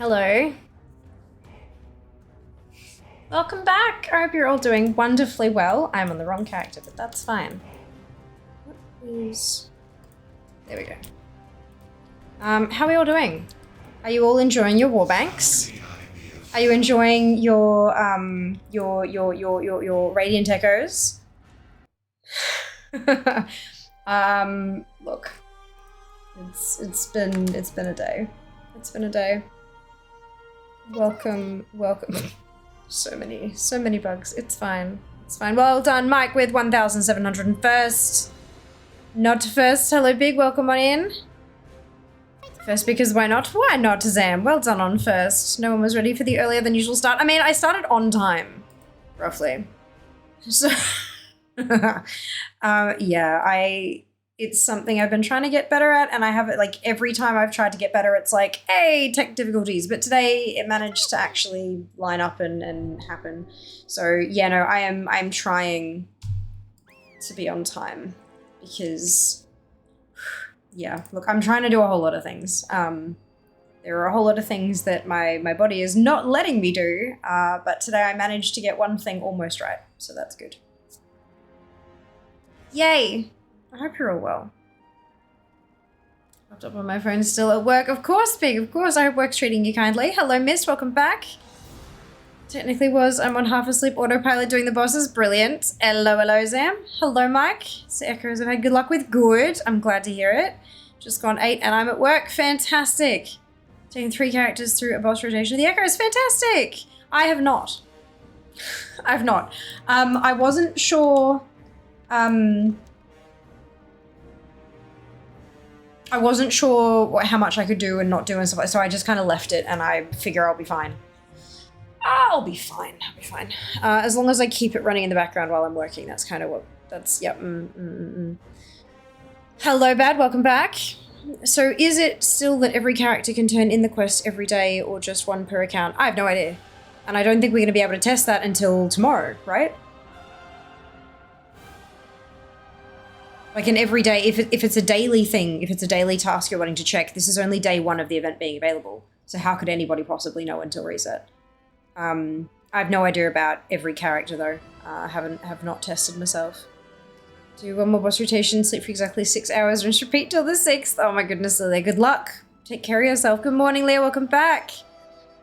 Hello. Welcome back. I hope you're all doing wonderfully well. I'm on the wrong character, but that's fine. There we go. How are we all doing? Are you all enjoying your warbanks? Are you enjoying your radiant echoes? Look. It's been a day. It's been a day. Welcome. So many bugs. It's fine. It's fine. Well done, Mike, with 1,701st. Not first. Hello, Big. Welcome on in. First because why not? Why not, Zam? Well done on first. No one was ready for the earlier than usual start. I mean, I started on time, roughly. So, yeah, it's something I've been trying to get better at, and I have it like every time I've tried to get better, it's like, hey, tech difficulties. But today it managed to actually line up and happen. So yeah, no, I'm trying to be on time because, yeah, look, I'm trying to do a whole lot of things. There are a whole lot of things that my body is not letting me do, but today I managed to get one thing almost right, so that's good. Yay! I hope you're all well. Popped up on my phone, still at work. Of course, Big, of course. I hope work's treating you kindly. Hello, Mist, welcome back. Technically I'm on half asleep autopilot doing the bosses. Brilliant. Hello, Zam. Hello, Mike. So Echoes I've had good luck with. Good. I'm glad to hear it. Just gone 8 and I'm at work. Fantastic. Taking 3 characters through a boss rotation of the Echoes. Fantastic. I have not. I've not. I wasn't sure. I wasn't sure how much I could do and not do and stuff like that, so I just kind of left it and I figure I'll be fine. I'll be fine. As long as I keep it running in the background while I'm working, that's kind of what, yep. Hello, Bad, welcome back. So is it still that every character can turn in the quest every day or just one per account? I have no idea. And I don't think we're going to be able to test that until tomorrow, right? Like an everyday, if it's a daily thing, if it's a daily task you're wanting to check, this is only day 1 of the event being available. So how could anybody possibly know until reset? I have no idea about every character though. Have not tested myself. Do 1 more boss rotation, sleep for exactly 6 hours, and repeat till the 6th. Oh my goodness, Leah, good luck. Take care of yourself. Good morning, Leah, welcome back.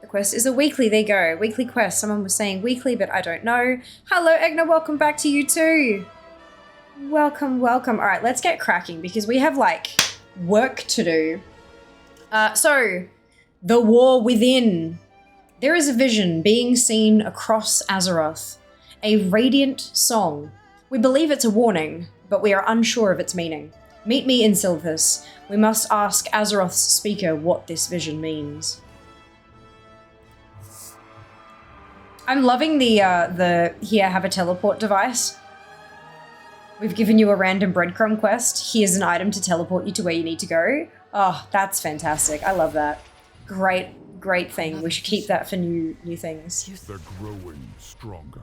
The quest is a weekly, there you go. Weekly quest. Someone was saying weekly, but I don't know. Hello, Egna, welcome back to you too. Welcome. All right, let's get cracking because we have like work to do. So, the war within. There is a vision being seen across Azeroth, a radiant song. We believe it's a warning, but we are unsure of its meaning. Meet me in Silphus. We must ask Azeroth's speaker what this vision means. I'm loving the here have a teleport device. We've given you a random breadcrumb quest. Here's an item to teleport you to where you need to go. Oh, that's fantastic. I love that. Great thing. We should keep that for new things. They're growing stronger.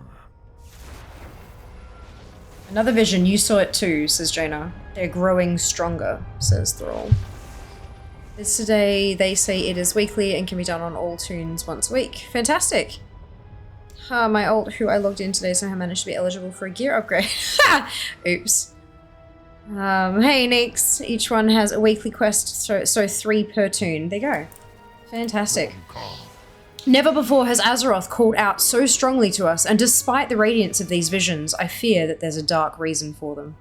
Another vision. You saw it too, says Jaina. They're growing stronger, says Thrall. It's today. They say it is weekly and can be done on all tunes once a week. Fantastic. My ult, who I logged in today, somehow managed to be eligible for a gear upgrade. Oops. Hey, Nix. Each one has a weekly quest, so 3 per tune. There you go. Fantastic. Never before has Azeroth called out so strongly to us, and despite the radiance of these visions, I fear that there's a dark reason for them.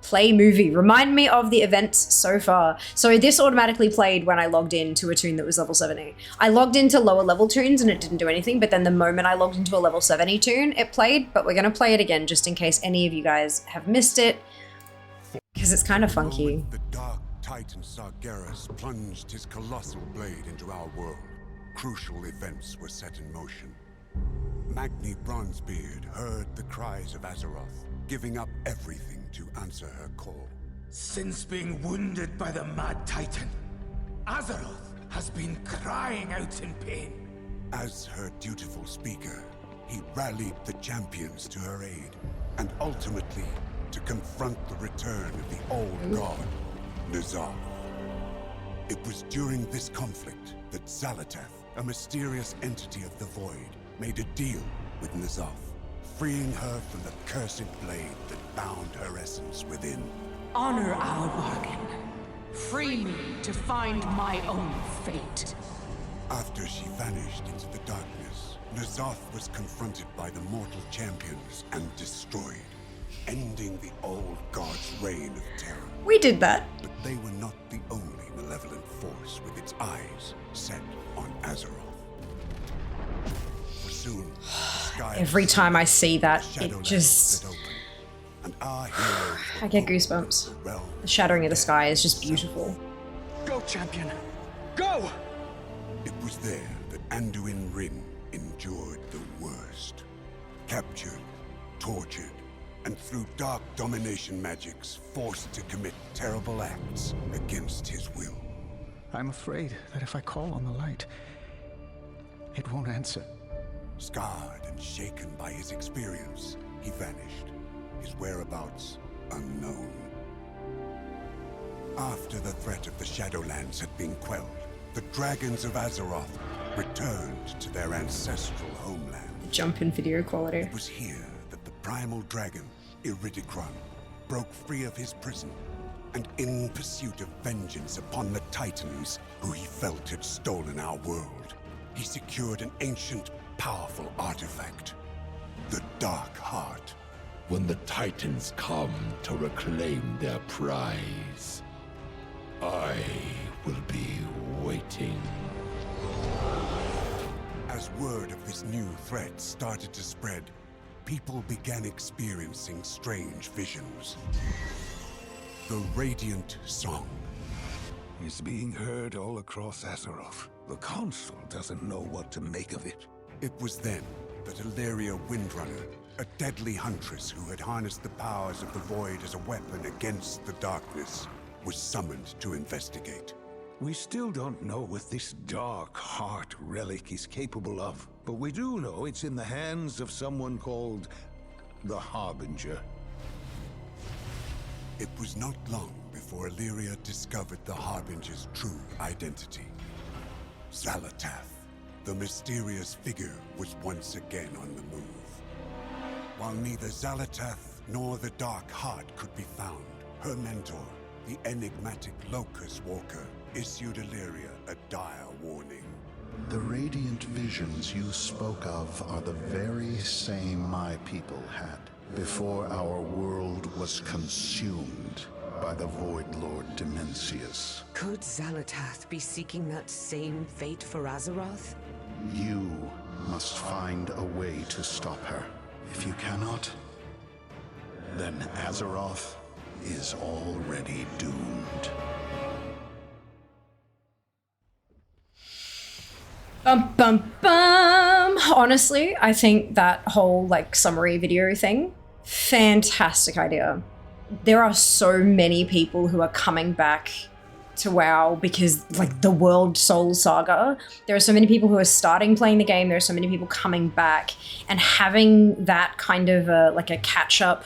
Play movie. Remind me of the events so far. So this automatically played when I logged into a tune that was level 70. I logged into lower level tunes and it didn't do anything, but then the moment I logged into a level 70 tune, it played, but we're going to play it again just in case any of you guys have missed it, because it's kind of funky. The dark Titan Sargeras plunged his colossal blade into our world. Crucial events were set in motion. Magni Bronzebeard heard the cries of Azeroth, giving up everything to answer her call. Since being wounded by the Mad Titan, Azeroth has been crying out in pain. As her dutiful speaker, he rallied the champions to her aid, and ultimately to confront the return of the old god, N'Zoth. It was during this conflict that Xal'atath, a mysterious entity of the void made a deal with N'Zoth, freeing her from the cursed blade that bound her essence within. Honor our bargain. Free me to find my own fate. After she vanished into the darkness, N'Zoth was confronted by the mortal champions and destroyed, ending the old god's reign of terror. We did that. But they were not the only malevolent force with its eyes set on Azeroth. For soon, the sky Every time I see that, it Shadowlands just... split open, and our heroes were I get pulled goosebumps. into the realm The shattering of the sky is just beautiful. Go, champion! Go! It was there that Anduin Rin endured the worst. Captured, tortured, and through dark domination magics, forced to commit terrible acts against his will. I'm afraid that if I call on the light, it won't answer. Scarred and shaken by his experience, he vanished, his whereabouts unknown. After the threat of the Shadowlands had been quelled, the dragons of Azeroth returned to their ancestral homeland. Jump in video quality. It was here that the primal dragon, Iridikron, broke free of his prison, and in pursuit of vengeance upon the Titans who he felt had stolen our world, he secured an ancient, powerful artifact, the Dark Heart. When the Titans come to reclaim their prize, I will be waiting. As word of this new threat started to spread, people began experiencing strange visions. The Radiant Song. It's being heard all across Azeroth. The Council doesn't know what to make of it. It was then that Illyria Windrunner, a deadly huntress who had harnessed the powers of the Void as a weapon against the darkness, was summoned to investigate. We still don't know what this Dark Heart relic is capable of, but we do know it's in the hands of someone called the Harbinger. It was not long before Illyria discovered the Harbinger's true identity. Xal'atath, the mysterious figure, was once again on the move. While neither Xal'atath nor the Dark Heart could be found, her mentor, the enigmatic Locust Walker, issued Illyria a dire warning. The radiant visions you spoke of are the very same my people had before our world was consumed by the Void Lord Dimensius. Could Xal'atath be seeking that same fate for Azeroth? You must find a way to stop her. If you cannot, then Azeroth is already doomed. Bum bum bum. Honestly, I think that whole like summary video thing, fantastic idea. There are so many people who are coming back to WoW because like the World Soul Saga. There are so many people who are starting playing the game. There are so many people coming back, and having that kind of like a catch up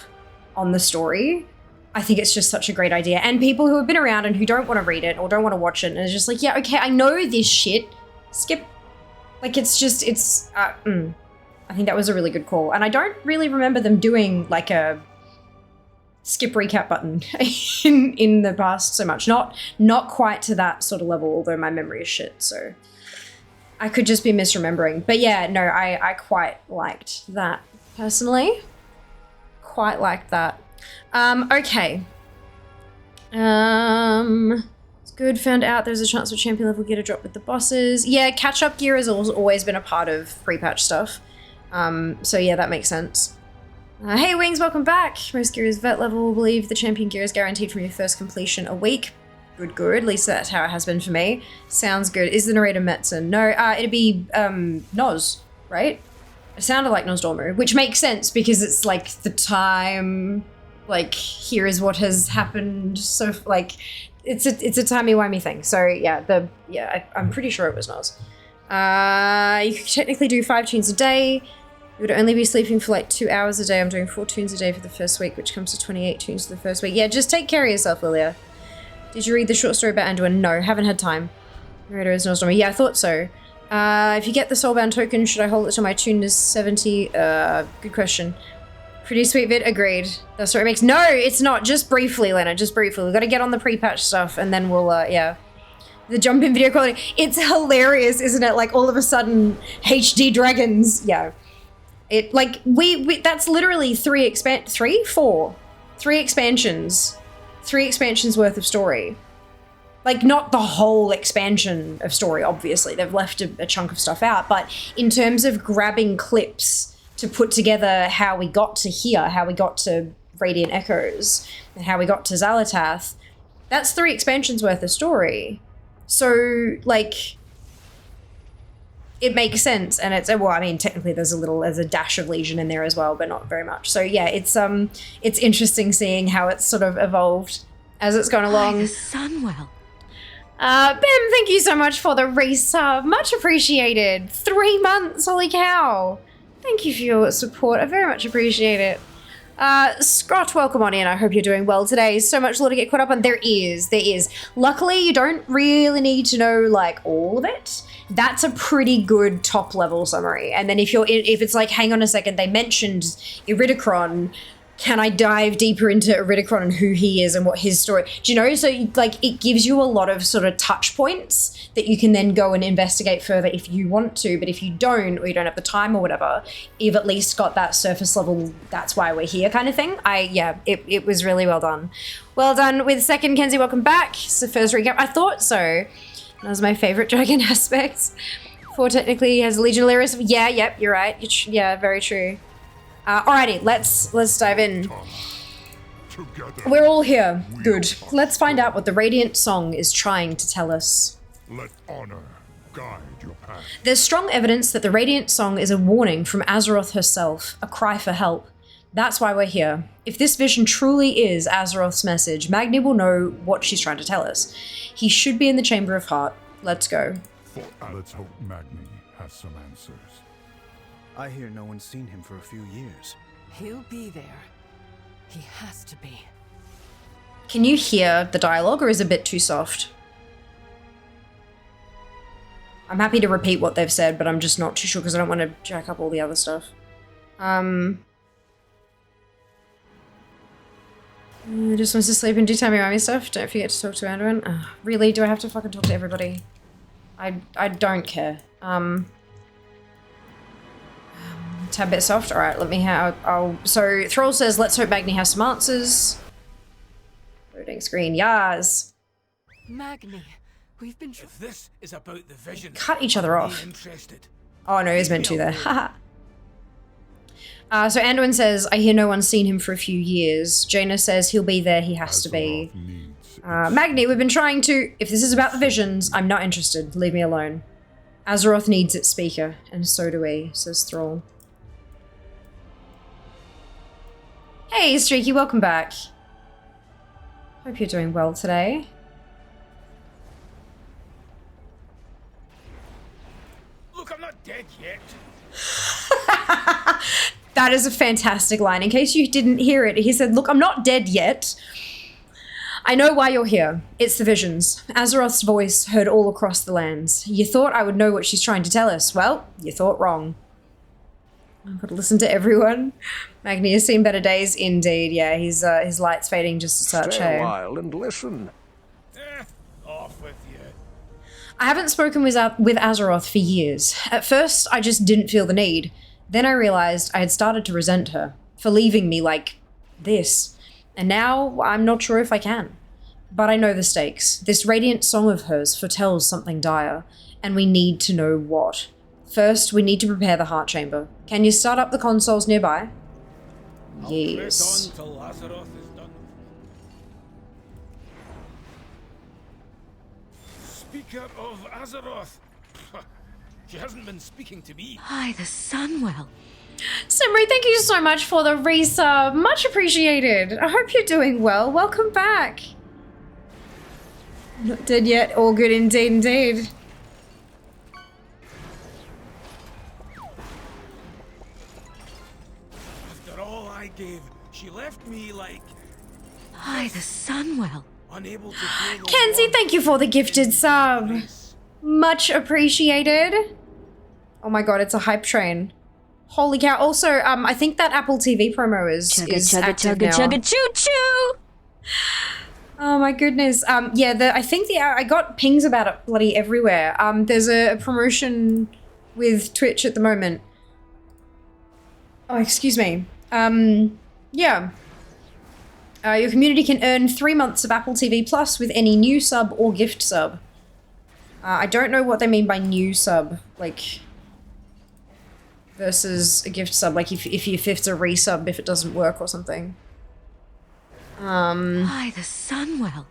on the story. I think it's just such a great idea. And people who have been around and who don't want to read it or don't want to watch it and it's just like, yeah, okay, I know this shit. Skip. Like it's just, it's, I think that was a really good call. And I don't really remember them doing like a skip recap button in the past so much. Not quite to that sort of level, although my memory is shit. So I could just be misremembering. But yeah, no, I quite liked that personally. Quite liked that. Okay. It's good. Found out there's a chance for champion level gear to drop with the bosses. Yeah, catch-up gear has always been a part of pre-patch stuff. So yeah, that makes sense. Hey Wings, welcome back. Most gear is vet level. Believe the champion gear is guaranteed from your first completion a week. Good, good. At least that's how it has been for me. Sounds good. Is the narrator Metzen? No, it'd be Noz, right? It sounded like Nozdormu, which makes sense because it's like the time, like here is what has happened. So like it's a timey-wimey thing. So yeah, I'm pretty sure it was Noz. You could technically do 5 tunes a day. You would only be sleeping for like 2 hours a day. I'm doing 4 tunes a day for the first week, which comes to 28 tunes for the first week. Yeah, just take care of yourself, Lilia. Did you read the short story about Anduin? No, haven't had time. Narrator is Nozdormu. Yeah, I thought so. If you get the soulbound token, should I hold it till my tune is 70? Good question. Pretty sweet vid, agreed. That's what it makes. No, it's not. Just briefly, Lena, just briefly. We've got to get on the pre-patch stuff and then we'll, yeah. The jump in video quality. It's hilarious, isn't it? Like all of a sudden, HD dragons. Yeah. It, like, we that's literally three expansions worth of story. Like, not the whole expansion of story, obviously. They've left a chunk of stuff out. But in terms of grabbing clips to put together how we got to here, how we got to Radiant Echoes, and how we got to Xalatath, that's 3 expansions worth of story. So, like, it makes sense. And it's, well, I mean, technically there's a dash of Legion in there as well, but not very much. So, yeah, it's interesting seeing how it's sort of evolved as it's gone along. The Sunwell. Bim, thank you so much for the resub. Much appreciated. 3 months, holy cow. Thank you for your support. I very much appreciate it. Scott, welcome on in. I hope you're doing well today. So much lore to get caught up on. There is. Luckily, you don't really need to know, like, all of it. That's a pretty good top level summary. And then if it's like, hang on a second, they mentioned Iridicron, can I dive deeper into Iridicron and who he is and what his story, do you know? So, like, it gives you a lot of sort of touch points that you can then go and investigate further if you want to. But if you don't, or you don't have the time or whatever, you've at least got that surface level, that's why we're here kind of thing. It was really well done. Well done with second, Kenzie, welcome back. It's the first recap. I thought so. That was my favorite dragon aspect. 4 technically has Legion of Lyris. Yeah, yep, you're right. Yeah, very true. Alrighty, let's dive in. We're all here. Good. Let's find out what the Radiant Song is trying to tell us. Let honor guide your path. There's strong evidence that the Radiant Song is a warning from Azeroth herself, a cry for help. That's why we're here. If this vision truly is Azeroth's message, Magni will know what she's trying to tell us. He should be in the Chamber of Heart. Let's go. Let's hope Magni has some answers. I hear no one's seen him for a few years. He'll be there. He has to be. Can you hear the dialogue, or is it a bit too soft? I'm happy to repeat what they've said, but I'm just not too sure because I don't want to jack up all the other stuff. Just wants to sleep and do timey-wimey stuff. Don't forget to talk to Anduin. Really? Do I have to fucking talk to everybody? I don't care. Tad bit soft. All right, let me have. So Thrall says, "Let's hope Magni has some answers." Loading screen. Yas. Magni, we've been. If this is about the vision, Cut each other off. interested. Oh no, he's meant to there. Haha. So Anduin says, "I hear no one's seen him for a few years." Jaina says, "He'll be there. He has to be." Magni, we've been trying to. If this is about the visions, I'm not interested. Leave me alone. Azeroth needs its speaker, and so do we. Says Thrall. Hey, Streaky, welcome back. Hope you're doing well today. Look, I'm not dead yet. That is a fantastic line. In case you didn't hear it, he said, "Look, I'm not dead yet. I know why you're here. It's the visions. Azeroth's voice heard all across the lands. You thought I would know what she's trying to tell us. Well, you thought wrong." I've got to listen to everyone. Magni has seen better days, indeed. Yeah, his light's fading just as such. Stay a while and listen. Off with you. I haven't spoken with Azeroth for years. At first, I just didn't feel the need. Then I realized I had started to resent her for leaving me like this. And now I'm not sure if I can. But I know the stakes. This Radiant Song of hers foretells something dire, and we need to know what. First, we need to prepare the Heart Chamber. Can you start up the consoles nearby? Yes. Press on till Azeroth is done. Speaker of Azeroth. She hasn't been speaking to me. By the Sunwell. Simri, thank you so much for the resub. Much appreciated. I hope you're doing well. Welcome back. Not dead yet. All good indeed, indeed. After all I gave, she left me like By the Sunwell. unable to feel the Kenzie, warmth thank you for the gifted sub. place. Much appreciated. Oh my god, it's a hype train. Holy cow. Also, I think that Apple TV promo is active now. Choo-choo! Oh my goodness. Yeah, I got pings about it bloody everywhere. There's a promotion with Twitch at the moment. Oh, excuse me. Yeah. Your community can earn 3 months of Apple TV Plus with any new sub or gift sub. I don't know what they mean by new sub, like, versus a gift sub, like if it's a resub if it doesn't work or something. By the Sunwell.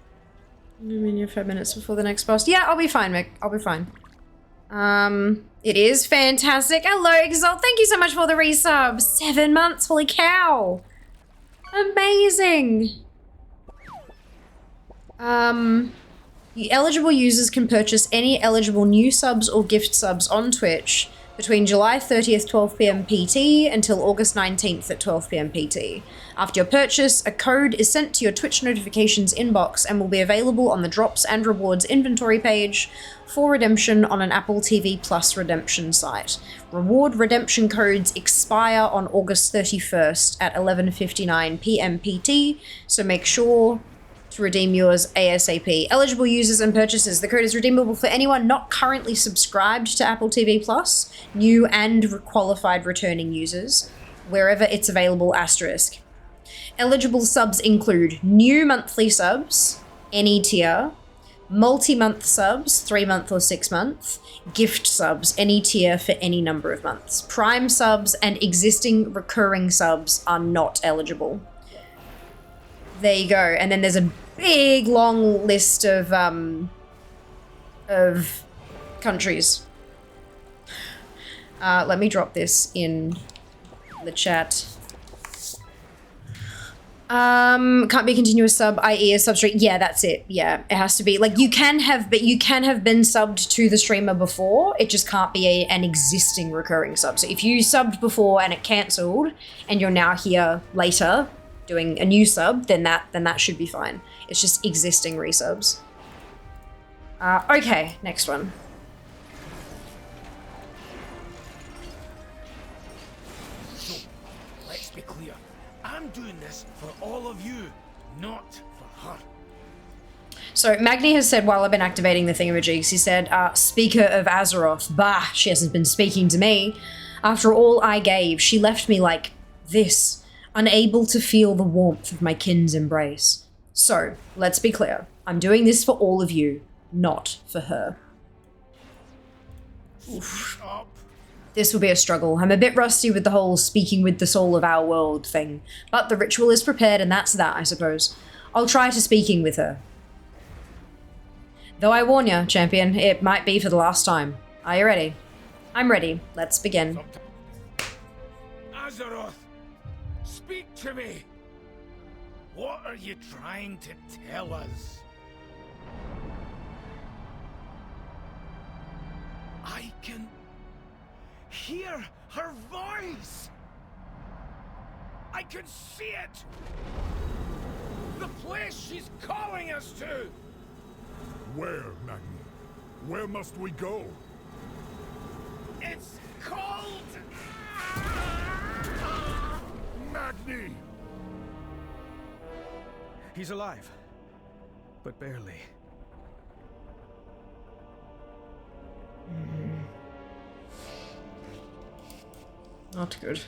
I mean, you're 5 minutes before the next boss. Yeah, I'll be fine, Mick. I'll be fine. It is fantastic. Hello, Exalt. Thank you so much for the resub. 7 months. Holy cow. Amazing. Eligible users can purchase any eligible new subs or gift subs on Twitch between July 30th, 12 p.m. PT until August 19th at 12 p.m. PT. After your purchase, a code is sent to your Twitch notifications inbox and will be available on the Drops and Rewards inventory page for redemption on an Apple TV Plus redemption site. Reward redemption codes expire on August 31st at 11:59 p.m. PT, so make sure to redeem yours ASAP. Eligible users and purchases. The code is redeemable for anyone not currently subscribed to Apple TV Plus, new and qualified returning users, wherever it's available, asterisk. Eligible subs include new monthly subs, any tier, multi-month subs, 3 month or 6 month, gift subs, any tier for any number of months. Prime subs and existing recurring subs are not eligible. There you go. And then there's a big long list of countries. Let me drop this in the chat. Can't be a continuous sub, i.e. a substrate. Yeah, that's it. Yeah, it has to be. Like, you can have been subbed to the streamer before. It just can't be an existing recurring sub. So if you subbed before and it cancelled and you're now here later doing a new sub, then that should be fine. It's just existing resubs. Okay, next one. So, let's be clear. I'm doing this for all of you, not for her. So Magni has said while I've been activating the thingamajigs, he said, Speaker of Azeroth, bah, she hasn't been speaking to me. After all I gave, she left me like this, unable to feel the warmth of my kin's embrace. So, let's be clear. I'm doing this for all of you, not for her. Oof. This will be a struggle. I'm a bit rusty with the whole speaking with the soul of our world thing, but the ritual is prepared and that's that, I suppose. I'll try to speaking with her. Though I warn you, champion, it might be for the last time. Are you ready? I'm ready. Let's begin. Azeroth, speak to me. What are you trying to tell us? I can hear her voice. I can see it. The place she's calling us to. Where, Magni? Where must we go? It's called... Magni! He's alive, but barely. Not good.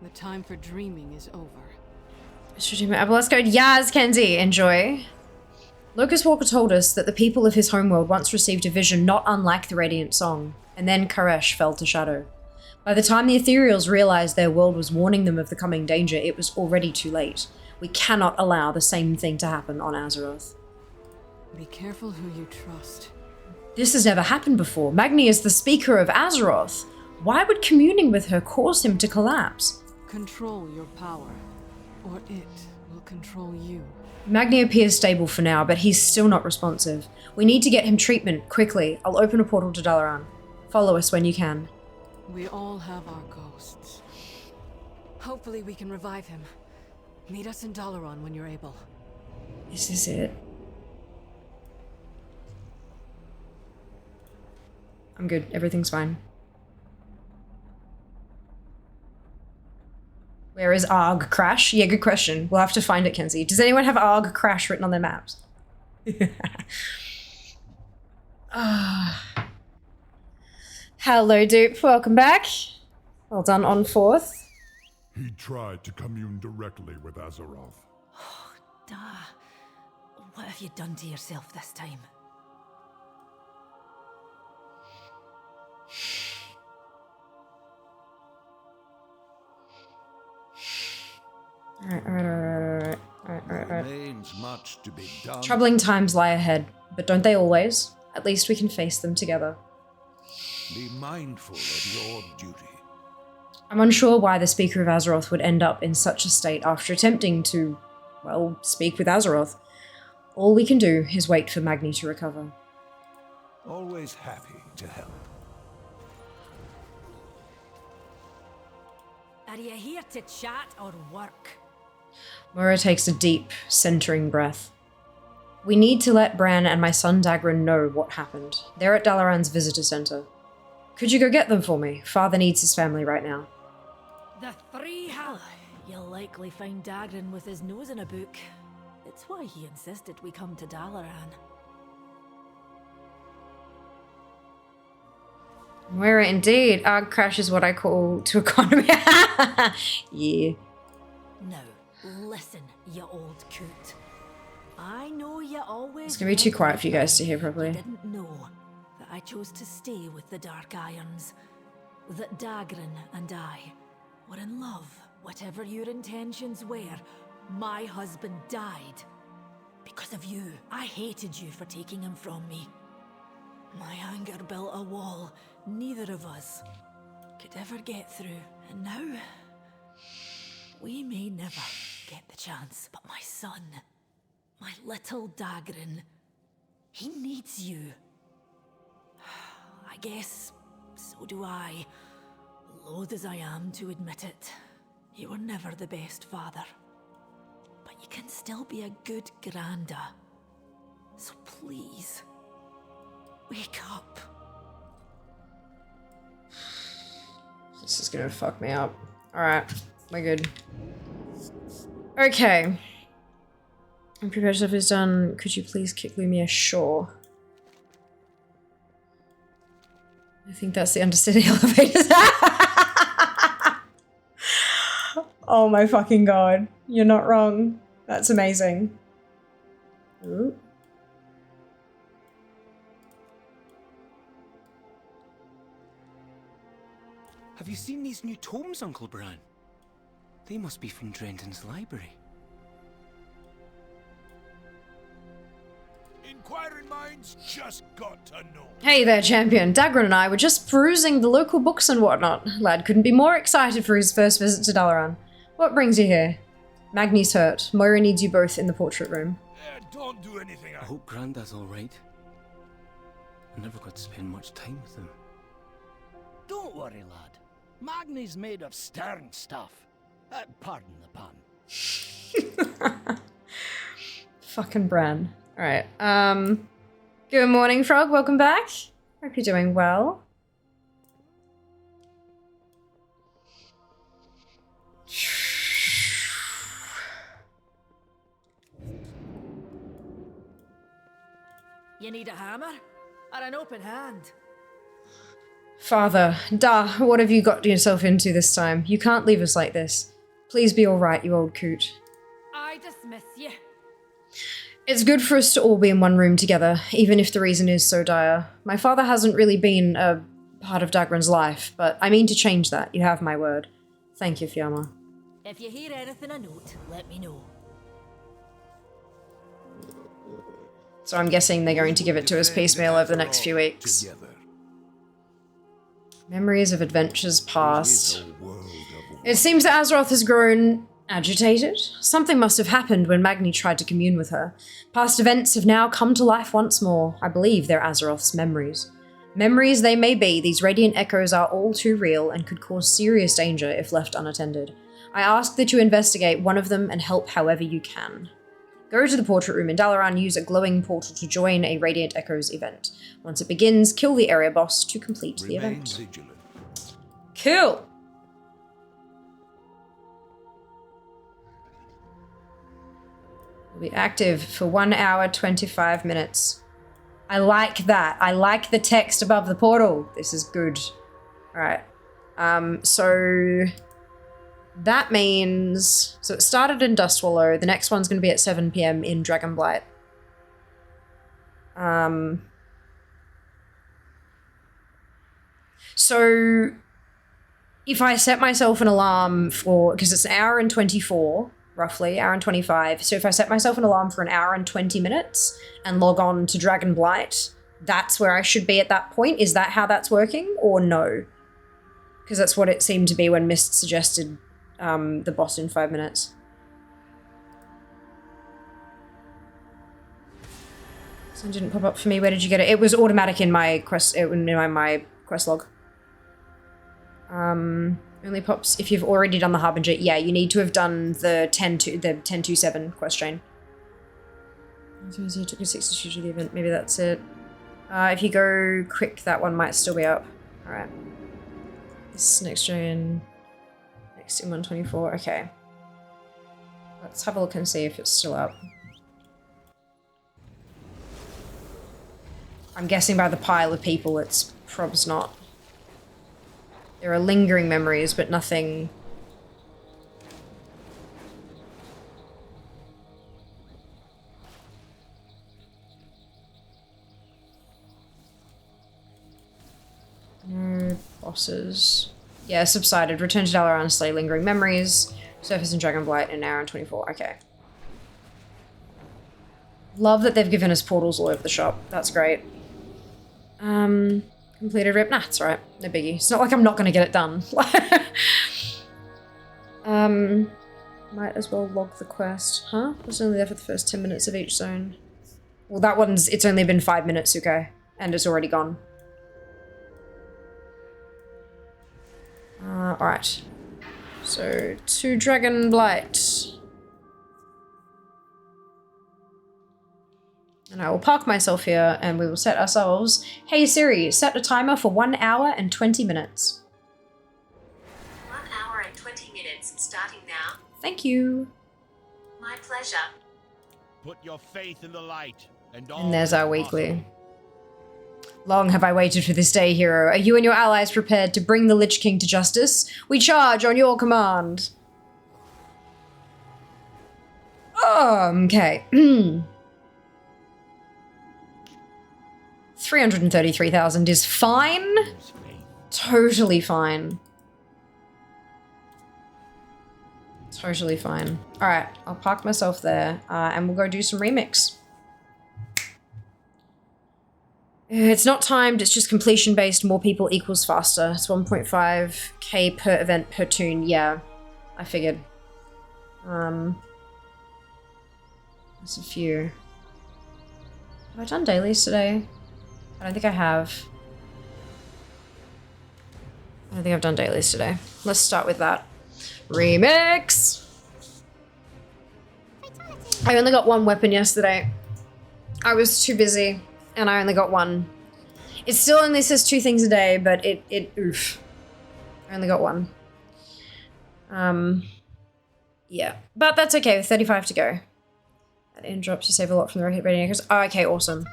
The time for dreaming is over. Let's go. Yaz, Kenzie, enjoy. Locust Walker told us that the people of his homeworld once received a vision not unlike the Radiant Song, and then Koresh fell to shadow. By the time the Ethereals realized their world was warning them of the coming danger, it was already too late. We cannot allow the same thing to happen on Azeroth. Be careful who you trust. This has never happened before. Magni is the speaker of Azeroth. Why would communing with her cause him to collapse? Control your power, or it will control you. Magni appears stable for now, but he's still not responsive. We need to get him treatment, quickly. I'll open a portal to Dalaran. Follow us when you can. We all have our ghosts. Hopefully we can revive him. Meet us in Dalaran when you're able. Is this it? I'm good. Everything's fine. Where is Arg Crash? Yeah, good question. We'll have to find it, Kenzie. Does anyone have Arg Crash written on their maps? Hello, dupe. Welcome back. Well done on 4th. He tried to commune directly with Azeroth. Duh. What have you done to yourself this time? Alright. Remains much to be done. Troubling times lie ahead, but don't they always? At least we can face them together. Be mindful of your duty. I'm unsure why the Speaker of Azeroth would end up in such a state after attempting to, well, speak with Azeroth. All we can do is wait for Magni to recover. Always happy to help. Are you here to chat or work? Moira takes a deep, centering breath. We need to let Bran and my son Dagran know what happened. They're at Dalaran's visitor center. Could you go get them for me? Father needs his family right now. The three You'll likely find Dagran with his nose in a book. It's why he insisted we come to Dalaran. Moira, indeed. Arg Crash is what I call to economy. Yeah. Now, listen, you old coot. I know you always... It's gonna be too quiet for you guys to hear properly. Didn't know that I chose to stay with the Dark Irons. That Dagran and I were in love. Whatever your intentions were, my husband died. Because of you. I hated you for taking him from me. My anger built a wall neither of us could ever get through. And now, we may never get the chance. But my son, my little Dagran, he needs you. I guess so do I. Loath as I am to admit it, you were never the best father. But you can still be a good granda. So please, wake up. This is gonna fuck me up. Alright, we're good. Okay. And prepared stuff is done. Could you please kick Lumia ashore? I think that's the Undercity elevators. Oh my fucking god. You're not wrong. That's amazing. Ooh. Have you seen these new tomes, Uncle Bran? They must be from Drenton's library. Inquiring minds just got to know. Hey there, champion. Dagran and I were just perusing the local books and whatnot. Lad couldn't be more excited for his first visit to Dalaran. What brings you here? Magni's hurt. Moira needs you both in the portrait room. Don't do anything. I hope Granda's alright. I never got to spend much time with him. Don't worry, lad. Magni's made of stern stuff. Pardon the pun. Fucking Bran. Alright, good morning, Frog. Welcome back. Hope you're doing well. You need a hammer? Or an open hand? Father, what have you got yourself into this time? You can't leave us like this. Please be alright, you old coot. I dismiss you. It's good for us to all be in one room together, even if the reason is so dire. My father hasn't really been a part of Dagran's life, but I mean to change that. You have my word. Thank you, Fiamma. If you hear anything of note, let me know. So I'm guessing they're going to give it to us piecemeal over the next few weeks. Memories of adventures past. It seems that Azeroth has grown agitated. Something must have happened when Magni tried to commune with her. Past events have now come to life once more. I believe they're Azeroth's memories. Memories they may be, these radiant echoes are all too real and could cause serious danger if left unattended. I ask that you investigate one of them and help however you can. Go to the portrait room in Dalaran, use a glowing portal to join a Radiant Echoes event. Once it begins, kill the area boss to complete the event. Vigilant. Cool! We'll be active for 1 hour, 25 minutes. I like that. I like the text above the portal. This is good. Alright. So that means... So it started in Dustwallow. The next one's going to be at 7 PM in Dragonblight. So if I set myself an alarm for... Because it's an hour and 24... roughly, hour and 25. So if I set myself an alarm for an hour and 20 minutes and log on to Dragonblight, that's where I should be at that point? Is that how that's working, or no? Because that's what it seemed to be when Mist suggested the boss in 5 minutes. So it didn't pop up for me. Where did you get it? It was automatic in my quest, my quest log. Only pops if you've already done the Harbinger. Yeah, you need to have done the 10-27 quest chain. You took a 62 to the event. Maybe that's it. If you go quick, that one might still be up. Alright. This next gen. Next in 124. Okay. Let's have a look and see if it's still up. I'm guessing by the pile of people, it's probs not. There are lingering memories, but nothing... No bosses. Yeah, subsided. Return to Dalaran, slay lingering memories. Surface in Dragonblight in an hour and 24. Okay. Love that they've given us portals all over the shop. That's great. Completed rip. Nah, it's alright. No biggie. It's not like I'm not going to get it done. Might as well log the quest. Huh? I was only there for the first 10 minutes of each zone. Well, that one's... It's only been 5 minutes, Suko. And it's already gone. Alright. So, to Dragonblight. And I will park myself here and we will set ourselves... Hey Siri, set a timer for 1 hour and 20 minutes. 1 hour and 20 minutes, starting now. Thank you. My pleasure. Put your faith in the light and all. And there's our weekly. Long have I waited for this day, hero. Are you and your allies prepared to bring the Lich King to justice? We charge on your command. Okay. 333,000 is fine. Totally fine. Totally fine. Alright, I'll park myself there and we'll go do some remix. It's not timed, it's just completion based. More people equals faster. It's 1.5k per event per tune. Yeah, I figured. There's a few. Have I done dailies today? I don't think I have. I don't think I've done dailies today. Let's start with that. Remix! I only got one weapon yesterday. I was too busy and I only got one. It still only says 2 things a day, but oof. I only got one. Yeah, but that's okay with 35 to go. At end drops, you save a lot from the rating echoes. Oh, okay, awesome.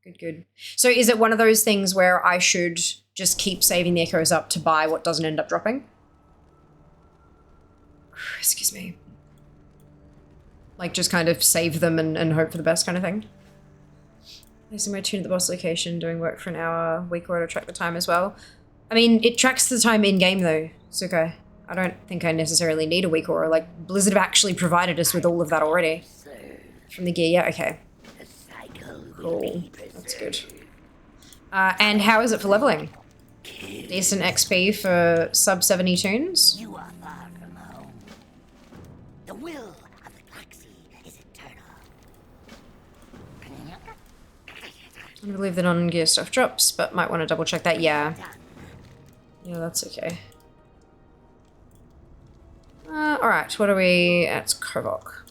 Good, good. So is it one of those things where I should just keep saving the echoes up to buy what doesn't end up dropping? Excuse me. Like just kind of save them and hope for the best kind of thing? Placing my tune at the boss location, doing work for an hour, week order, track the time as well. I mean, it tracks the time in-game though, Suko. I don't think I necessarily need a week order. Like, Blizzard have actually provided us with all of that already. From the gear, yeah, okay. Cool, that's good. And how is it for leveling? Decent XP for sub 70 tunes? You are far from home. The will of the galaxy is eternal. I believe the non-gear stuff drops, but might want to double check that. Yeah. Yeah, that's okay. Alright, what are we at? Kovok.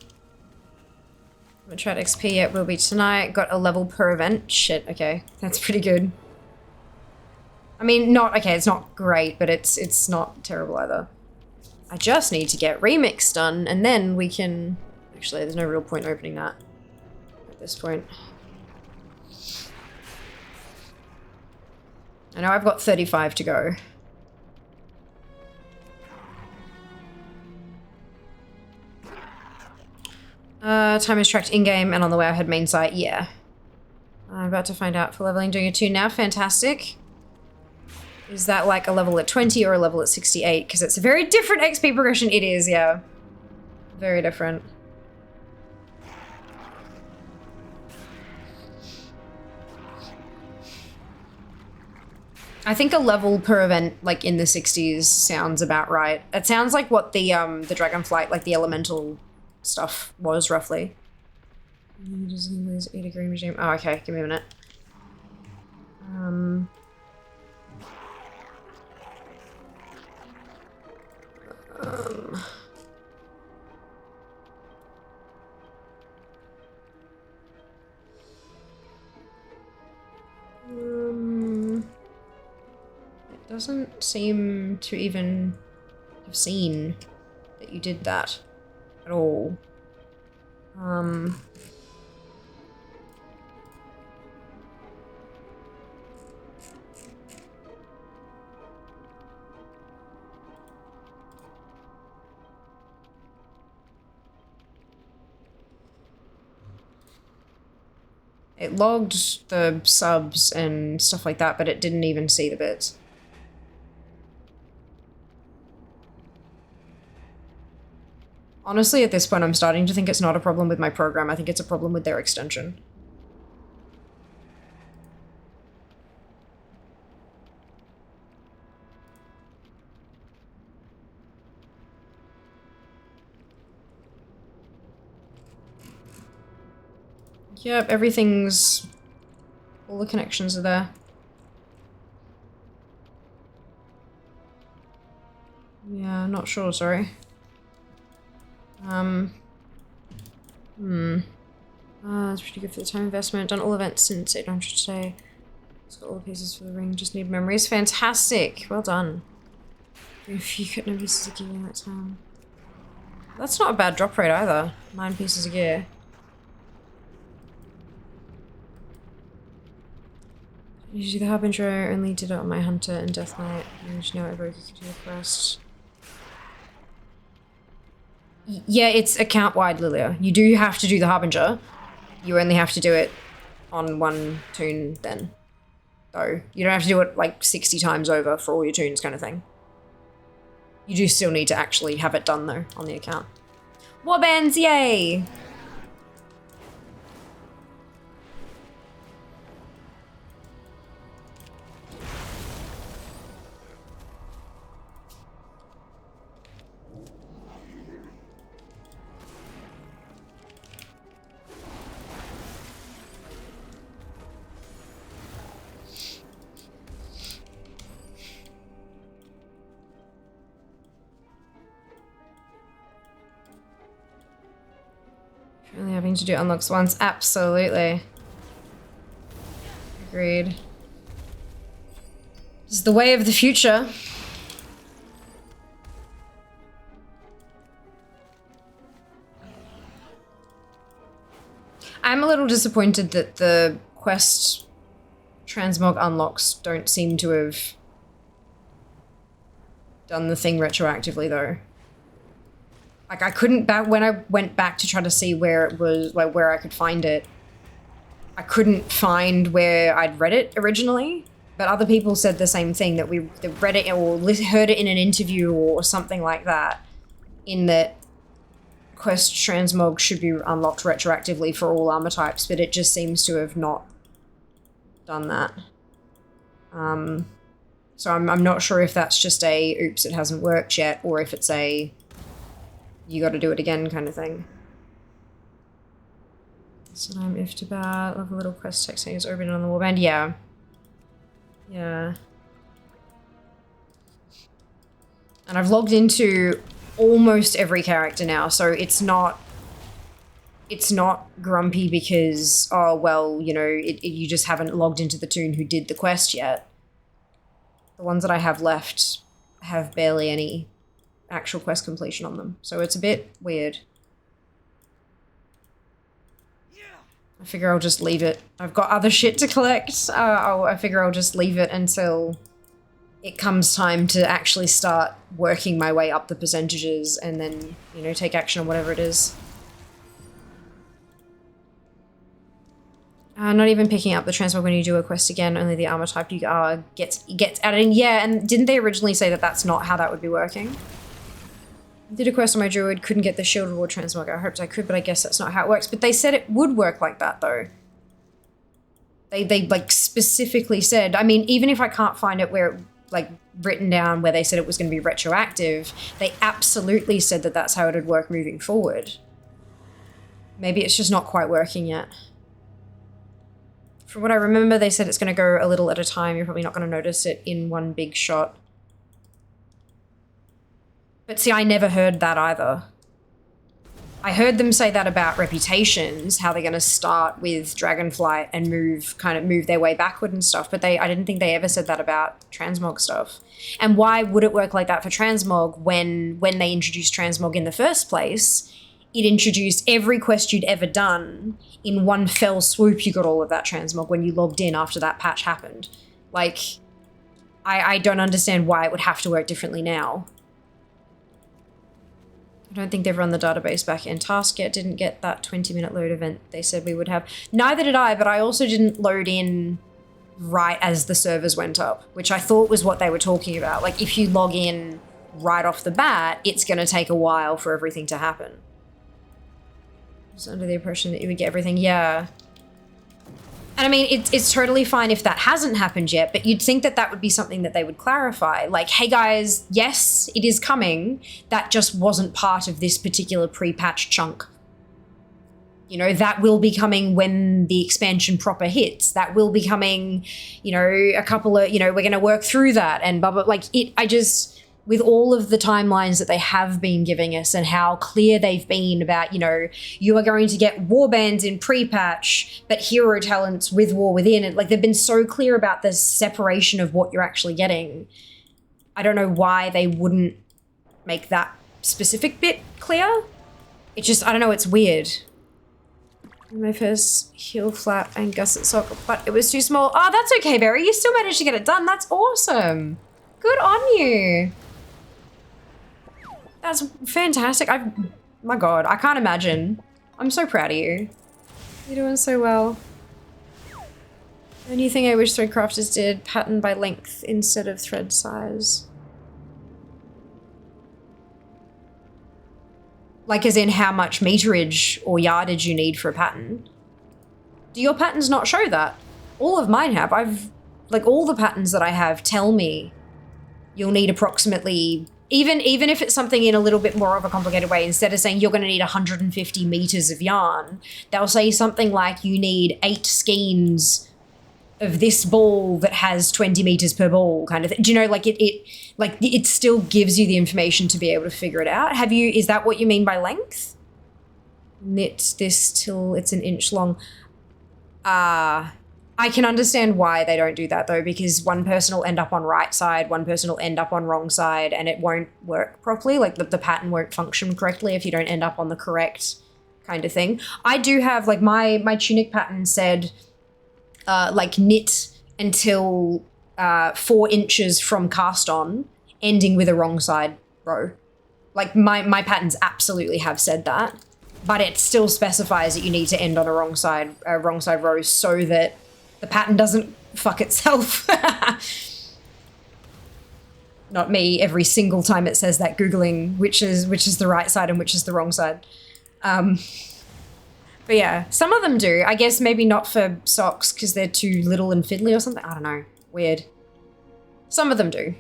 Haven't tried XP yet, will be tonight. Got a level per event. Shit, okay. That's pretty good. I mean, not, okay, it's not great, but it's not terrible either. I just need to get Remix done, and then we can... Actually, there's no real point opening that at this point. I know I've got 35 to go. Time is tracked in-game and on the Wowhead main site, yeah. I'm about to find out for leveling. Doing a 2 now, fantastic. Is that like a level at 20 or a level at 68? Because it's a very different XP progression. It is, yeah. Very different. I think a level per event, like in the 60s, sounds about right. It sounds like what the Dragonflight, like the elemental stuff was roughly. Just lose 8 degree regime. Oh, okay. Give me a minute. It doesn't seem to even have seen that you did that at all. It logged the subs and stuff like that, but it didn't even see the bits. Honestly, at this point, I'm starting to think it's not a problem with my program. I think it's a problem with their extension. Yep, everything's... all the connections are there. Yeah, not sure, sorry. That's pretty good for the time investment. Done all events since 800 today. It's got all the pieces for the ring. Just need memories. Fantastic. Well done. If you couldn't have pieces of gear in that time. That's not a bad drop rate either. 9 pieces of gear. Usually the Harbinger only did it on my Hunter and Death Knight. And now everybody could do the quest. Yeah, it's account-wide, Lilia. You do have to do the Harbinger. You only have to do it on 1 toon then. Though. You don't have to do it like 60 times over for all your toons kind of thing. You do still need to actually have it done though on the account. Warbands, yay! Only having to do unlocks once, absolutely. Agreed. This is the way of the future. I'm a little disappointed that the quest transmog unlocks don't seem to have done the thing retroactively though. Like I couldn't when I went back to try to see where it was, like where I could find it, I couldn't find where I'd read it originally, but other people said the same thing, that they read it or heard it in an interview or something like that, in that quest transmog should be unlocked retroactively for all armor types, but it just seems to have not done that. So I'm not sure if that's just a oops, it hasn't worked yet, or if it's a you gotta do it again kind of thing. So I'm ifed about. Love a little quest text saying it's orbiting on the warband. Yeah. Yeah. And I've logged into almost every character now, so it's not it's not grumpy because, oh, well, you know, you just haven't logged into the toon who did the quest yet. The ones that I have left have barely any actual quest completion on them, so it's a bit weird. I figure I'll just leave it. I've got other shit to collect. I figure I'll just leave it until it comes time to actually start working my way up the percentages and then, you know, take action on whatever it is. Not even picking up the transmog when you do a quest again, only the armor type you gets added in. Yeah, and didn't they originally say that that's not how that would be working? Did a quest on my druid, couldn't get the shield reward transmog. I hoped I could, but I guess that's not how it works. But they said it would work like that, though. They like specifically said, I mean, even if I can't find it where, like, written down where they said it was going to be retroactive, they absolutely said that that's how it would work moving forward. Maybe it's just not quite working yet. From what I remember, they said it's going to go a little at a time. You're probably not going to notice it in one big shot. But see, I never heard that either. I heard them say that about reputations, how they're going to start with Dragonflight and move their way backward and stuff, but I didn't think they ever said that about transmog stuff. And why would it work like that for transmog when they introduced transmog in the first place? It introduced every quest you'd ever done in one fell swoop. You got all of that transmog when you logged in after that patch happened. Like, I don't understand why it would have to work differently now. I don't think they've run the database back in task yet. Didn't get that 20-minute load event they said we would have. Neither did I, but I also didn't load in right as the servers went up, which I thought was what they were talking about. Like, if you log in right off the bat, it's going to take a while for everything to happen. I was under the impression that you would get everything. Yeah. And I mean, it's totally fine if that hasn't happened yet, but you'd think that that would be something that they would clarify. Like, hey guys, yes, it is coming. That just wasn't part of this particular pre-patch chunk. You know, that will be coming when the expansion proper hits. That will be coming, you know, a couple of, you know, we're going to work through that and blah, blah. Like, with all of the timelines that they have been giving us and how clear they've been about, you know, you are going to get warbands in pre-patch, but hero talents with war within it. Like, they've been so clear about the separation of what you're actually getting. I don't know why they wouldn't make that specific bit clear. It's just, I don't know, it's weird. My first heel flap and gusset sock, but it was too small. Oh, that's okay, Barry. You still managed to get it done. That's awesome. Good on you. That's fantastic. My God, I can't imagine. I'm so proud of you. You're doing so well. The new thing I wish thread crafters did, pattern by length instead of thread size. Like, as in how much meterage or yardage you need for a pattern. Do your patterns not show that? All of mine have. Like, all the patterns that I have tell me you'll need approximately, even if it's something in a little bit more of a complicated way, instead of saying you're going to need 150 meters of yarn, they'll say something like you need 8 skeins of this ball that has 20 meters per ball, kind of thing. Do you know, like it still gives you the information to be able to figure it out. Is that what you mean by length? Knit this till it's an inch long. I can understand why they don't do that though, because one person will end up on right side, one person will end up on wrong side, and it won't work properly. Like the pattern won't function correctly if you don't end up on the correct kind of thing. I do have, like, my tunic pattern said, like, knit until 4 inches from cast on, ending with a wrong side row. Like, my patterns absolutely have said that, but it still specifies that you need to end on a wrong side row so that the pattern doesn't fuck itself. Not me every single time it says that, Googling which is the right side and which is the wrong side. But yeah, some of them do. I guess maybe not for socks because they're too little and fiddly or something. I don't know. Weird. Some of them do.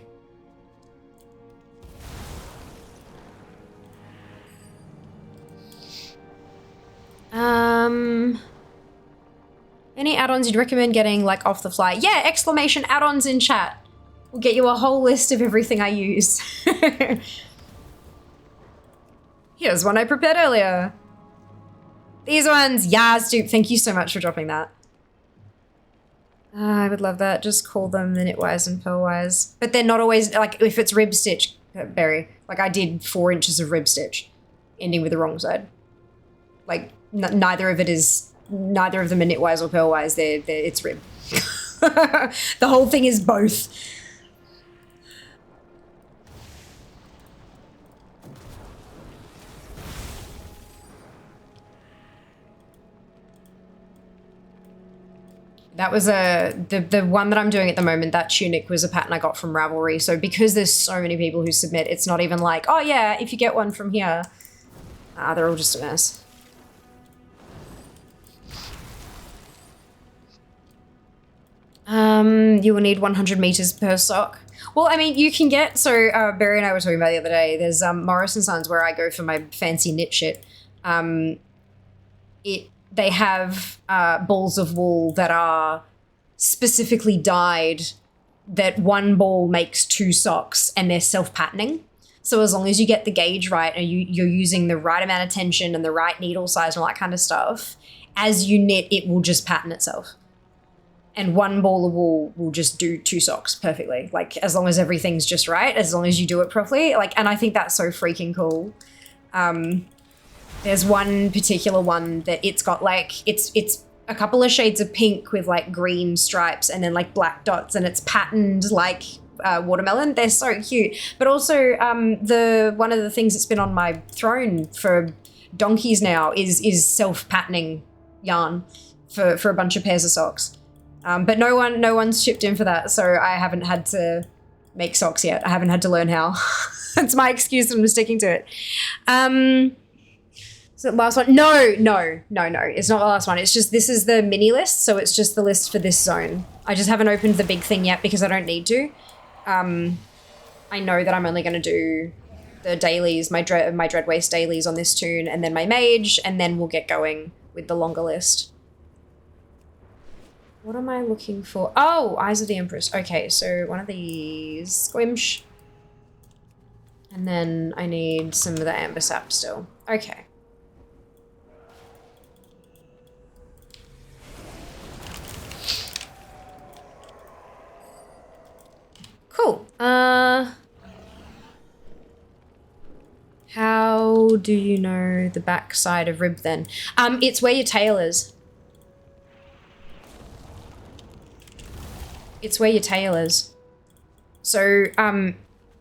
Any add-ons you'd recommend getting, like, off the fly? Yeah, exclamation add-ons in chat. We'll get you a whole list of everything I use. Here's one I prepared earlier. These ones, yes, dude. Thank you so much for dropping that. I would love that. Just call them the knitwise and pearlwise. But they're not always, like, if it's rib stitch, berry. Like, I did 4 inches of rib stitch, ending with the wrong side. Like, neither of them are knitwise or pearlwise. It's rib. The whole thing is both. That was the one that I'm doing at the moment, that tunic was a pattern I got from Ravelry. So because there's so many people who submit, it's not even like, oh yeah, if you get one from here. They're all just a mess. You will need 100 meters per sock. Well, I mean, you can get, so Barry and I were talking about the other day, there's Morris & Sons where I go for my fancy knit shit. They have balls of wool that are specifically dyed that one ball makes 2 socks and they're self-patterning. So as long as you get the gauge right and you're using the right amount of tension and the right needle size and all that kind of stuff, as you knit, it will just pattern itself. And one ball of wool will just do 2 socks perfectly. Like, as long as everything's just right, as long as you do it properly. Like, and I think that's so freaking cool. There's one particular one that it's got like, it's a couple of shades of pink with like green stripes and then like black dots, and it's patterned like watermelon. They're so cute. But also one of the things that's been on my throne for donkeys now is self-patterning yarn for a bunch of pairs of socks. But no one's chipped in for that, so I haven't had to make socks yet. I haven't had to learn how. That's my excuse and I'm sticking to it. So the last one? No. It's not the last one. It's just, this is the mini list, so it's just the list for this zone. I just haven't opened the big thing yet because I don't need to. I know that I'm only going to do the dailies, my Dreadwaste dailies on this toon, and then my mage, and then we'll get going with the longer list. What am I looking for? Oh, Eyes of the Empress. Okay, so one of these. Squimsh. And then I need some of the amber sap still. Okay. Cool. How do you know the back side of rib then? It's where your tail is. It's where your tail is. So,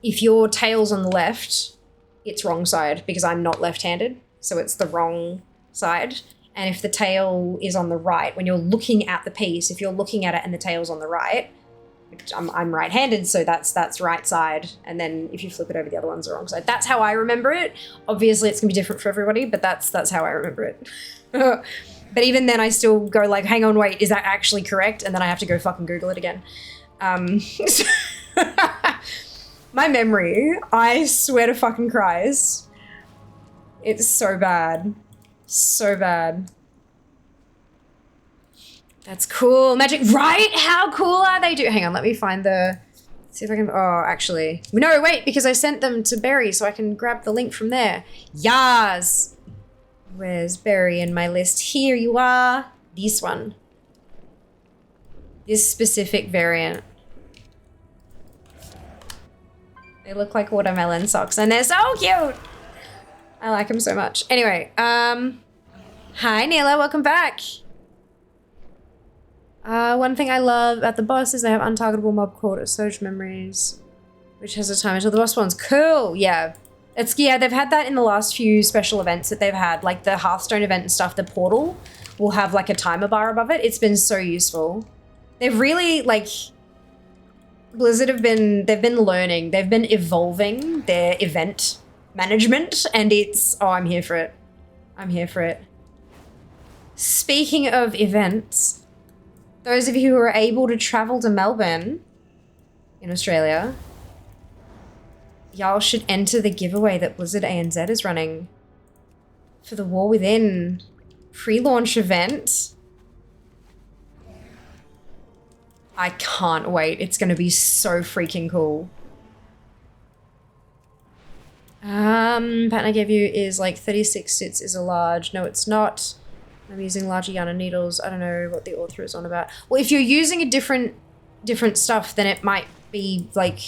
if your tail's on the left, it's wrong side because I'm not left-handed, so it's the wrong side. And if the tail is on the right, when you're looking at the piece, if you're looking at it and the tail's on the right, I'm right-handed, so that's right side. And then if you flip it over, the other one's the wrong side. That's how I remember it. Obviously, it's gonna be different for everybody, but that's how I remember it. But even then, I still go like, hang on, wait, is that actually correct? And then I have to go fucking Google it again. My memory, I swear to fucking Christ. It's so bad. So bad. That's cool. Magic, right? How cool are they? Hang on, let me find the... See if I can... Oh, actually... No, wait, because I sent them to Barry, so I can grab the link from there. Yas! Where's Barry in my list? Here you are. This one. This specific variant. They look like watermelon socks, and they're so cute! I like them so much. Anyway, hi, Neela, welcome back. One thing I love about the boss is they have untargetable mob called Surge Memories, which has a time until the boss spawns. Cool, yeah. Yeah, they've had that in the last few special events that they've had, like the Hearthstone event and stuff, the portal will have like a timer bar above it. It's been so useful. They've really, like, Blizzard they've been learning, they've been evolving their event management, and it's, oh, I'm here for it. I'm here for it. Speaking of events, those of you who are able to travel to Melbourne in Australia, y'all should enter the giveaway that Blizzard ANZ is running for the War Within pre-launch event. I can't wait. It's going to be so freaking cool. Pattern I gave you is like 36 stitches is a large. No, it's not. I'm using larger yarn and needles. I don't know what the author is on about. Well, if you're using a different stuff, then it might be like,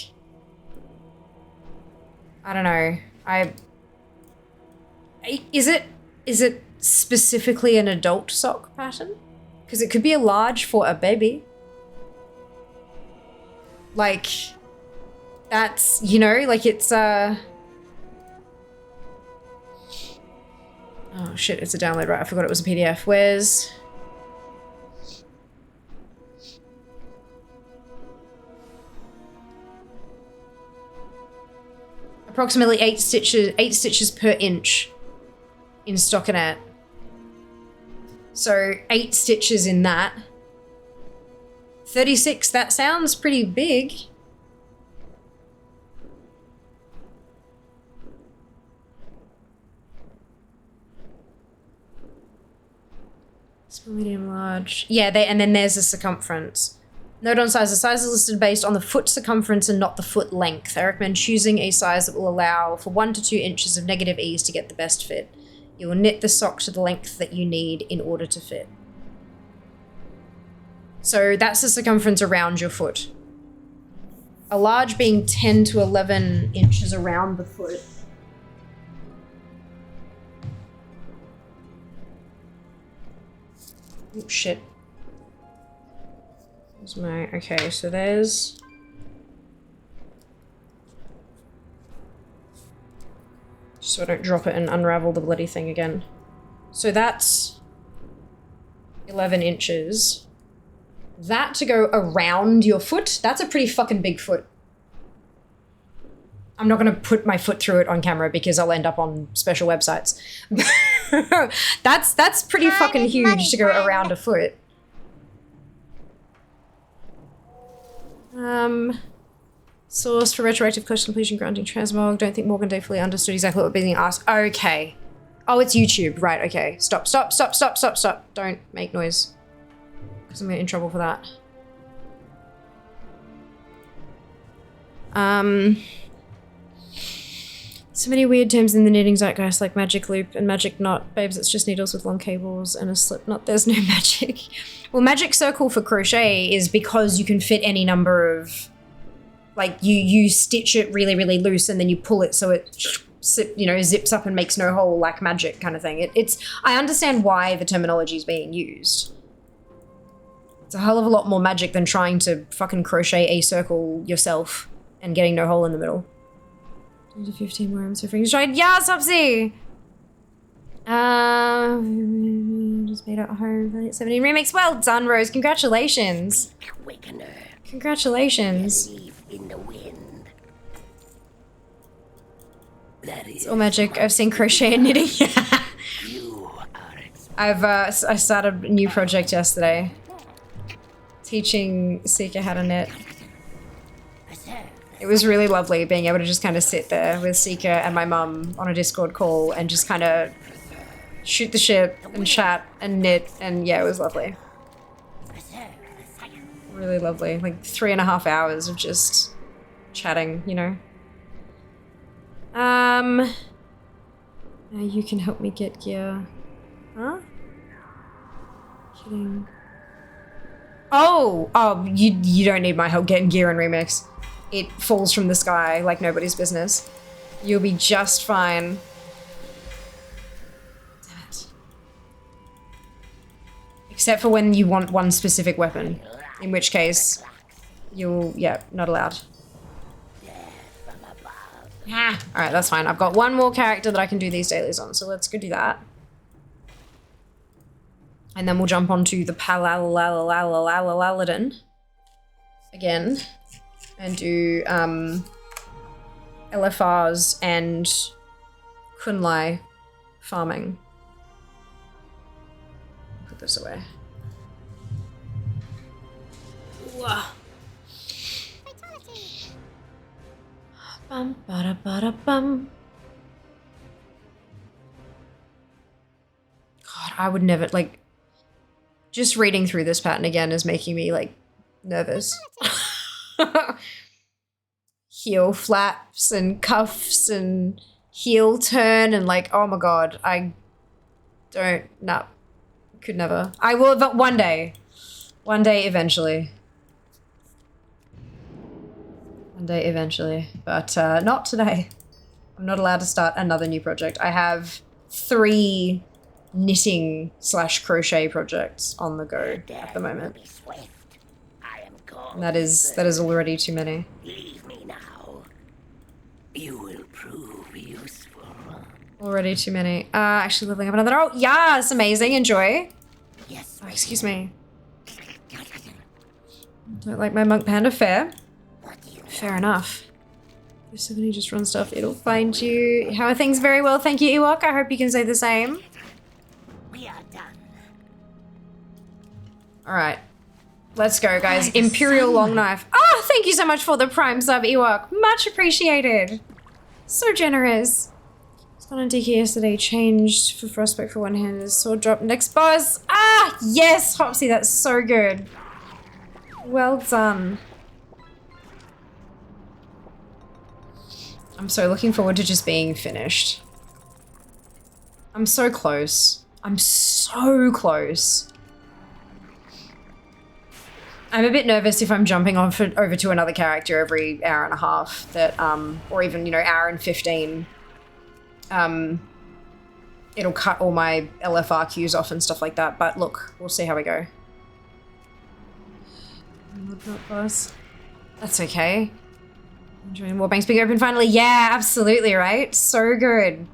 I don't know. Is it specifically an adult sock pattern? Because it could be a large for a baby. Like, that's, you know, like it's oh shit, it's a download, right? I forgot it was a PDF. Where's... approximately 8 stitches per inch in stockinette. So 8 stitches in that. 36, that sounds pretty big. Small, medium, large. Yeah, and then there's the circumference. Note on size. The size is listed based on the foot circumference and not the foot length. I recommend choosing a size that will allow for 1 to 2 inches of negative ease to get the best fit. You will knit the sock to the length that you need in order to fit. So that's the circumference around your foot. A large being 10 to 11 inches around the foot. Oh, shit. There's my... okay, so there's... so I don't drop it and unravel the bloody thing again. So that's 11 inches. That to go around your foot, that's a pretty fucking big foot. I'm not gonna put my foot through it on camera because I'll end up on special websites. That's pretty fucking huge to go around a foot. Source for retroactive quest completion granting transmog. Don't think Morgan Day fully understood exactly what was being asked. Okay. Oh, it's YouTube. Right, okay. Stop. Don't make noise. Because I'm gonna get in trouble for that. So many weird terms in the knitting zeitgeist like magic loop and magic knot. Babes, it's just needles with long cables and a slip knot. There's no magic. Well, magic circle for crochet is because you can fit any number of... like, you stitch it really, really loose and then you pull it so it, you know, zips up and makes no hole like magic kind of thing. I understand why the terminology is being used. It's a hell of a lot more magic than trying to fucking crochet a circle yourself and getting no hole in the middle. 10 to 15 more items for free tried. Yeah, Subsy! Just made it home. 17 remix. Well done, Rose. Congratulations. Congratulations. In the wind. It's all magic. I've seen crochet and knitting. I started a new project yesterday. Teaching Sika how to knit. It was really lovely being able to just kind of sit there with Sika and my mum on a Discord call and just kind of shoot the shit and chat and knit, and yeah, it was lovely. Really lovely. Like 3.5 hours of just chatting, you know. Now you can help me get gear. Huh? Kidding. Oh, you don't need my help getting gear in Remix. It falls from the sky like nobody's business. You'll be just fine. Damn it. Except for when you want one specific weapon. In which case, yeah, not allowed. Ah, alright, that's fine. I've got one more character that I can do these dailies on, so let's go do that. And then we'll jump onto the Paladin again and do LFRs and Kunlai farming. Put this away. Bum, bada, bada, bum. God, I would never, like, just reading through this pattern again is making me, like, nervous. Heel flaps and cuffs and heel turn and, like, oh my god, I don't, no. Could never. I will, but one day. One day, eventually. One day, eventually. But not today. I'm not allowed to start another new project. I have 3 knitting / crochet projects on the go at the moment. And that is already too many. Leave me now. You will prove useful. Already too many. Actually leveling up another. Oh, yes, amazing. Enjoy. Yes. Oh, excuse me. Don't like my monk panda. Fair. Fair enough. If somebody just run stuff, it'll find you. How are things? Very well, thank you, Ewok. I hope you can say the same. We are done. Alright. Let's go, guys. Imperial long knife. Oh, thank you so much for the prime sub, Ewok. Much appreciated. So generous. It's gone on DK yesterday. Changed for frostbite for one-handed. Sword drop. Next boss. Ah, yes, Hopsy. That's so good. Well done. I'm so looking forward to just being finished. I'm so close. I'm so close. I'm a bit nervous if I'm jumping off over to another character every hour and a half that, or even, you know, hour and 15. It'll cut all my LFR queues off and stuff like that, but look, we'll see how we go. That's okay. Enjoying Warbank's being open finally. Yeah, absolutely, right? So good.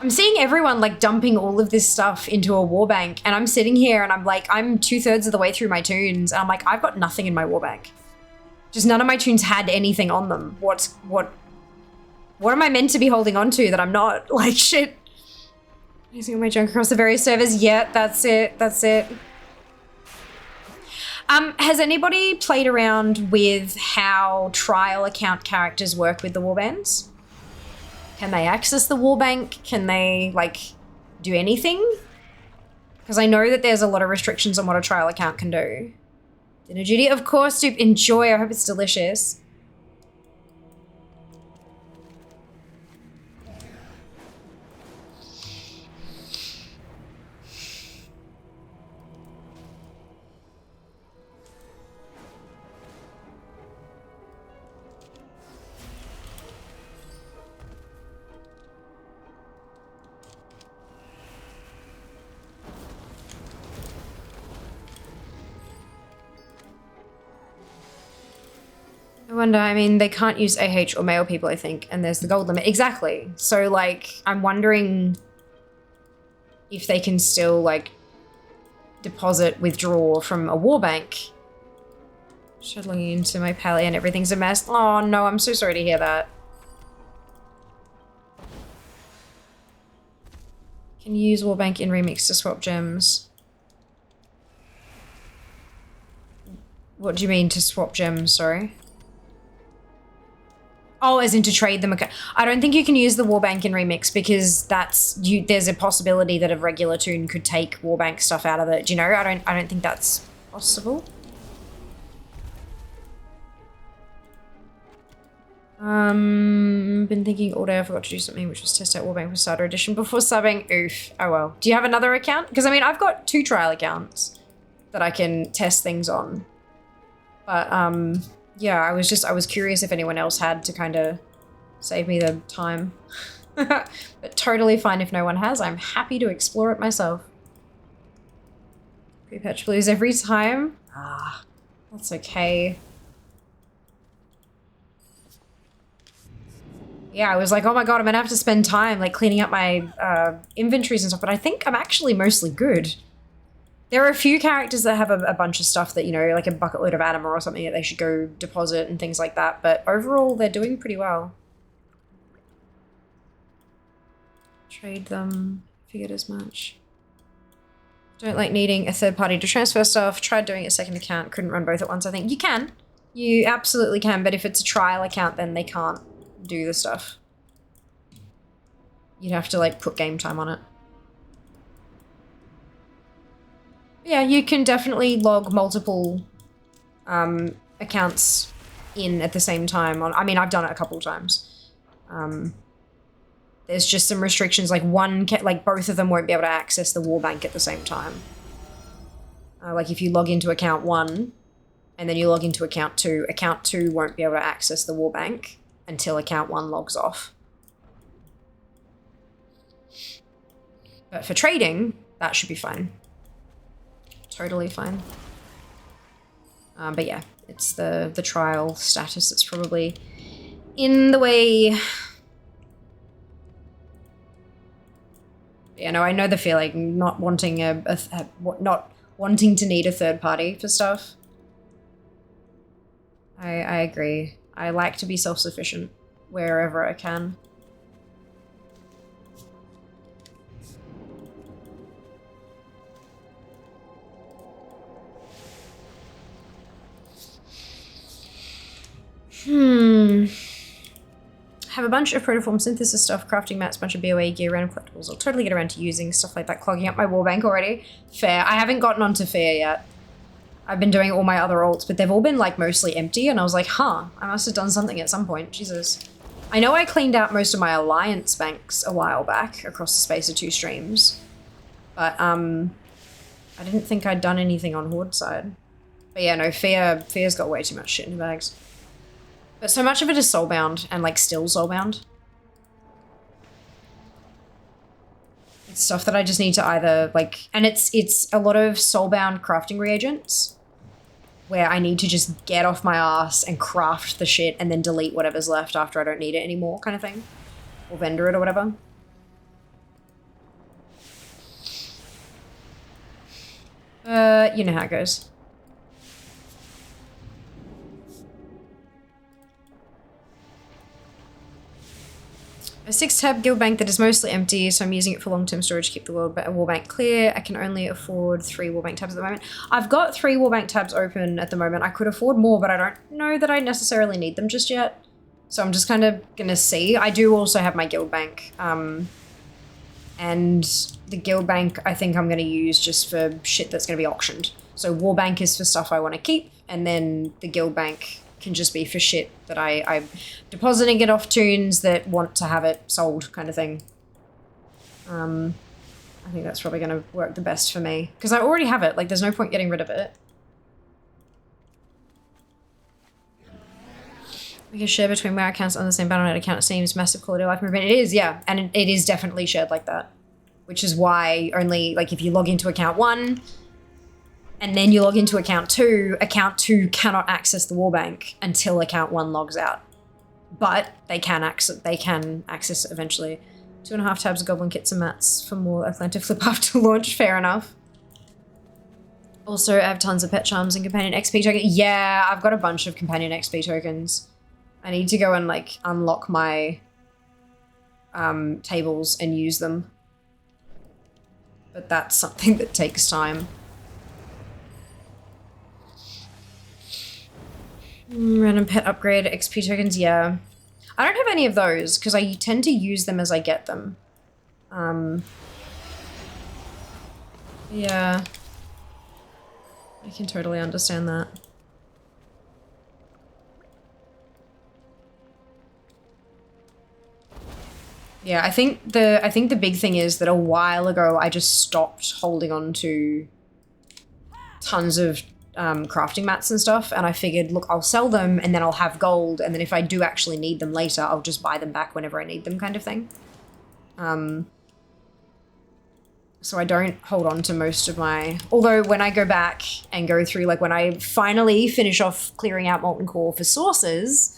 I'm seeing everyone like dumping all of this stuff into a warbank, and I'm sitting here and I'm like, I'm 2/3 of the way through my tunes, and I'm like, I've got nothing in my warbank. Just none of my tunes had anything on them. What am I meant to be holding on to that I'm not? Like, shit. Using my junk across the various servers. Yeah, that's it. That's it. Has anybody played around with how trial account characters work with the warbands? Can they access the warbank? Can they, like, do anything? Because I know that there's a lot of restrictions on what a trial account can do. Dinner duty, of course, Stoop. Enjoy. I hope it's delicious. I wonder, I mean, they can't use AH or male people, I think, and there's the gold limit. Exactly. So, like, I'm wondering if they can still, like, deposit, withdraw from a warbank. Shuttling into my pally and everything's a mess. Oh, no, I'm so sorry to hear that. Can you use warbank in remix to swap gems? What do you mean to swap gems, sorry? Oh, as in to trade them. Okay. I don't think you can use the warbank in remix because there's a possibility that a regular tune could take warbank stuff out of it. Do you know? I don't think that's possible. Been thinking all day. I forgot to do something, which was test out warbank for starter edition before subbing. Oof. Oh well. Do you have another account? Because I mean, I've got 2 trial accounts that I can test things on. But yeah, I was curious if anyone else had to kind of save me the time. But totally fine if no one has. I'm happy to explore it myself. Prepatch blues every time. Ah, that's okay. Yeah, I was like, oh my god, I'm gonna have to spend time like cleaning up my inventories and stuff, but I think I'm actually mostly good. There are a few characters that have a bunch of stuff that, you know, like a bucket load of anima or something that they should go deposit and things like that. But overall, they're doing pretty well. Trade them. Figured as much. Don't like needing a third party to transfer stuff. Tried doing a second account. Couldn't run both at once, I think. You can. You absolutely can. But if it's a trial account, then they can't do the stuff. You'd have to, like, put game time on it. Yeah, you can definitely log multiple accounts in at the same time. I mean, I've done it a couple of times. There's just some restrictions, like like both of them won't be able to access the Warbank at the same time. Like if you log into account 1 and then you log into account 2 won't be able to access the Warbank until account 1 logs off. But for trading, that should be fine. Totally fine. But yeah, it's the trial status that's probably in the way. Yeah, no, I know the feeling, not wanting not wanting to need a third party for stuff. I agree. I like to be self-sufficient wherever I can. Have a bunch of protoform synthesis stuff, crafting mats, bunch of BOA gear, random collectibles. I'll totally get around to using stuff like that, clogging up my wallbank already. Fair. I haven't gotten onto fair yet. I've been doing all my other alts, but they've all been like mostly empty, and I was like, huh, I must have done something at some point. Jesus. I know I cleaned out most of my alliance banks a while back across the space of 2 streams, but I didn't think I'd done anything on Horde side. But yeah, no, Fear's got way too much shit in the bags. But so much of it is soulbound, and like still soulbound. It's stuff that I just need to either like, and it's a lot of soulbound crafting reagents where I need to just get off my ass and craft the shit and then delete whatever's left after I don't need it anymore, kind of thing. Or vendor it or whatever. You know how it goes. A 6-tab guild bank that is mostly empty, so I'm using it for long-term storage to keep the wall bank clear. I can only afford 3 wall bank tabs at the moment. I've got 3 wall bank tabs open at the moment. I could afford more, but I don't know that I necessarily need them just yet. So I'm just kind of gonna see. I do also have my guild bank. And the guild bank I think I'm gonna use just for shit that's gonna be auctioned. So wall bank is for stuff I want to keep, and then the guild bank can just be for shit that I'm depositing it off tunes that want to have it sold, kind of thing. I think that's probably going to work the best for me. Because I already have it, like there's no point getting rid of it. We can share between my accounts on the same Battle.net account. It seems massive quality of life movement. It is, yeah, and it is definitely shared like that. Which is why only, like if you log into account 1, and then you log into account 2 cannot access the wallbank until account 1 logs out. But they can access it eventually. 2.5 tabs of goblin kits and mats for more Atlanta flip after launch, fair enough. Also, I have tons of pet charms and companion XP tokens. Yeah, I've got a bunch of companion XP tokens. I need to go and like unlock my tables and use them. But that's something that takes time. Random pet upgrade, XP tokens, yeah. I don't have any of those, because I tend to use them as I get them. Yeah. I can totally understand that. Yeah, I think the big thing is that a while ago I just stopped holding on to tons of crafting mats and stuff, and I figured, look, I'll sell them and then I'll have gold, and then if I do actually need them later, I'll just buy them back whenever I need them, kind of thing. So I don't hold on to most of my... Although when I go back and go through, like when I finally finish off clearing out Molten Core for sources,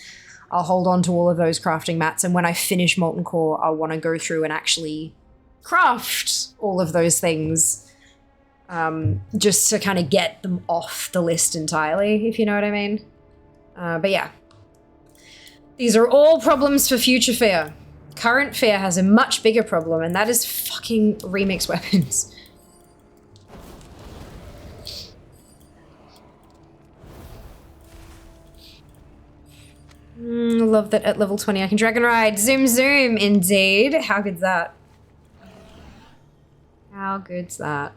I'll hold on to all of those crafting mats, and when I finish Molten Core, I'll want to go through and actually craft all of those things. Just to kind of get them off the list entirely, if you know what I mean. But yeah. These are all problems for future Fair. Current Fair has a much bigger problem, and that is fucking remix weapons. I love that at level 20 I can Dragon Ride. Zoom zoom, indeed. How good's that? How good's that?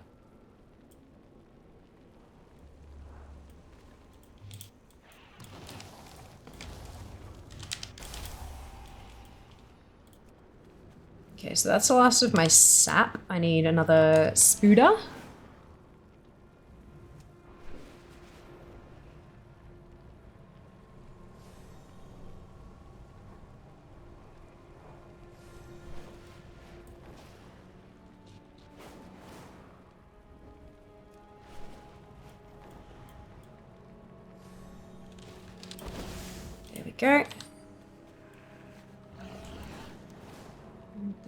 Okay, so that's the last of my sap. I need another spooder. There we go.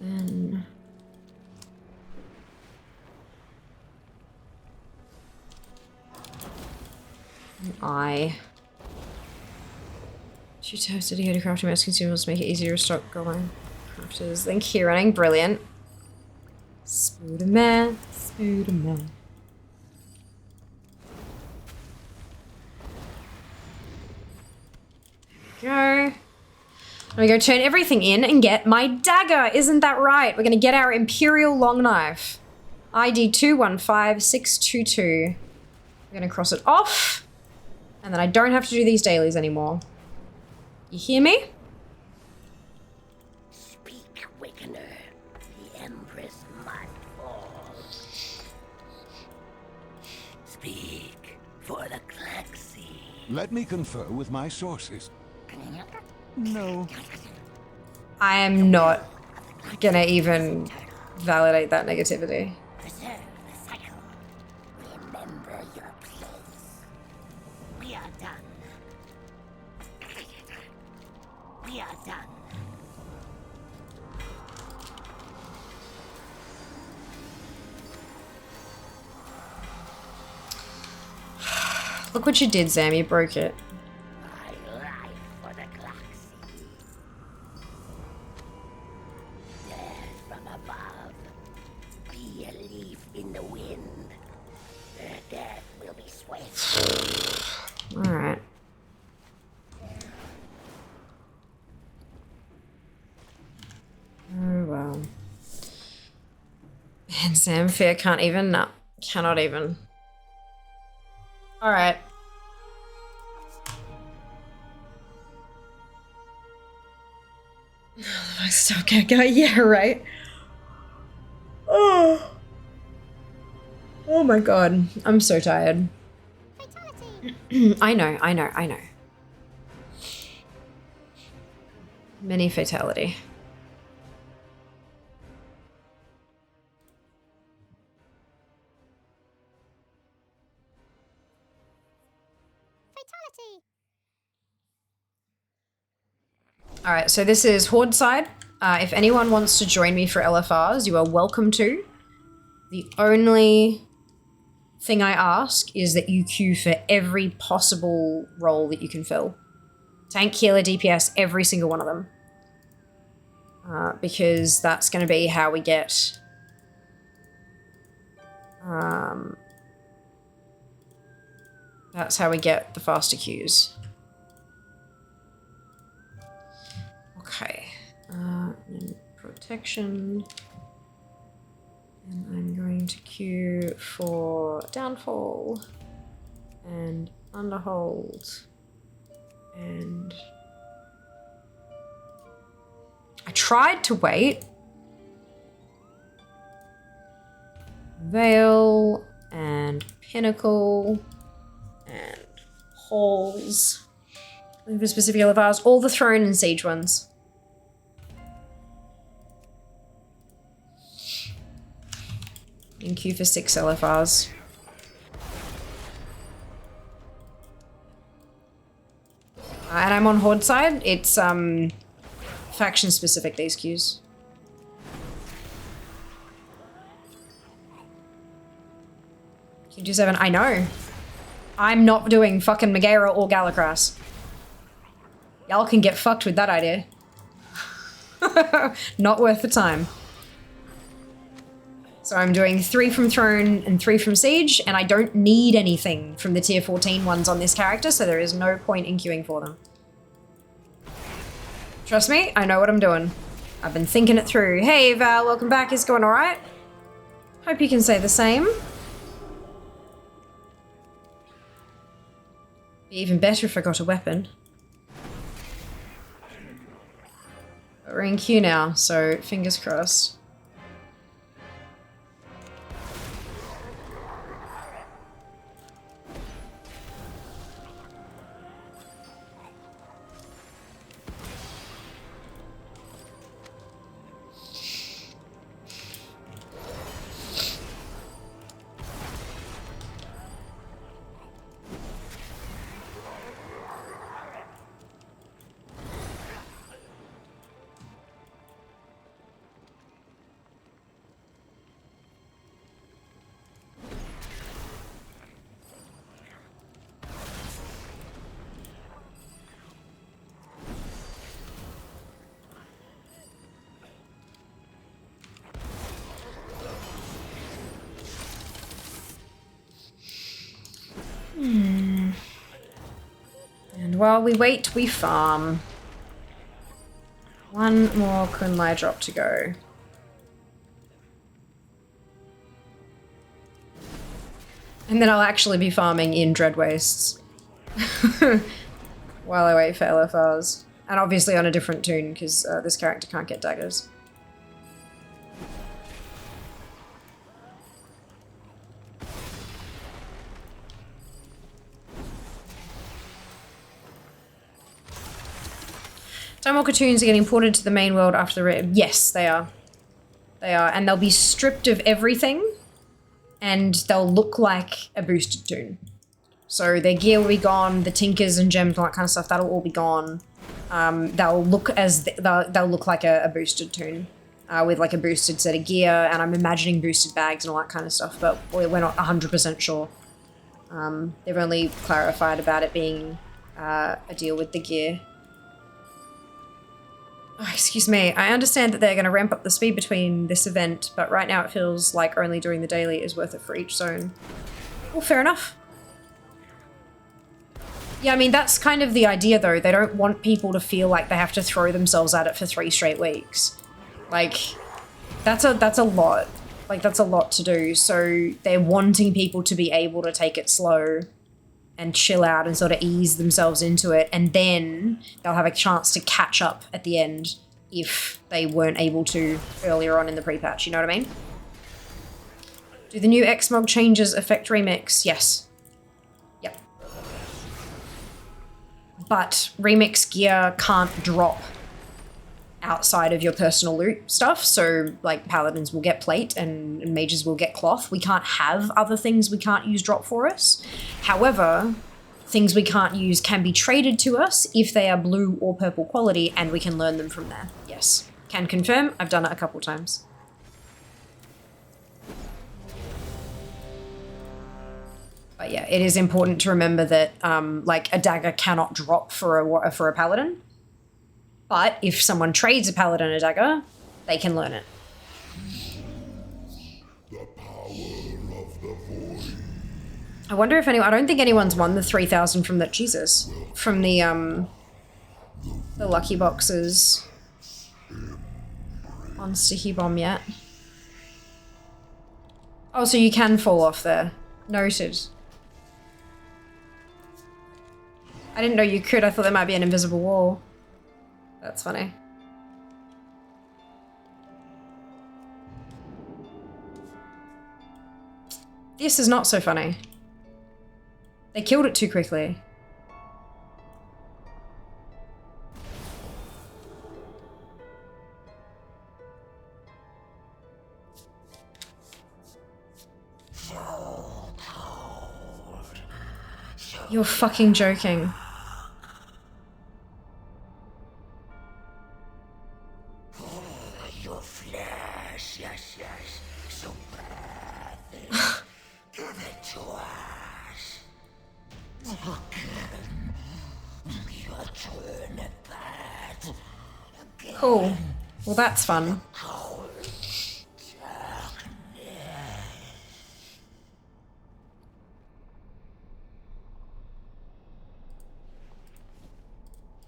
And then an eye. 2 tabs dedicated to crafting most consumables to make it easier to stock going. Crafters. Then key running. Brilliant. Spooderman. Spooderman. There we go. I'm gonna go turn everything in and get my dagger. Isn't that right? We're gonna get our Imperial long knife. ID 215622. We're gonna cross it off. And then I don't have to do these dailies anymore. You hear me? Speak, Wakener. The Empress might fall. Speak for the Claxi. Let me confer with my sources. No. I am not gonna even validate that negativity. Preserve the cycle. Remember your place. We are done. We are done. Look what you did, Sam. You broke it. My life for the Claxi. Death from above. Be a leaf in the wind. Their death will be swift. Alright. Oh well. And Sam Fear can't even, no, cannot even. Alright. I still can't go, yeah, right? Oh. Oh my god. I'm so tired. I know. Mini fatality. Alright, so this is Horde side. If anyone wants to join me for LFRs, you are welcome to. The only thing I ask is that you queue for every possible role that you can fill. Tank, healer, DPS, every single one of them. Because that's going to be how we get... that's how we get the faster queues. Okay. Protection. And I'm going to queue for Downfall. And Underhold. And... I tried to wait. Veil. And Pinnacle. And Halls. Looking for specific LFRs. All the Throne and Siege ones. In queue for 6 LFRs. And I'm on Horde side. It's faction specific, these queues. Q27, I know. I'm not doing fucking Megara or Galacras. Y'all can get fucked with that idea. Not worth the time. So I'm doing 3 from Throne and 3 from Siege, and I don't need anything from the tier 14 ones on this character, so there is no point in queuing for them. Trust me, I know what I'm doing. I've been thinking it through. Hey Val, welcome back. Is going alright? Hope you can say the same. Be even better if I got a weapon. But we're in queue now, so fingers crossed. And while we wait, we farm. One more Kunlai drop to go. And then I'll actually be farming in Dread Wastes. While I wait for LFRs. And obviously on a different tune, because this character can't get daggers. Timewalker tunes are getting ported to the main world after the yes, they are. They are, and they'll be stripped of everything, and they'll look like a boosted tune. So their gear will be gone, the tinkers and gems and all that kind of stuff, that'll all be gone. They'll look like a boosted tune, with like a boosted set of gear, and I'm imagining boosted bags and all that kind of stuff, but we're not 100% sure. They've only clarified about it being a deal with the gear. Oh, excuse me, I understand that they're going to ramp up the speed between this event, but right now it feels like only doing the daily is worth it for each zone. Well, fair enough. Yeah, I mean, that's kind of the idea, though. They don't want people to feel like they have to throw themselves at it for 3 straight weeks. Like, that's a lot. Like, that's a lot to do. So they're wanting people to be able to take it slow and chill out and sort of ease themselves into it, and then they'll have a chance to catch up at the end if they weren't able to earlier on in the pre-patch, you know what I mean? Do the new Xmog changes affect Remix? Yes. Yep. But Remix gear can't drop outside of your personal loot stuff, so like paladins will get plate and mages will get cloth. We can't have other things we can't use drop for us. However, things we can't use can be traded to us if they are blue or purple quality, and we can learn them from there. Yes, can confirm. I've done it a couple times. But yeah, it is important to remember that like a dagger cannot drop for a paladin. But if someone trades a paladin a dagger, they can learn it. The power of the void. I wonder if anyone, I don't think anyone's won the 3,000 from that, Jesus, from the lucky boxes on Sticky Bomb yet. Oh, so you can fall off there. Noted. I didn't know you could. I thought there might be an invisible wall. That's funny. This is not so funny. They killed it too quickly. You're fucking joking. Cool. Well, that's fun.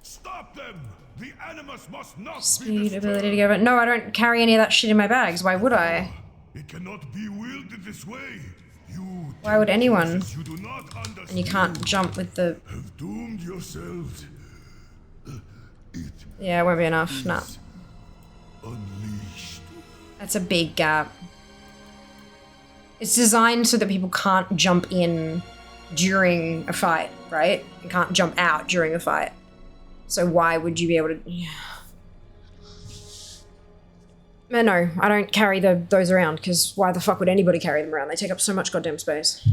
Stop them! The animus must not Speed, ability to go. No, I don't carry any of that shit in my bags. Why would I? It cannot be wielded this way. You Why would anyone? you do not understand. And you can't jump with the. Have doomed yourselves. Yeah, it won't be enough. Nah. unleashed. That's a big gap. It's designed so that people can't jump in during a fight, right? You can't jump out during a fight. So why would you be able to... Yeah. No, I don't carry those around, because why the fuck would anybody carry them around? They take up so much goddamn space.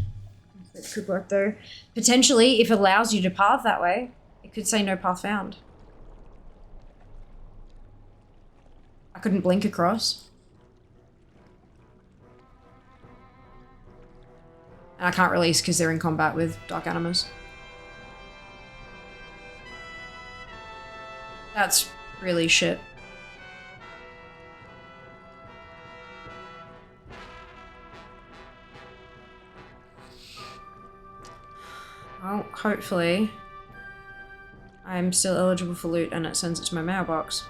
It could work though. Potentially, if it allows you to path that way, it could say no path found. I couldn't blink across. And I can't release because they're in combat with dark animals. That's really shit. Well, hopefully I'm still eligible for loot and it sends it to my mailbox.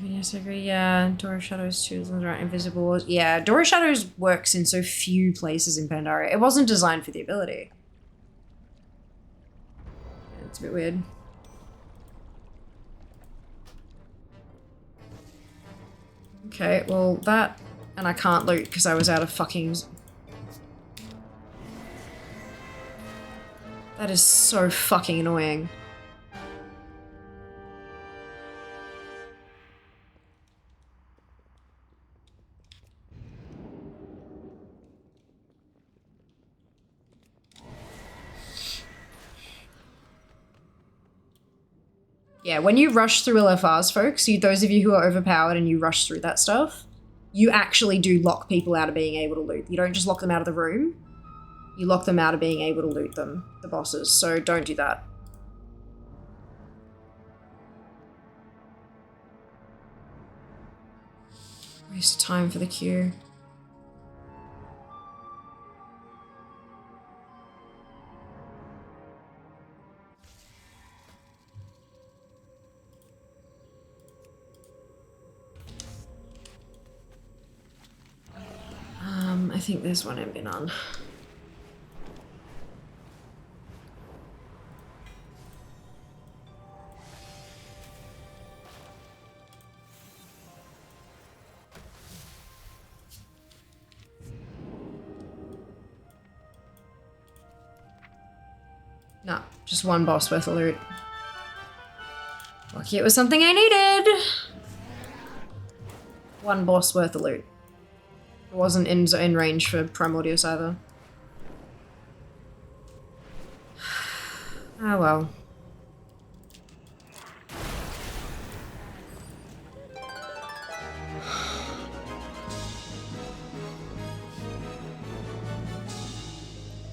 Yes, I agree. Yeah, Door of Shadows 2 aren't invisible. Yeah, Door of Shadows works in so few places in Pandaria. It wasn't designed for the ability. It's a bit weird. Okay, well that... And I can't loot because I was out of fucking... That is so fucking annoying. Yeah, when you rush through LFRs, folks, those of you who are overpowered and you rush through that stuff, you actually do lock people out of being able to loot. You don't just lock them out of the room. You lock them out of being able to loot them, the bosses. So don't do that. Waste of time for the queue. I think there's one I've been on. No, just one boss worth of loot. Lucky it was something I needed. One boss worth of loot. It wasn't in range for Primordius either. Ah well.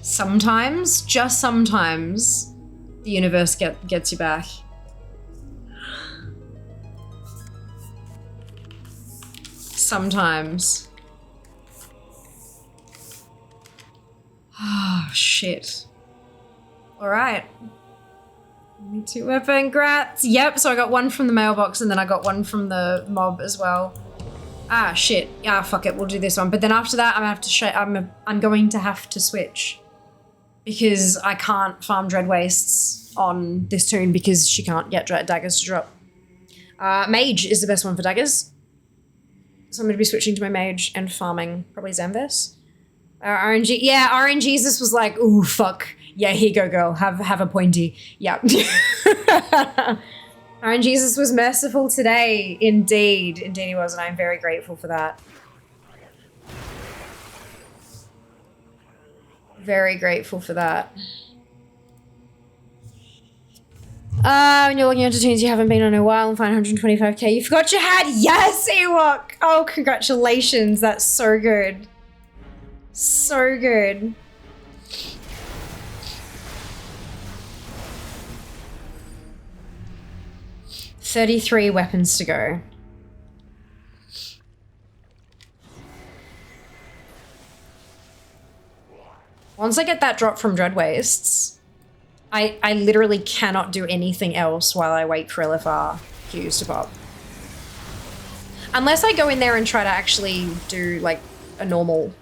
Sometimes, just sometimes, the universe gets you back. Sometimes. Oh, shit. Alright. Me too, weapon, grats. Yep, so I got one from the mailbox and then I got one from the mob as well. Ah, shit. Ah, fuck it, we'll do this one. But then after that, I'm going to have to switch. Because I can't farm Dread Wastes on this toon because she can't get daggers to drop. Mage is the best one for daggers. So I'm going to be switching to my mage and farming probably Zamvis. RNG, yeah, RNGesus was like, ooh, fuck. Yeah, here you go, girl. Have a pointy. Yeah. RNGesus was merciful today. Indeed. Indeed he was, and I'm very grateful for that. Very grateful for that. When you're looking into tunes you haven't been on in a while and find 125k, you forgot you had. Yes, Ewok! Oh, congratulations. That's so good. So good. $33 weapons to go. Once I get that drop from Dread Wastes, I literally cannot do anything else while I wait for LFR queues to pop. Unless I go in there and try to actually do, like, a normal...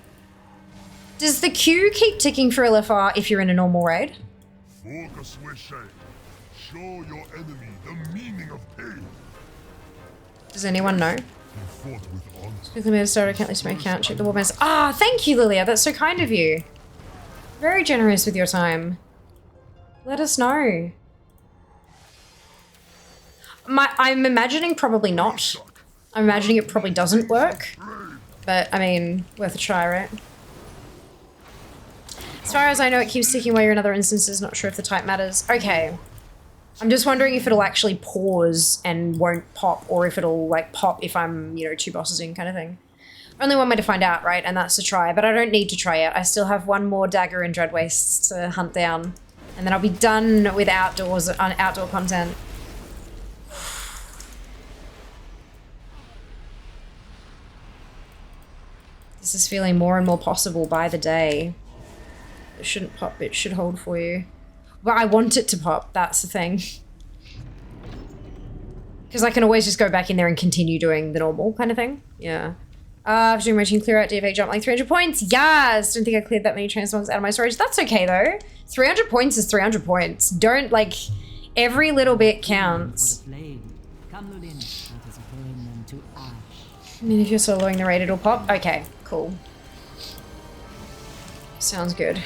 Does the queue keep ticking for LFR if you're in a normal raid? Show your enemy the meaning of pain. Does anyone know? You fought with honor. Quickly made a starter, can't lose my account, check the warband's. Ah, thank you, Lilia. That's so kind of you. Very generous with your time. Let us know. I'm imagining probably not. I'm imagining it probably doesn't work. But, I mean, worth a try, right? As far as I know, it keeps ticking away in other instances. Not sure if the type matters. Okay. I'm just wondering if it'll actually pause and won't pop, or if it'll, like, pop if I'm, you know, 2 bosses in kind of thing. Only one way to find out, right? And that's to try. But I don't need to try it. I still have 1 more dagger and Dreadwastes to hunt down. And then I'll be done with outdoor content. This is feeling more and more possible by the day. It shouldn't pop, it should hold for you. But I want it to pop, that's the thing. Because I can always just go back in there and continue doing the normal kind of thing. Yeah. After doing my team clear out, DFA jump like 300 points. Yes! Don't think I cleared that many transforms out of my storage. That's okay though. 300 points is 300 points. Don't, like, every little bit counts. I mean, if you're soloing the raid, it'll pop. Okay, cool. Sounds good.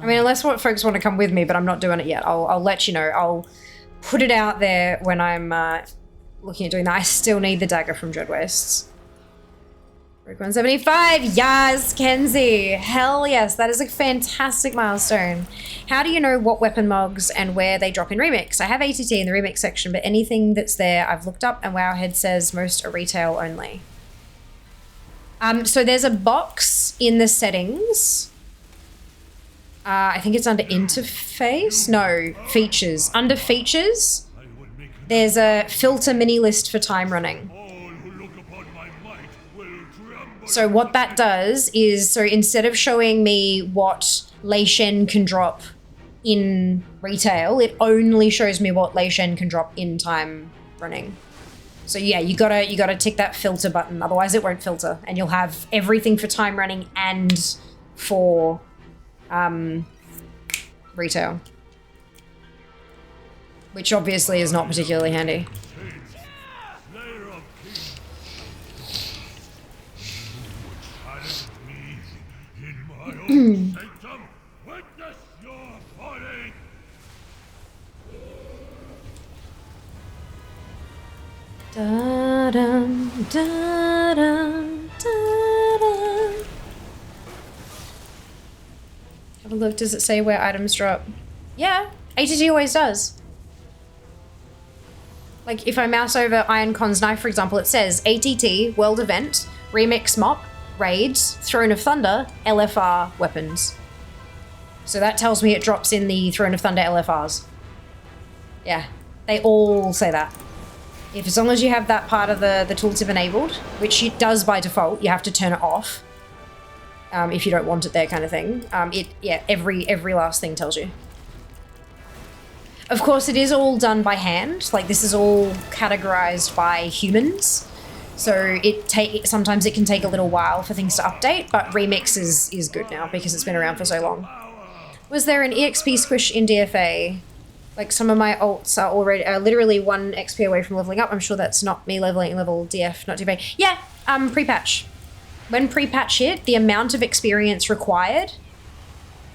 I mean, unless what folks want to come with me, but I'm not doing it yet. I'll let you know. I'll put it out there when I'm looking at doing that. I still need the dagger from Dreadwastes. Break 175. Yes, Kenzie. Hell yes. That is a fantastic milestone. How do you know what weapon mogs and where they drop in Remix? I have ATT in the Remix section, but anything that's there I've looked up, and Wowhead says most are retail only. So there's a box in the settings. I think it's under interface. No, features. Under features, there's a filter mini list for time running. So what that does is, so instead of showing me what Lei Shen can drop in retail, it only shows me what Lei Shen can drop in time running. So yeah, you gotta tick that filter button, otherwise it won't filter, and you'll have everything for time running and for retail, which obviously is not particularly handy. Da-dum, da-dum, da-dum. Have a look, does it say where items drop? Yeah, ATT always does. Like if I mouse over Ironcon's knife, for example, it says ATT, World Event, Remix Mop, Raids, Throne of Thunder, LFR weapons. So that tells me it drops in the Throne of Thunder LFRs. Yeah, they all say that. If as long as you have that part of the tooltip enabled, which it does by default, you have to turn it off. If you don't want it there kind of thing. Every last thing tells you. Of course, it is all done by hand. Like, this is all categorized by humans. So sometimes it can take a little while for things to update, but Remix is good now because it's been around for so long. Was there an EXP squish in DFA? Like, some of my alts are already literally 1 XP away from leveling up. I'm sure that's not me leveling level DF, not DFA. Yeah, pre-patch. When pre-patch hit, the amount of experience required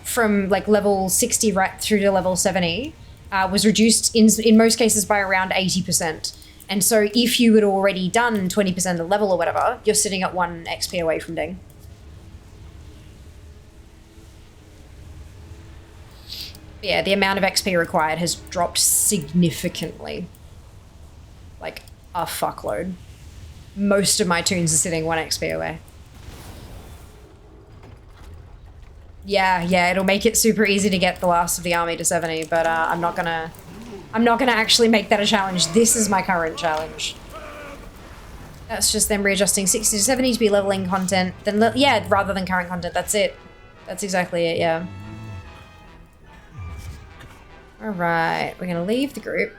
from like level 60 right through to level 70 was reduced in most cases by around 80%. And so if you had already done 20% of the level or whatever, you're sitting at 1 XP away from ding. Yeah, the amount of XP required has dropped significantly. Like, a fuckload. Most of my tunes are sitting 1 XP away. Yeah, it'll make it super easy to get the last of the army to 70, but I'm not gonna actually make that a challenge. This is my current challenge. That's just them readjusting 60 to 70 to be leveling content. Then yeah, rather than current content. That's it. That's exactly it, yeah. Alright, we're gonna leave the group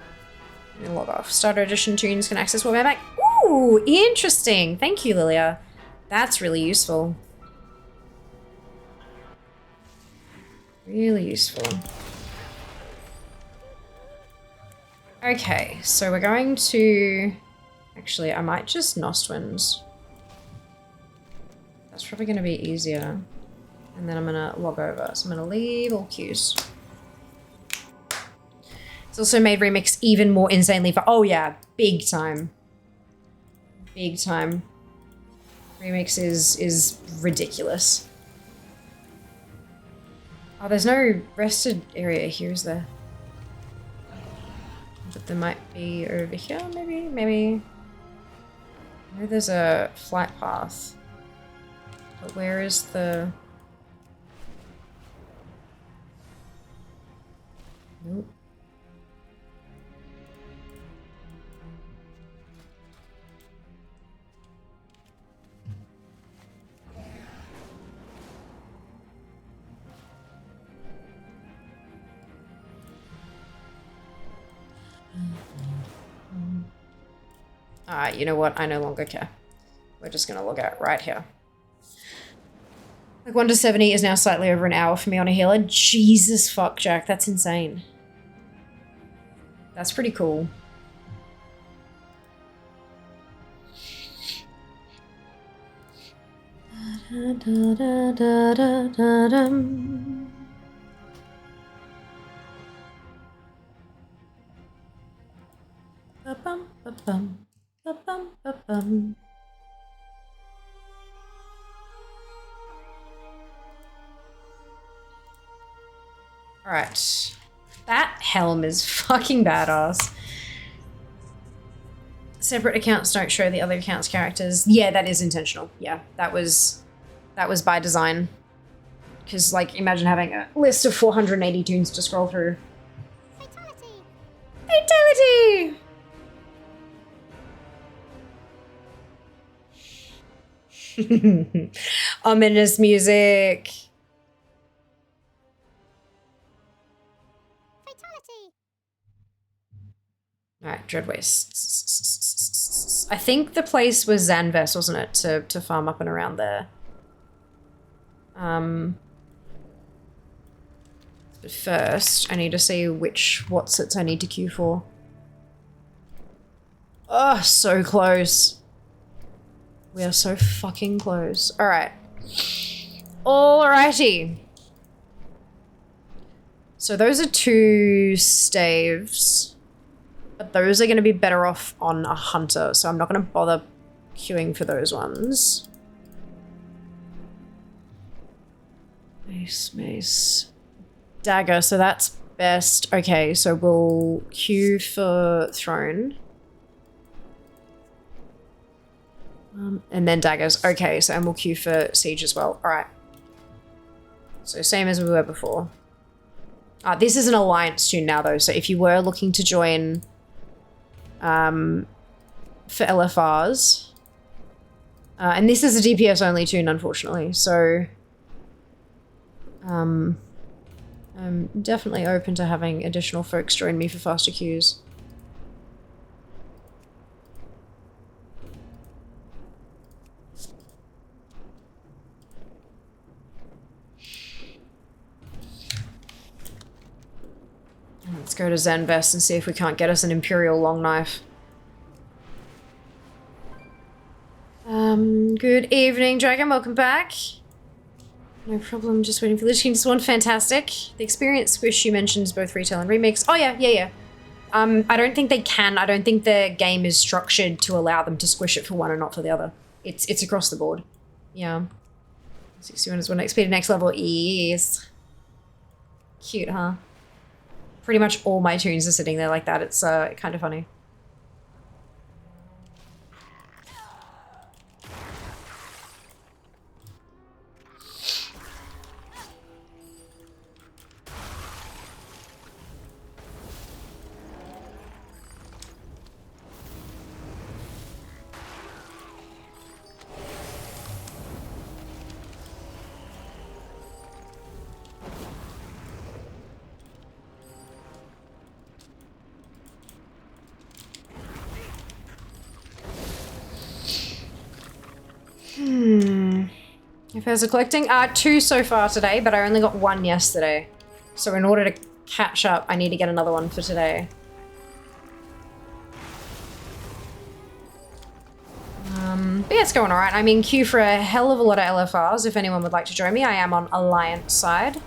and log off. Starter edition tunes can access while we're back. Ooh, interesting. Thank you, Lilia. That's really useful. Really useful. Okay, so we're going to... Actually, I might just Nostwins. That's probably going to be easier. And then I'm going to log over. So I'm going to leave all queues. It's also made Remix even more insanely fun. Oh yeah, big time. Big time. Remix is ridiculous. Oh, there's no rested area here, is there? But there might be over here, maybe? Maybe. I know there's a flight path. But where is the... Nope. Alright, you know what? I no longer care. We're just gonna log out right here. Like 1 to 70 is now slightly over an hour for me on a healer. Jesus fuck, Jack. That's insane. That's pretty cool. Ba-bum, ba-bum, ba-bum, ba-bum. Alright. That helm is fucking badass. Separate accounts don't show the other accounts' characters. Yeah, that is intentional. Yeah, that was by design. Because, like, imagine having a list of 480 tunes to scroll through. Fatality! Fatality! Ominous music. Alright, Dreadwaste. I think the place was Zanvest, wasn't it? To farm up and around there. But first, I need to see which Watsits I need to queue for. Oh, so close. We are so fucking close. Alright. Alrighty. So those are 2 staves. But those are going to be better off on a hunter, so I'm not going to bother queuing for those ones. Mace. Dagger, so that's best. Okay, so we'll queue for throne. And then daggers. Okay, so and we'll queue for siege as well. Alright. So same as we were before. This is an alliance tune now though, so if you were looking to join for LFRs, and this is a DPS only tune unfortunately, so I'm definitely open to having additional folks join me for faster queues. Let's go to Zenvest and see if we can't get us an Imperial long knife. Good evening, Dragon. Welcome back. No problem, just waiting for Lich King to spawn. Fantastic. The experience squish you mentioned is both retail and remix. Oh yeah. I don't think they can. I don't think the game is structured to allow them to squish it for one and not for the other. It's across the board. Yeah. 61 is when XP to next level. Yes. Cute, huh? Pretty much all my tunes are sitting there like that. It's kind of funny. If there's a collecting, 2 so far today, but I only got 1 yesterday. So in order to catch up, I need to get another one for today. But yeah, it's going alright. I'm in queue for a hell of a lot of LFRs. If anyone would like to join me, I am on Alliance side.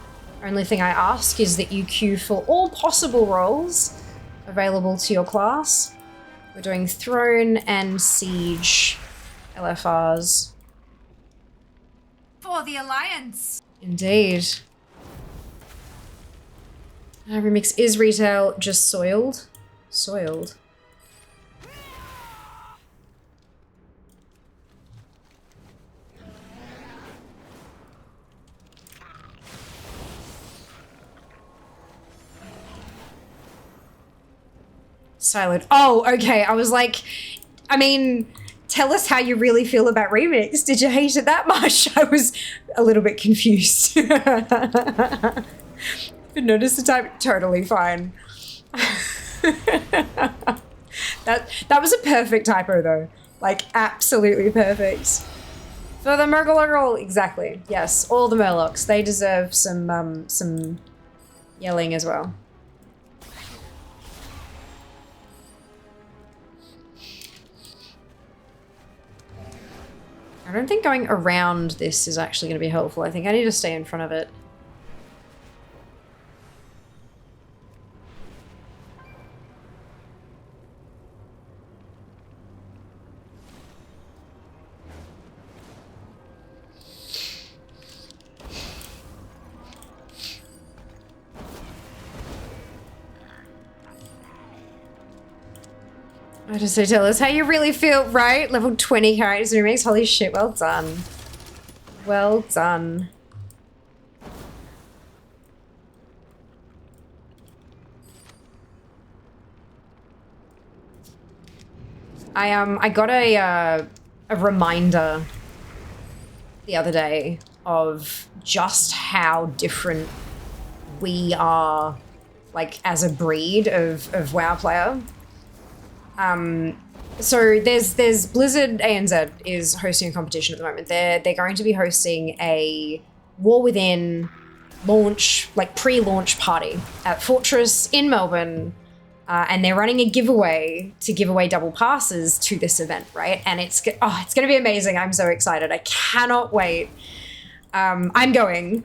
Only thing I ask is that you queue for all possible roles available to your class. We're doing Throne and Siege LFRs. For the Alliance! Indeed. Remix is retail, just soiled. Soiled. Siloed. Oh, okay. I was like, I mean, tell us how you really feel about Remix. Did you hate it that much? I was a little bit confused. But notice the type, totally fine. That was a perfect typo though. Like, absolutely perfect. For the Murgle, exactly. Yes, all the Murlocs. They deserve some yelling as well. I don't think going around this is actually going to be helpful. I think I need to stay in front of it. I just say, tell us how you really feel, right? Level 20 characters and remakes. Holy shit, well done. Well done. I got a reminder the other day of just how different we are, like, as a breed of WoW player. So there's Blizzard ANZ is hosting a competition at the moment. They're going to be hosting a War Within launch, like pre-launch party at Fortress in Melbourne. And they're running a giveaway to give away double passes to this event, right? And it's going to be amazing. I'm so excited. I cannot wait. I'm going.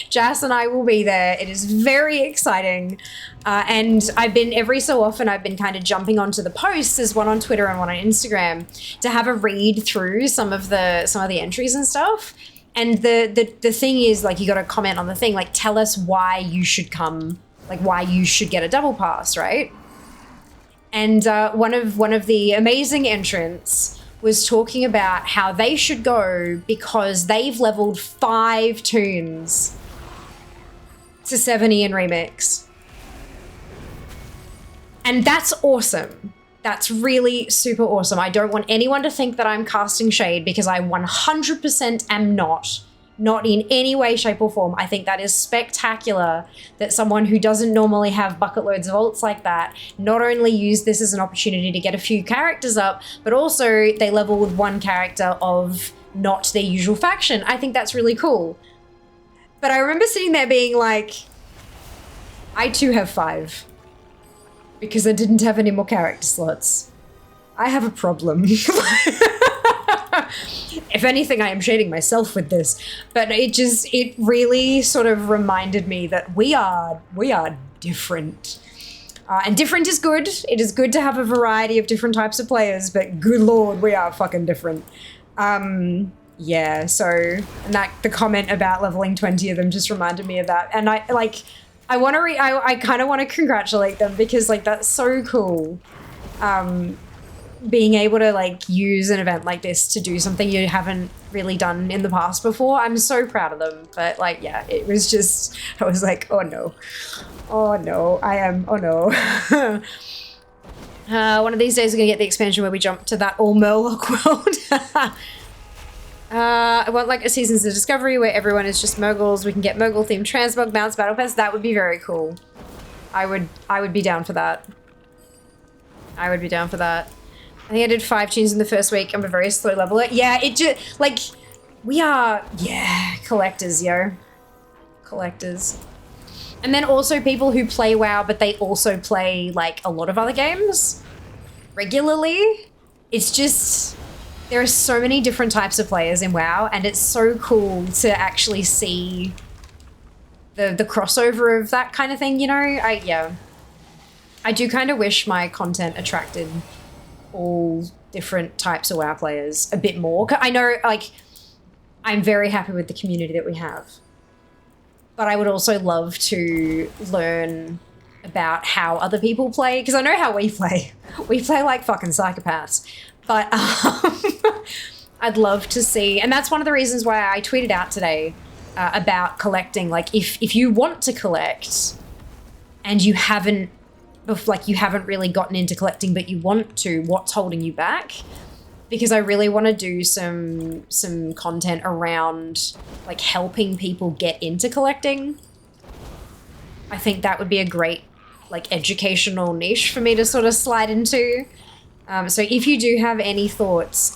Jas and I will be there. It is very exciting. And every so often I've been kind of jumping onto the posts, there's one on Twitter and one on Instagram, to have a read through some of the entries and stuff. And the thing is, like, you got to comment on the thing, like, tell us why you should come, like, why you should get a double pass, right? And one of the amazing entrants was talking about how they should go because they've leveled 5 toons to 70 in Remix. And that's awesome. That's really super awesome. I don't want anyone to think that I'm casting shade because I 100% am not. Not in any way, shape, or form. I think that is spectacular that someone who doesn't normally have bucket loads of ults like that not only used this as an opportunity to get a few characters up, but also they leveled one character of not their usual faction. I think that's really cool. But I remember sitting there being like, I too have 5 because I didn't have any more character slots. I have a problem. If anything, I am shading myself with this, but it really sort of reminded me that we are different. And different is good. It is good to have a variety of different types of players, but good lord, we are fucking different. Yeah, so, and the comment about leveling 20 of them just reminded me of that. And I kind of want to congratulate them because, like, that's so cool. Being able to, like, use an event like this to do something you haven't really done in the past before. I'm so proud of them. But, like, yeah, it was just, I was like, oh no. Oh no, oh no. One of these days we're gonna get the expansion where we jump to that all Murloc world. I want, like, a Seasons of Discovery where everyone is just Murgles. We can get Murgle-themed transmog mounts, battle pass. That would be very cool. I would be down for that. I would be down for that. I think I did 5 tunes in the first week. I'm a very slow leveler. Yeah, it just, like, we are, yeah, collectors, yo. collectors. And then also people who play WoW, but they also play like a lot of other games regularly. It's just, there are so many different types of players in WoW, and it's so cool to actually see the crossover of that kind of thing, you know? I do kind of wish my content attracted all different types of WoW players a bit more. I know, like, I'm very happy with the community that we have, but I would also love to learn about how other people play, because I know how we play. We play like fucking psychopaths. But I'd love to see, and that's one of the reasons why I tweeted out today about collecting. Like, if you want to collect and you haven't really gotten into collecting, but you want to, what's holding you back? Because I really want to do some content around like helping people get into collecting. I think that would be a great like educational niche for me to sort of slide into. So if you do have any thoughts,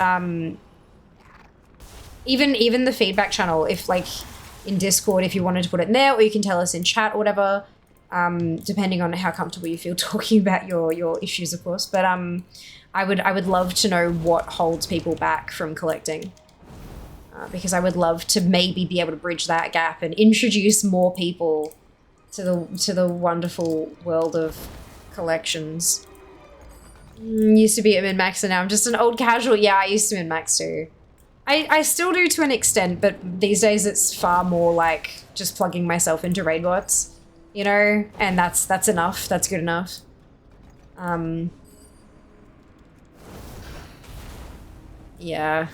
even the feedback channel, if like in Discord, if you wanted to put it in there, or you can tell us in chat or whatever, depending on how comfortable you feel talking about your issues, of course. But I would love to know what holds people back from collecting, because I would love to maybe be able to bridge that gap and introduce more people to the wonderful world of collections. Used to be a min-max and now I'm just an old casual. Yeah, I used to min-max too. I still do to an extent, but these days it's far more like just plugging myself into raid bots, you know, and that's enough. That's good enough. Yeah.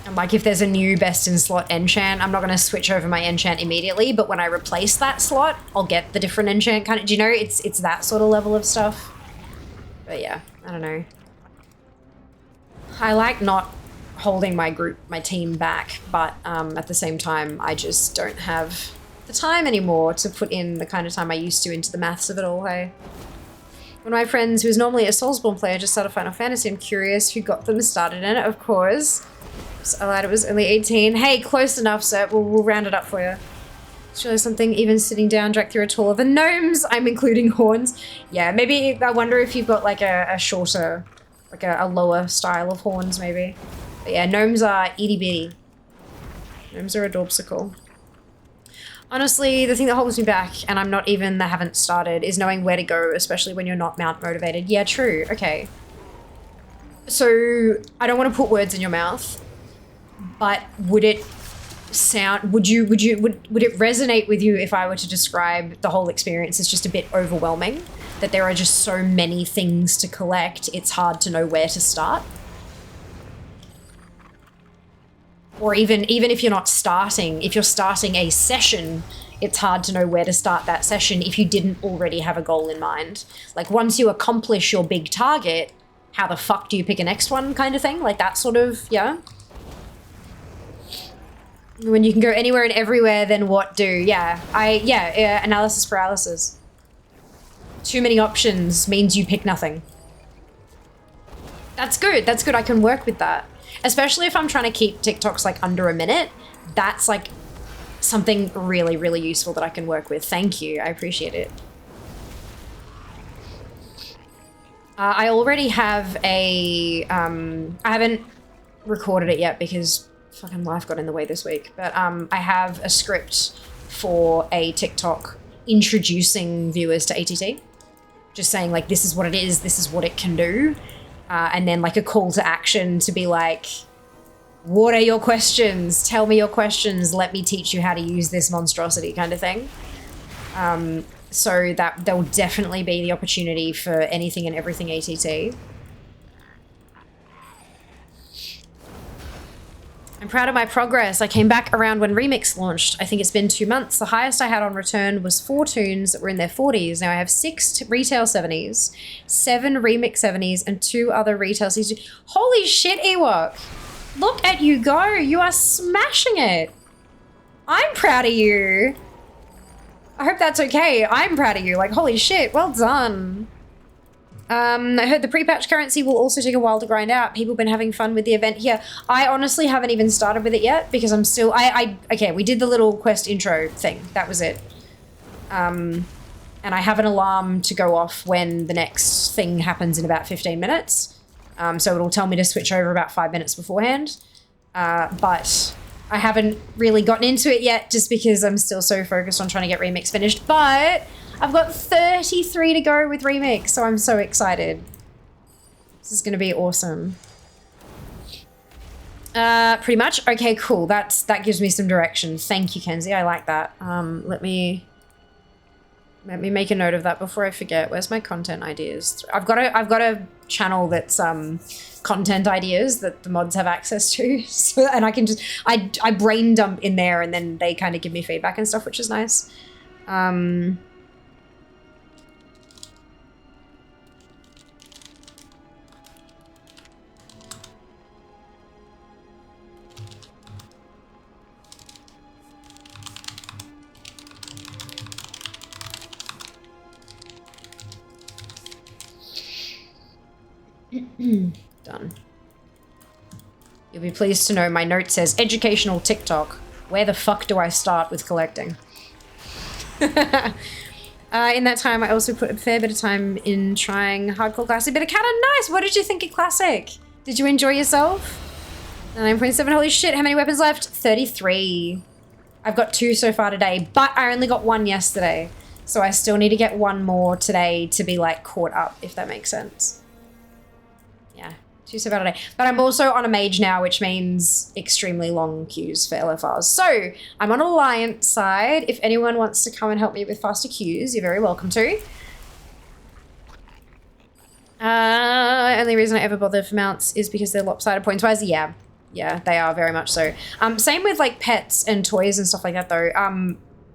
And like if there's a new best in slot enchant, I'm not going to switch over my enchant immediately, but when I replace that slot, I'll get the different enchant kind of, do you know, it's that sort of level of stuff. But yeah, I don't know. I like not holding my team back, but at the same time, I just don't have the time anymore to put in the kind of time I used to into the maths of it all, hey? One of my friends, who is normally a Soulsborne player, just started Final Fantasy. I'm curious who got them started in it, of course. So I lied, it was only 18. Hey, close enough, sir. We'll round it up for you. Surely something even sitting down, Drac, through are taller than gnomes. I'm including horns. Yeah, maybe I wonder if you've got like a shorter, like a lower style of horns, maybe. But yeah, gnomes are itty bitty. Gnomes are adorpsical. Honestly, the thing that holds me back, and I haven't started, is knowing where to go, especially when you're not mount motivated. Yeah, true. Okay. So I don't want to put words in your mouth, but would it resonate with you if I were to describe the whole experience as just a bit overwhelming? That there are just so many things to collect, it's hard to know where to start? Or even if you're not starting, if you're starting a session, it's hard to know where to start that session if you didn't already have a goal in mind. Like once you accomplish your big target, how the fuck do you pick a next one kind of thing? Like that sort of, yeah. When you can go anywhere and everywhere, then what do? Yeah, analysis paralysis. Too many options means you pick nothing. That's good, I can work with that. Especially if I'm trying to keep TikToks like under a minute, that's like something really, really useful that I can work with. Thank you, I appreciate it. I already have I haven't recorded it yet because fucking life got in the way this week, but I have a script for a TikTok introducing viewers to ATT. Just saying like, this is what it is, this is what it can do. And then like a call to action to be like, what are your questions? Tell me your questions. Let me teach you how to use this monstrosity kind of thing. So that there will definitely be the opportunity for anything and everything ATT. I'm proud of my progress. I came back around when Remix launched. I think it's been 2 months. The highest I had on return was 4 tunes that were in their 40s. Now I have 6 retail 70s, 7 Remix 70s, and 2 other retail 60s. Holy shit, Ewok! Look at you go! You are smashing it! I'm proud of you! I hope that's okay. I'm proud of you. Like, holy shit, well done. I heard the pre-patch currency will also take a while to grind out. People have been having fun with the event here. I honestly haven't even started with it yet because I'm still, okay, we did the little quest intro thing. That was it. And I have an alarm to go off when the next thing happens in about 15 minutes. So it'll tell me to switch over about 5 minutes beforehand. But I haven't really gotten into it yet just because I'm still so focused on trying to get Remix finished. But I've got 33 to go with Remix, so I'm so excited. This is going to be awesome. Pretty much. Okay, cool. That gives me some direction. Thank you, Kenzie. I like that. Let me make a note of that before I forget. Where's my content ideas? I've got a channel that's content ideas that the mods have access to, so, and I can just I brain dump in there, and then they kind of give me feedback and stuff, which is nice. Done. You'll be pleased to know my note says educational TikTok. Where the fuck do I start with collecting? In that time, I also put a fair bit of time in trying Hardcore Classic. Bit of Cannon, nice! What did you think of Classic? Did you enjoy yourself? 9.7, holy shit, how many weapons left? 33. I've got 2 so far today, but I only got 1 yesterday. So I still need to get 1 more today to be like caught up, if that makes sense. Yeah, 2 so far today. But I'm also on a mage now, which means extremely long queues for LFRs. So I'm on Alliance side. If anyone wants to come and help me with faster queues, you're very welcome to. Only reason I ever bother for mounts is because they're lopsided points-wise. Yeah, they are very much so. Same with like pets and toys and stuff like that though.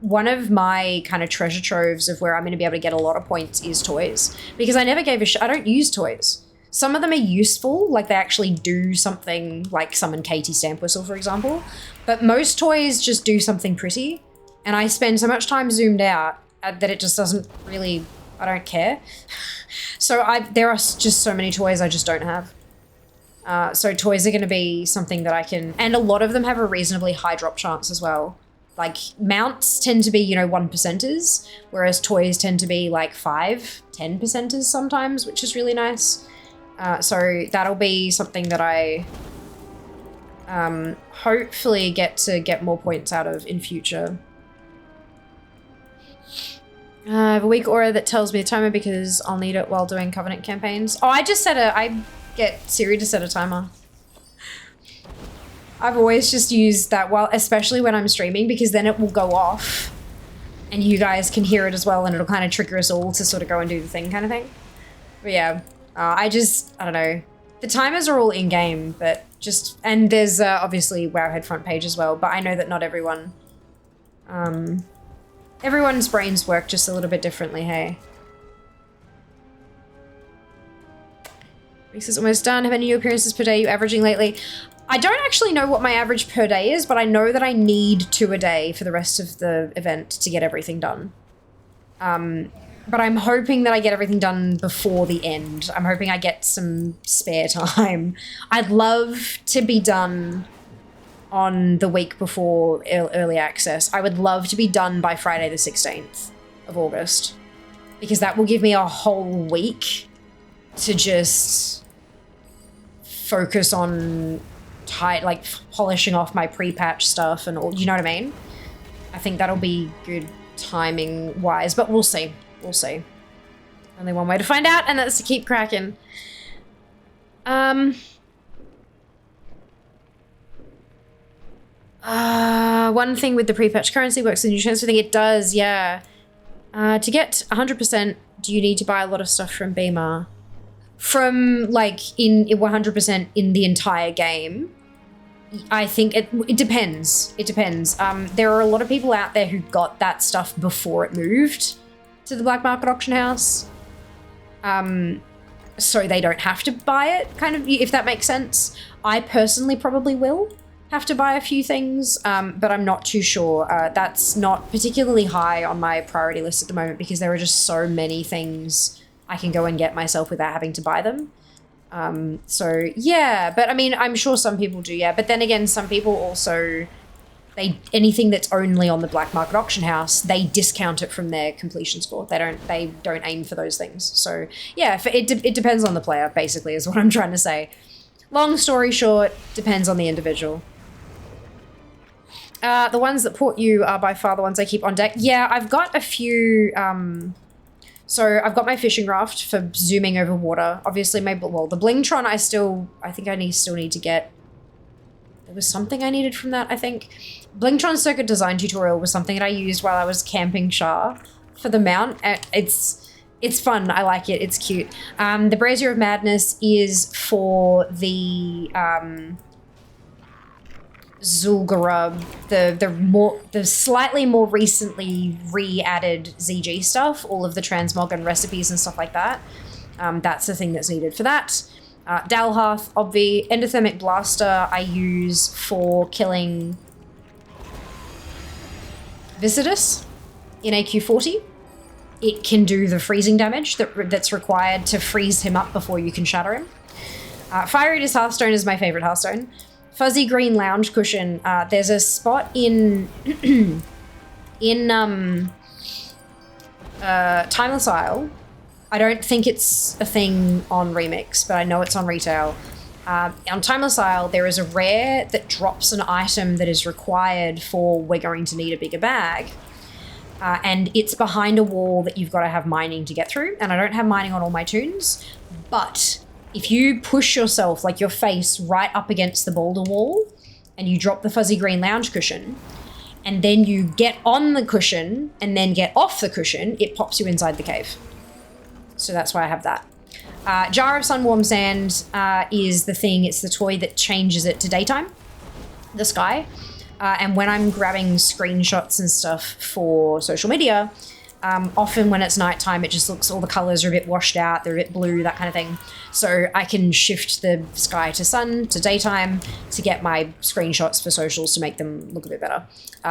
One of my kind of treasure troves of where I'm going to be able to get a lot of points is toys, because I never gave a shit. I don't use toys. Some of them are useful, like they actually do something, like summon Katie Stamp Whistle, for example. But most toys just do something pretty, and I spend so much time zoomed out that it just doesn't really, I don't care. So there are just so many toys I just don't have. So toys are going to be something that I can, and a lot of them have a reasonably high drop chance as well. Like mounts tend to be, you know, 1%ers, whereas toys tend to be like 5, 10%ers sometimes, which is really nice. So that'll be something that I hopefully get more points out of in future. I have a weak aura that tells me a timer because I'll need it while doing Covenant campaigns. Oh, I get Siri to set a timer. I've always just used that, especially when I'm streaming, because then it will go off and you guys can hear it as well, and it'll kind of trigger us all to sort of go and do the thing kind of thing. But yeah, I don't know. The timers are all in-game, but and there's obviously Wowhead front page as well, but I know that not everyone, everyone's brains work just a little bit differently, hey? Weeks is almost done. How many new appearances per day are you averaging lately? I don't actually know what my average per day is, but I know that I need 2 a day for the rest of the event to get everything done. But I'm hoping that I get everything done before the end. I'm hoping I get some spare time. I'd love to be done on the week before early access. I would love to be done by Friday the 16th of August, because that will give me a whole week to just focus on polishing off my pre-patch stuff and all, you know what I mean? I think that'll be good timing wise, but we'll see. We'll see. Only one way to find out, and that's to keep cracking. One thing with the pre-patch currency works in new transfer thing. It does, yeah. To get 100%, do you need to buy a lot of stuff from Beamer? From like in 100% in the entire game, I think it depends. It depends. There are a lot of people out there who got that stuff before it moved to the black market auction house. So they don't have to buy it, kind of, if that makes sense. I personally probably will have to buy a few things, but I'm not too sure. That's not particularly high on my priority list at the moment because there are just so many things I can go and get myself without having to buy them. So yeah, but I mean, I'm sure some people do, yeah. But then again, some people also, anything that's only on the black market auction house, they discount it from their completion score. They don't aim for those things. So yeah, it depends on the player, basically, is what I'm trying to say. Long story short, depends on the individual. The ones that port you are by far the ones I keep on deck. Yeah, I've got a few. So I've got my fishing raft for zooming over water. Obviously, the Blingtron I think I still need to get. There was something I needed from that, I think. Blingtron circuit design tutorial was something that I used while I was camping Shah for the mount. It's fun. I like it. It's cute. The Brazier of Madness is for the Zul'Gurub, the slightly more recently re-added ZG stuff, all of the transmog and recipes and stuff like that. That's the thing that's needed for that. Dalhearth, obvi. Endothermic Blaster I use for killing Visitus in AQ40. It can do the freezing damage that's required to freeze him up before you can shatter him. Fire Eater's Hearthstone is my favorite Hearthstone. Fuzzy Green Lounge Cushion. There's a spot in Timeless Isle. I don't think it's a thing on Remix, but I know it's on retail. On Timeless Isle, there is a rare that drops an item that is required for we're going to need a bigger bag. And it's behind a wall that you've got to have mining to get through. And I don't have mining on all my toons, but if you push yourself, like your face, right up against the boulder wall and you drop the Fuzzy Green Lounge Cushion, and then you get on the cushion and then get off the cushion, it pops you inside the cave. So that's why I have that. Jar of Sunwarm Sand is the thing. It's the toy that changes it to daytime, the sky. And when I'm grabbing screenshots and stuff for social media, often when it's nighttime, it just looks, all the colors are a bit washed out, they're a bit blue, that kind of thing. So I can shift the sky to sun, to daytime, to get my screenshots for socials to make them look a bit better.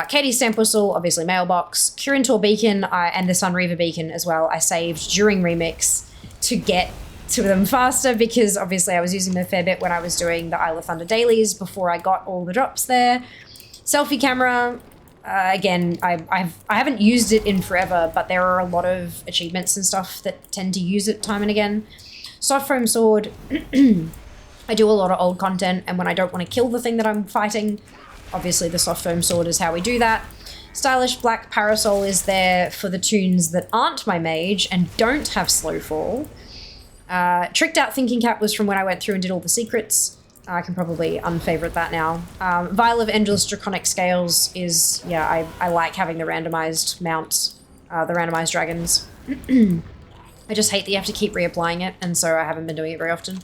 Katie's Stamp Whistle, obviously Mailbox. Kirintor Beacon and the Sunreaver Beacon as well, I saved during Remix to get to them faster, because obviously I was using them a fair bit when I was doing the Isle of Thunder dailies before I got all the drops there. Selfie camera, again, I haven't used it in forever, but there are a lot of achievements and stuff that tend to use it time and again. Soft foam sword, I do a lot of old content, and when I don't want to kill the thing that I'm fighting, obviously the soft foam sword is how we do that. Stylish black parasol is there for the toons that aren't my mage and don't have slow fall. Tricked out thinking cap was from when I went through and did all the secrets. I can probably unfavorite that now. Vial of Endless Draconic Scales is, yeah, I like having the randomized mounts, the randomized dragons. I just hate that you have to keep reapplying it, and so I haven't been doing it very often.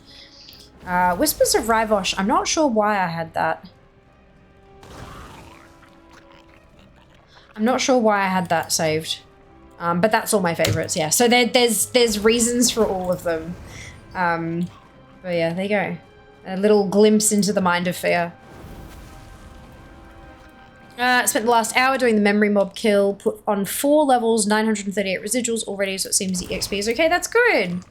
Whispers of Rivosh, I'm not sure why I had that. I'm not sure why I had that saved. But that's all my favorites, yeah. So there's reasons for all of them. But yeah, there you go. A little glimpse into the mind of fear. Spent the last hour doing the memory mob kill, put on 4 levels, 938 residuals already, so it seems the XP is okay. That's good.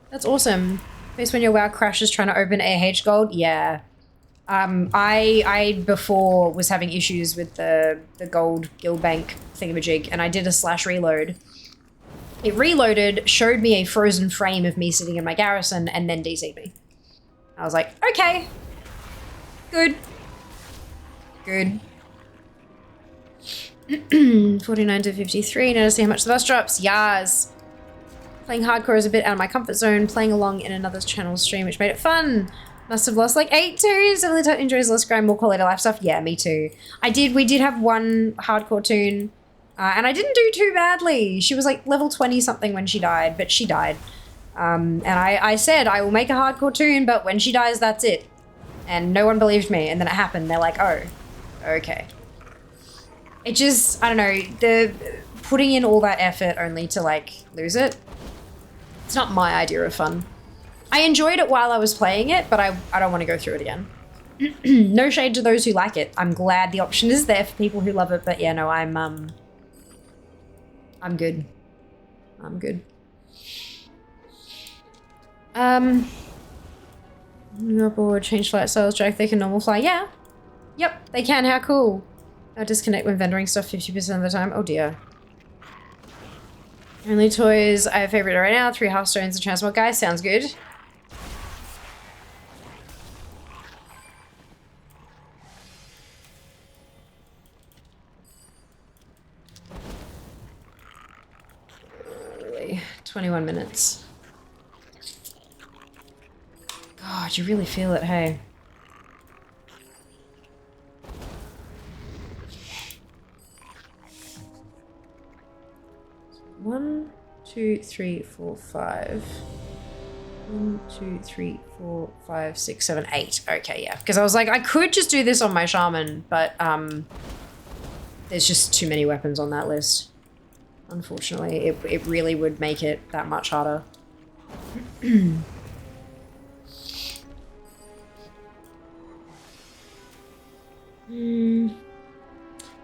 That's awesome. Based when your WoW crashes trying to open AH gold? Yeah. I before was having issues with the gold guild bank thingamajig, and I did a slash reload. It reloaded, showed me a frozen frame of me sitting in my garrison, and then DC'd me. I was like, okay. Good. Good. 49 to 53. Now to see how much the bus drops. Yas. Playing hardcore is a bit out of my comfort zone. Playing along in another channel's stream, which made it fun. Must have lost like 8 toons. Definitely enjoys less grind, more quality life stuff. Yeah, me too. We did have one hardcore toon. And I didn't do too badly. She was like level 20 something when she died, but she died. And I said, I will make a hardcore toon, but when she dies, that's it. And no one believed me. And then it happened. They're like, oh, okay. It just, I don't know, the putting in all that effort only to like lose it. It's not my idea of fun. I enjoyed it while I was playing it, but I don't want to go through it again. No shade to those who like it. I'm glad the option is there for people who love it, but yeah, no, I'm good. I'm good. You're bored, change flight styles, drag, they can normal fly. Yeah. Yep, they can, how cool. I disconnect when vendoring stuff 50% of the time. Oh dear. Only toys I have favorite right now, 3 Hearthstones and Transmog guys, sounds good. Really? 21 minutes. God, you really feel it, hey? One, 2, 3, 4, 5. 1, 2, 3, 4, 5, 6, 7, 8. Okay, yeah. Because I was like, I could just do this on my shaman, but there's just too many weapons on that list. Unfortunately, it really would make it that much harder.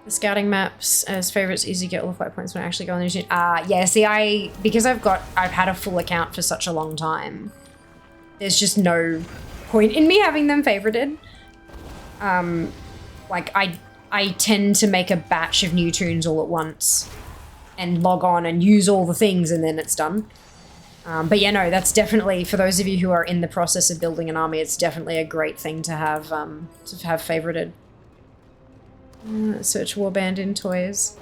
The scouting maps as favorites easy to get all the flight points when I actually go on the machine. Yeah, see, because I've had a full account for such a long time, there's just no point in me having them favorited. Like I tend to make a batch of new tunes all at once and log on and use all the things and then it's done. But yeah, no, that's definitely, for those of you who are in the process of building an army, it's definitely a great thing to have favorited. Search warband in toys.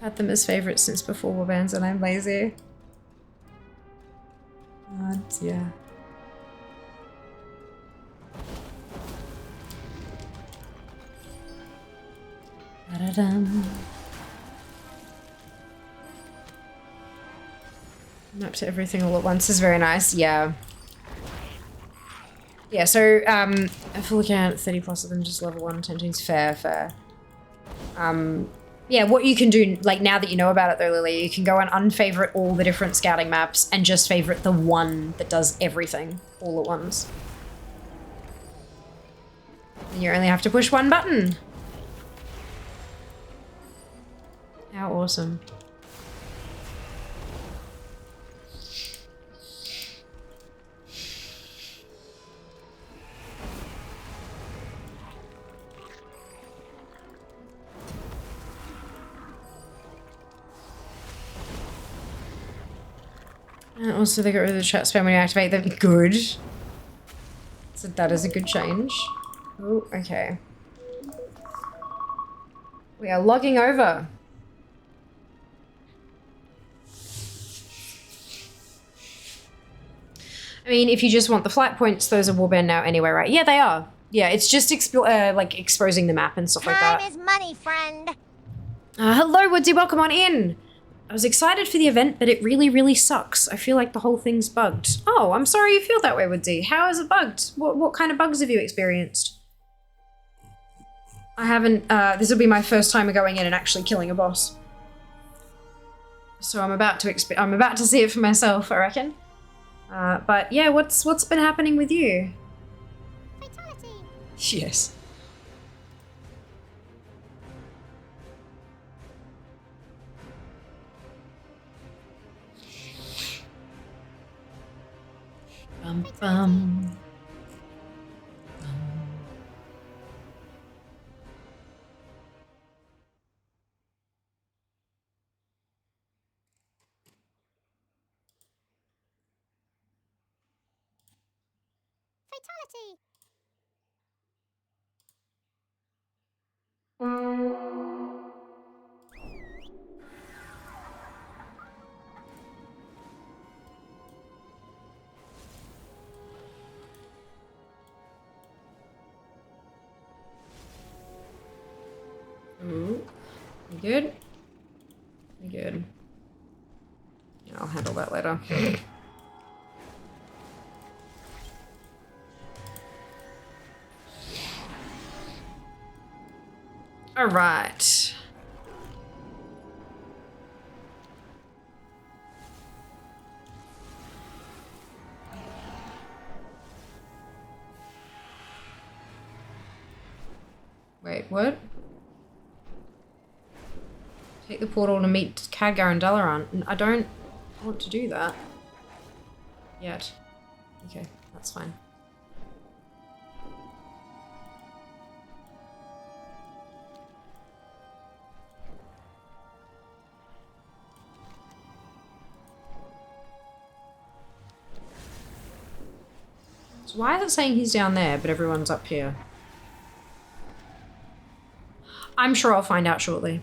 Had them as favorites since before warbands and I'm lazy. Oh dear. Da-da-dum. Map to everything all at once is very nice, yeah. Yeah, so, a full account, 30 plus of them, just level 1, 10 tunes, fair. Yeah, what you can do, like, now that you know about it though, Lily, you can go and unfavorite all the different scouting maps and just favorite the one that does everything all at once. And you only have to push one button. How awesome. And also they got rid of the chat spam when you activate them. Good. So that is a good change. Oh, okay. We are logging over. I mean, if you just want the flight points, those are warband now anyway, right? Yeah, they are. Yeah, it's just like exposing the map and stuff like that. Time is money, friend. Hello, Woodsy, welcome on in. I was excited for the event, but it really, really sucks. I feel like the whole thing's bugged. Oh, I'm sorry you feel that way, Woodsy. How is it bugged? What kind of bugs have you experienced? I haven't, this will be my first time going in and actually killing a boss. So I'm about to see it for myself, I reckon. But yeah, what's been happening with you? Fatality. Yes. Bum bum. Fatality. Ooh. You good? You good. Yeah, I'll handle that later. All right. Wait, what? Take the portal to meet Khadgar and Dalaran. I don't... want to do that. Yet. Okay, that's fine. So why is it saying he's down there, but everyone's up here? I'm sure I'll find out shortly.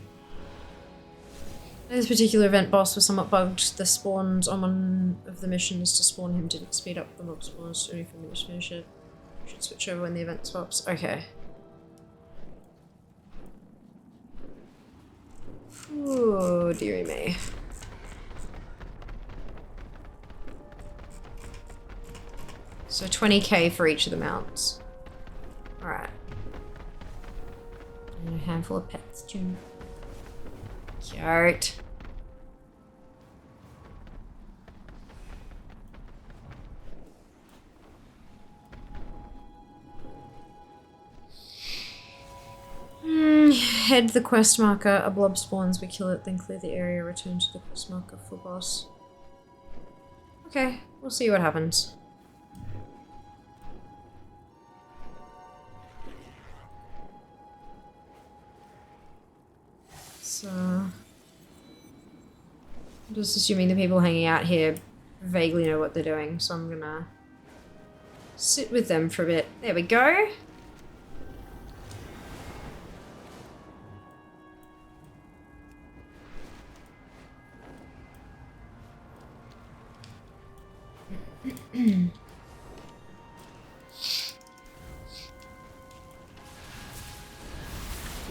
This particular event boss was somewhat bugged. The spawns on one of the missions to spawn him didn't speed up the mob spawns to finish it. Should switch over when the event swaps. Okay. Oh, dearie me. So 20k for each of the mounts. Alright. And a handful of pets too. Cute. Head the quest marker. A blob spawns, we kill it, then clear the area, return to the quest marker for boss. Okay, we'll see what happens. So, I'm just assuming the people hanging out here vaguely know what they're doing, so I'm gonna sit with them for a bit. There we go.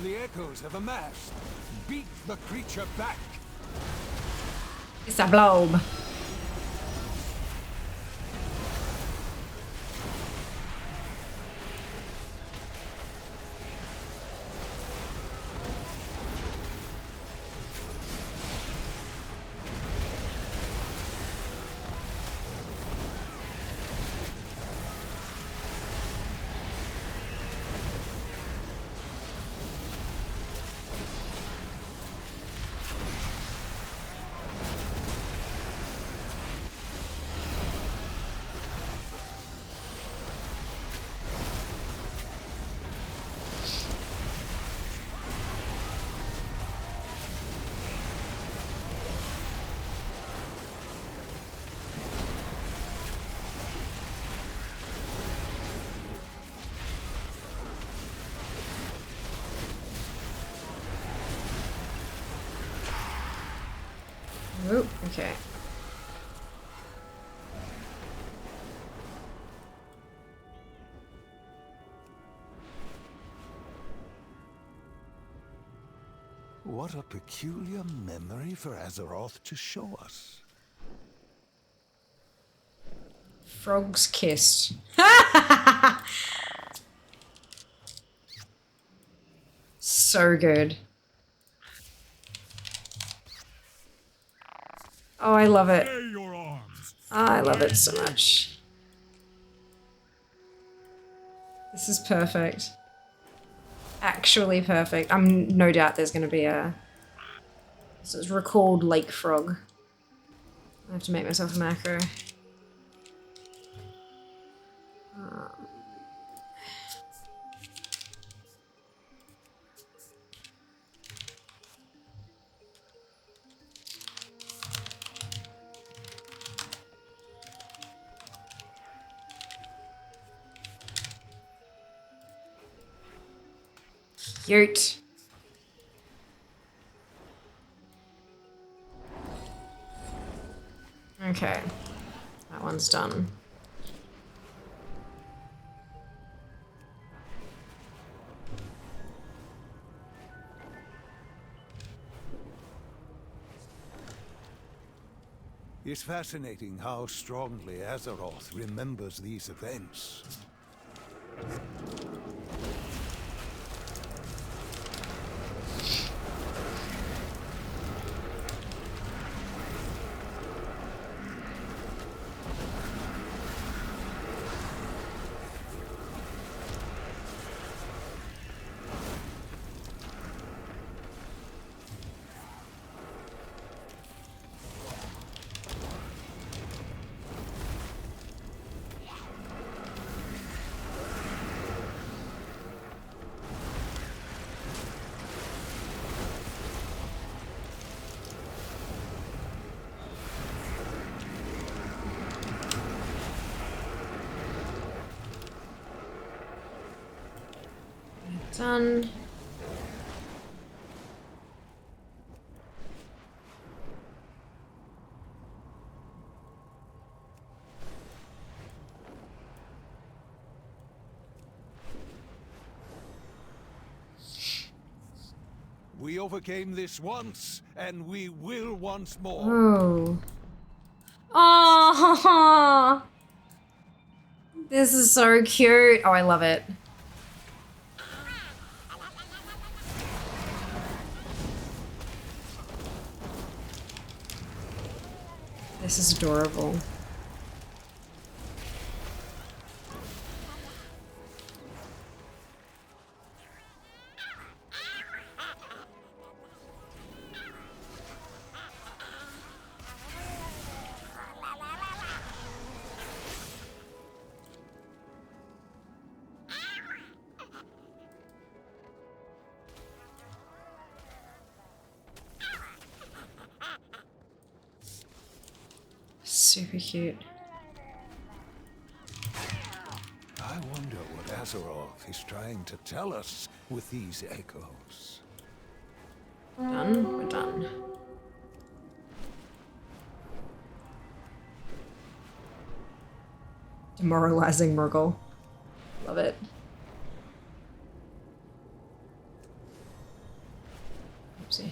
The echoes have amassed. Beat the creature back. It's a blob. Oh, okay. What a peculiar memory for Azeroth to show us. Frogs kissed. So good. Oh, I love it. I love it so much. This is perfect. Actually perfect. I'm no doubt there's going to be a... This is recalled lake frog. I have to make myself a macro. Cute. Okay. That one's done. It's fascinating how strongly Azeroth remembers these events. Done. We overcame this once, and we will once more. Oh. Oh. This is so cute. Oh, I love it. This is adorable. Super cute. I wonder what Azeroth is trying to tell us with these echoes. Done. We're done. Demoralizing Murgle. Love it. Oopsie.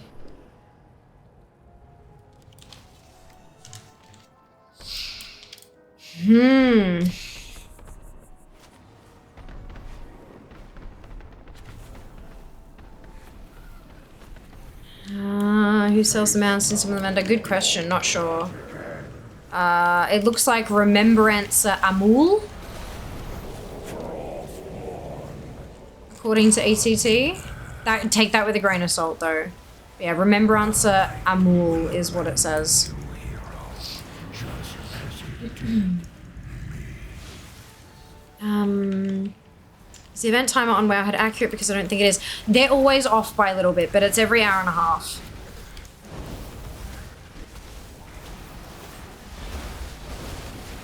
Who sells the mountains from the vendor? Good question, not sure. It looks like Remembrance Amul. According to ETT. Take that with a grain of salt though. Yeah, Remembrance Amul is what it says. Is the event timer on Wowhead accurate? Because I don't think it is. They're always off by a little bit, but it's every hour and a half.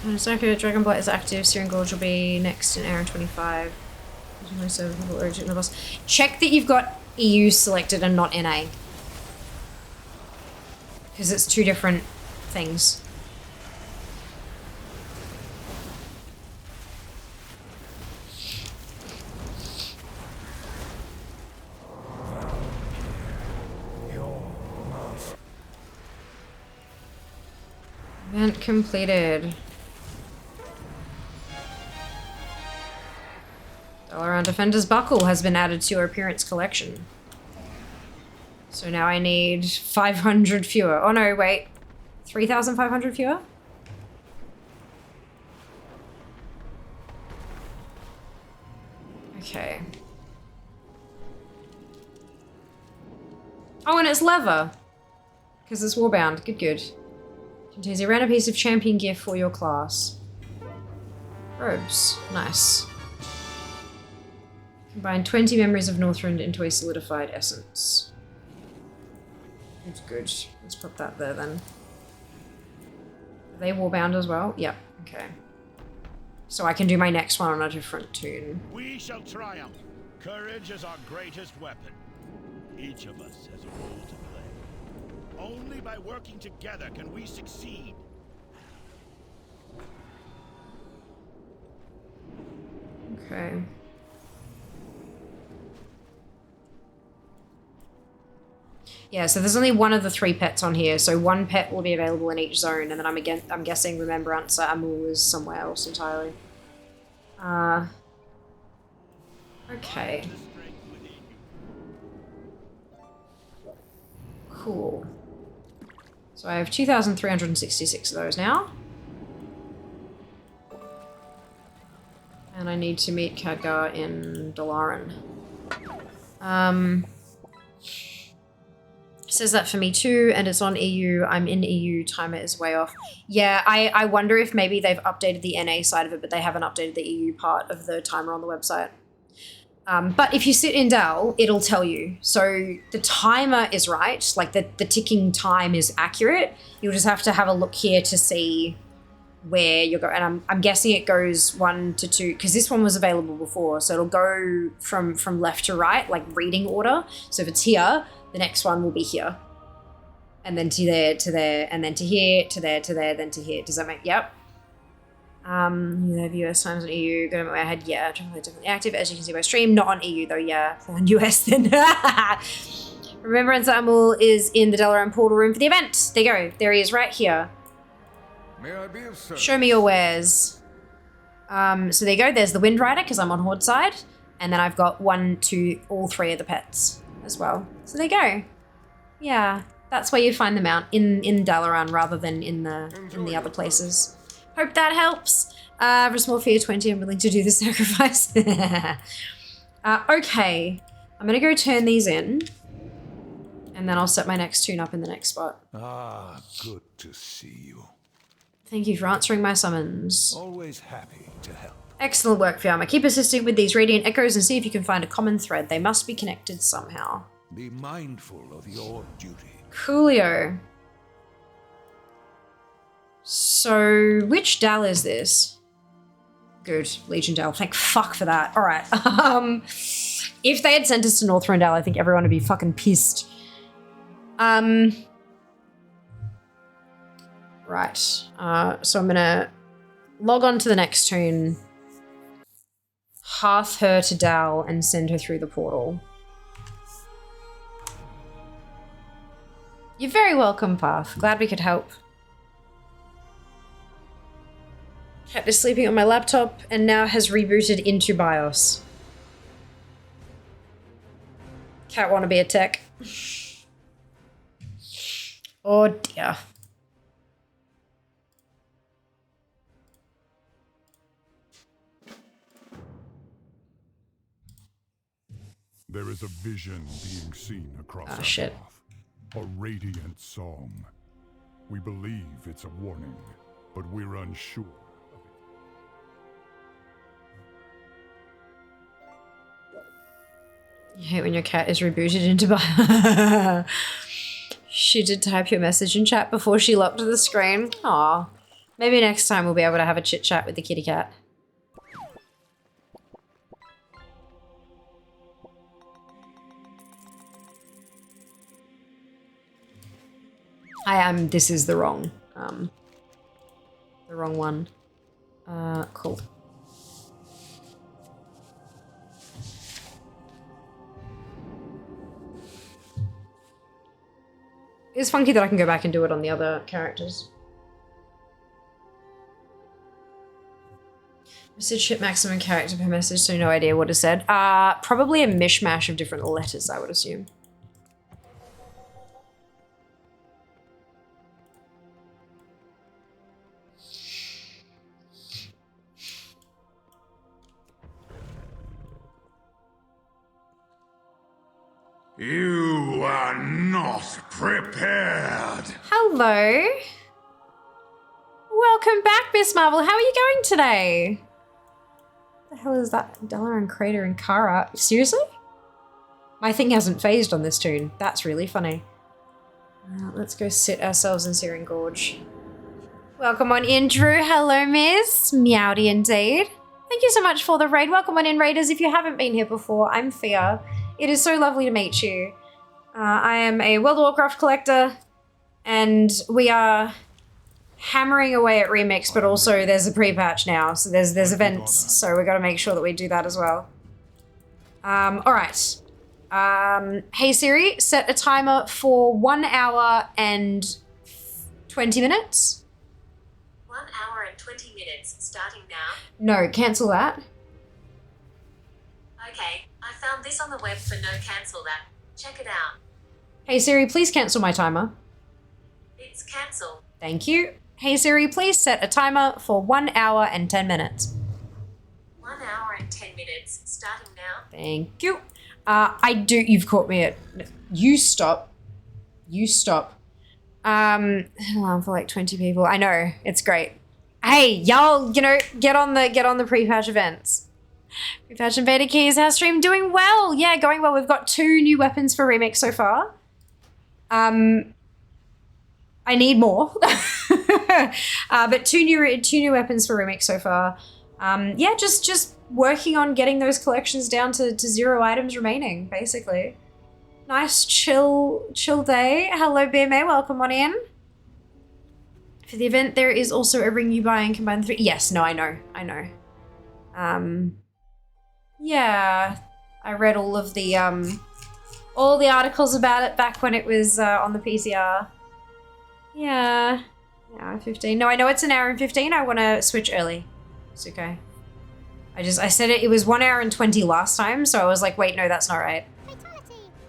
When it's accurate, Dragonblight is active. Searing Gorge will be next in hour and 25. Check that you've got EU selected and not NA. Because it's two different things. Event completed. Dalaran Defender's Buckle has been added to your appearance collection. So now I need 500 fewer. Oh no, wait. 3,500 fewer? Okay. Oh, and it's leather. Because it's warbound. Good, good. Contains a random piece of champion gear for your class. Robes. Nice. Combine 20 memories of Northrend into a solidified essence. That's good. Let's put that there then. Are they warbound as well? Yep. Okay. So I can do my next one on a different tune. We shall triumph. Courage is our greatest weapon. Each of us has a role to play. Only by working together can we succeed. Okay. Yeah, so there's only one of the 3 pets on here, so 1 pet will be available in each zone, and then I'm guessing Remembrance Amul is somewhere else entirely. Okay. Cool. So I have 2,366 of those now. And I need to meet Khadgar in Dalaran. Says that for me too, and it's on EU. I'm in EU, timer is way off. Yeah, I wonder if maybe they've updated the NA side of it, but they haven't updated the EU part of the timer on the website. But if you sit in Dal, it'll tell you. So the timer is right, like the ticking time is accurate. You'll just have to have a look here to see where you're going, and I'm guessing it goes 1 to 2, because this one was available before, so it'll go from left to right, like reading order. So if it's here, the next one will be here. And then to there, and then to here, to there, then to here. Does that make, yep. You have US times on EU, go to my head, yeah, definitely active, as you can see by stream, not on EU though, yeah, on US then. Remembrance Animal is in the Dalaran portal room for the event. There you go, there he is right here. May I be of service? Show me your wares. So there you go, there's the Wind Rider, because I'm on Horde side, and then I've got 1, 2, all 3 of the pets as well. So there you go. Yeah, that's where you find them out, in Dalaran rather than in the other places. Hope that helps. For a small fee of 20, I'm willing to do the sacrifice. Okay, I'm gonna go turn these in, and then I'll set my next tune up in the next spot. Ah, good to see you. Thank you for answering my summons. Always happy to help. Excellent work, Fiamma. Keep assisting with these radiant echoes and see if you can find a common thread. They must be connected somehow. Be mindful of your duty. Coolio. So, which Dal is this? Good, Legion Dal. Thank fuck for that. All right. If they had sent us to Northrend Dal, I think everyone would be fucking pissed. Right. So I'm gonna log on to the next tune, hearth her to Dal, and send her through the portal. You're very welcome, Path. Glad we could help. Cat is sleeping on my laptop and now has rebooted into BIOS. Cat wanna be a tech. Oh dear. There is a vision being seen across our shit. path. A radiant song. We believe it's a warning, but we're unsure. I hate when your cat is rebooted into BIOS. She did type your message in chat before she locked the screen. Aw. Maybe next time we'll be able to have a chit chat with the kitty cat. This is the wrong one. Cool. It's funky that I can go back and do it on the other characters. Message ship maximum character per message, so no idea what is said. Probably a mishmash of different letters, I would assume. You are not prepared. Hello. Welcome back, Miss Marvel. How are you going today? What the hell is that? Dalaran Crater and Kara. Seriously? My thing hasn't phased on this tune. That's really funny. Let's go sit ourselves in Searing Gorge. Welcome on in, Drew. Hello, Miss. Meowdy indeed. Thank you so much for the raid. Welcome on in, Raiders. If you haven't been here before, I'm Fia. It is so lovely to meet you. I am a World of Warcraft collector, and we are hammering away at Remix, but also there's a pre-patch now, so there's events, so we got to make sure that we do that as well. All right. Hey Siri, set a timer for 1 hour and 20 minutes. 1 hour and 20 minutes, starting now. No, cancel that. Okay, I found this on the web for no cancel that. Check it out. Hey Siri, please cancel my timer. It's cancelled. Thank you. Hey Siri, please set a timer for 1 hour and 10 minutes. 1 hour and 10 minutes, starting now. Thank you. You've caught me at, you stop. You stop. An alarm for like 20 people. I know, it's great. Hey, y'all, get on the pre-patch events. Prepatch and beta keys, our stream doing well. Yeah, going well. We've got 2 new weapons for Remix so far. I need more. But two new weapons for remix so far. Yeah, just working on getting those collections down to 0 items remaining, basically. Nice chill day. Hello, BMA, welcome on in. For the event, there is also a ring you buy and combine 3. Yes, no, I know. Yeah, I read all the articles about it back when it was on the PCR. Yeah, hour 15. No, I know it's an hour and 15. I want to switch early. It's okay. I said it was 1 hour and 20 last time, so I was like, wait, no, that's not right.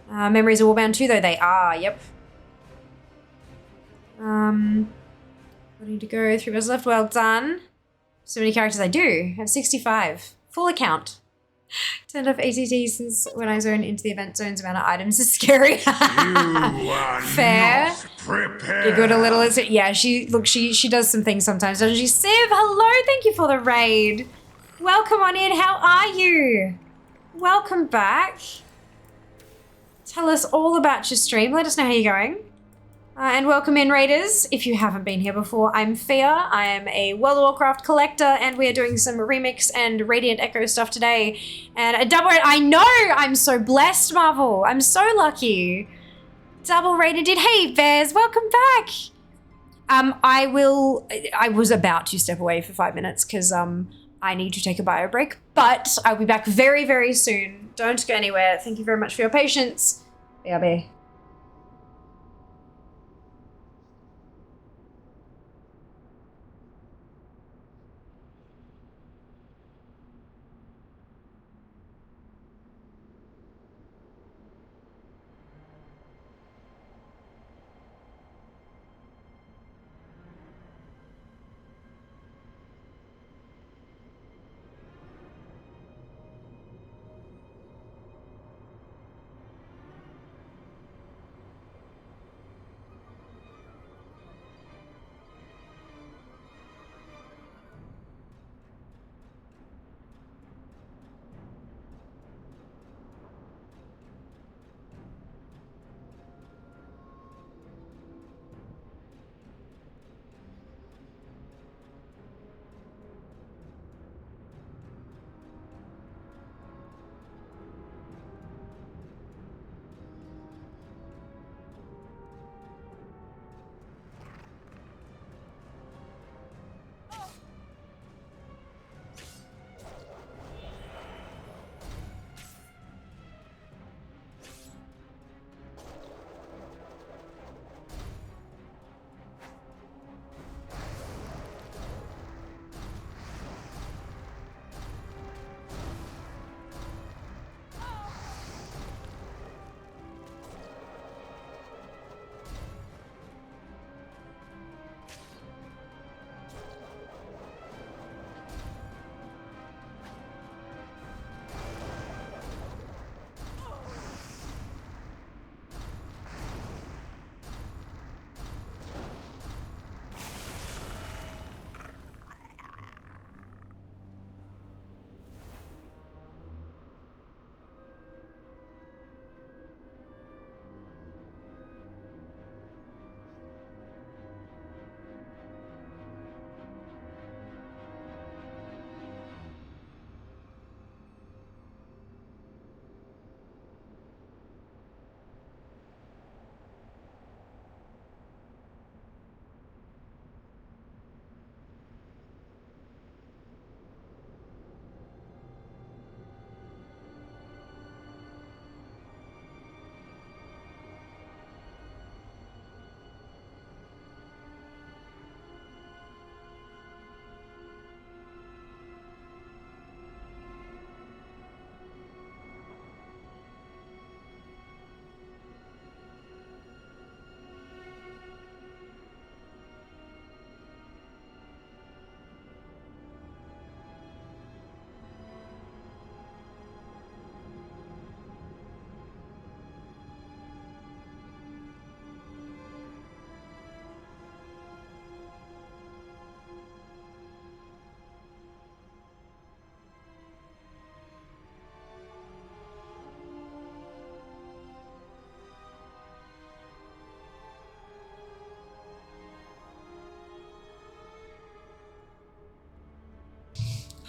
Memories of Warbound 2, though, they are, yep. I need to go 3 minutes left. Well done. So many characters I do. I have 65. Full account. Turned off ATT since when I zone into the event zone's amount of items is scary. Fair. You got a little. Yeah, she does some things sometimes, doesn't she? Civ, hello. Thank you for the raid. Welcome on in. How are you? Welcome back. Tell us all about your stream. Let us know how you're going. And welcome in, raiders. If you haven't been here before, I'm Fia. I am a World of Warcraft collector, and we are doing some remix and Radiant Echo stuff today. And a double raid. I know! I'm so blessed, Marvel. I'm so lucky. Double rated did. Hey, Bears, welcome back. I was about to step away for 5 minutes because I need to take a bio break, but I'll be back very, very soon. Don't go anywhere. Thank you very much for your patience. BRB.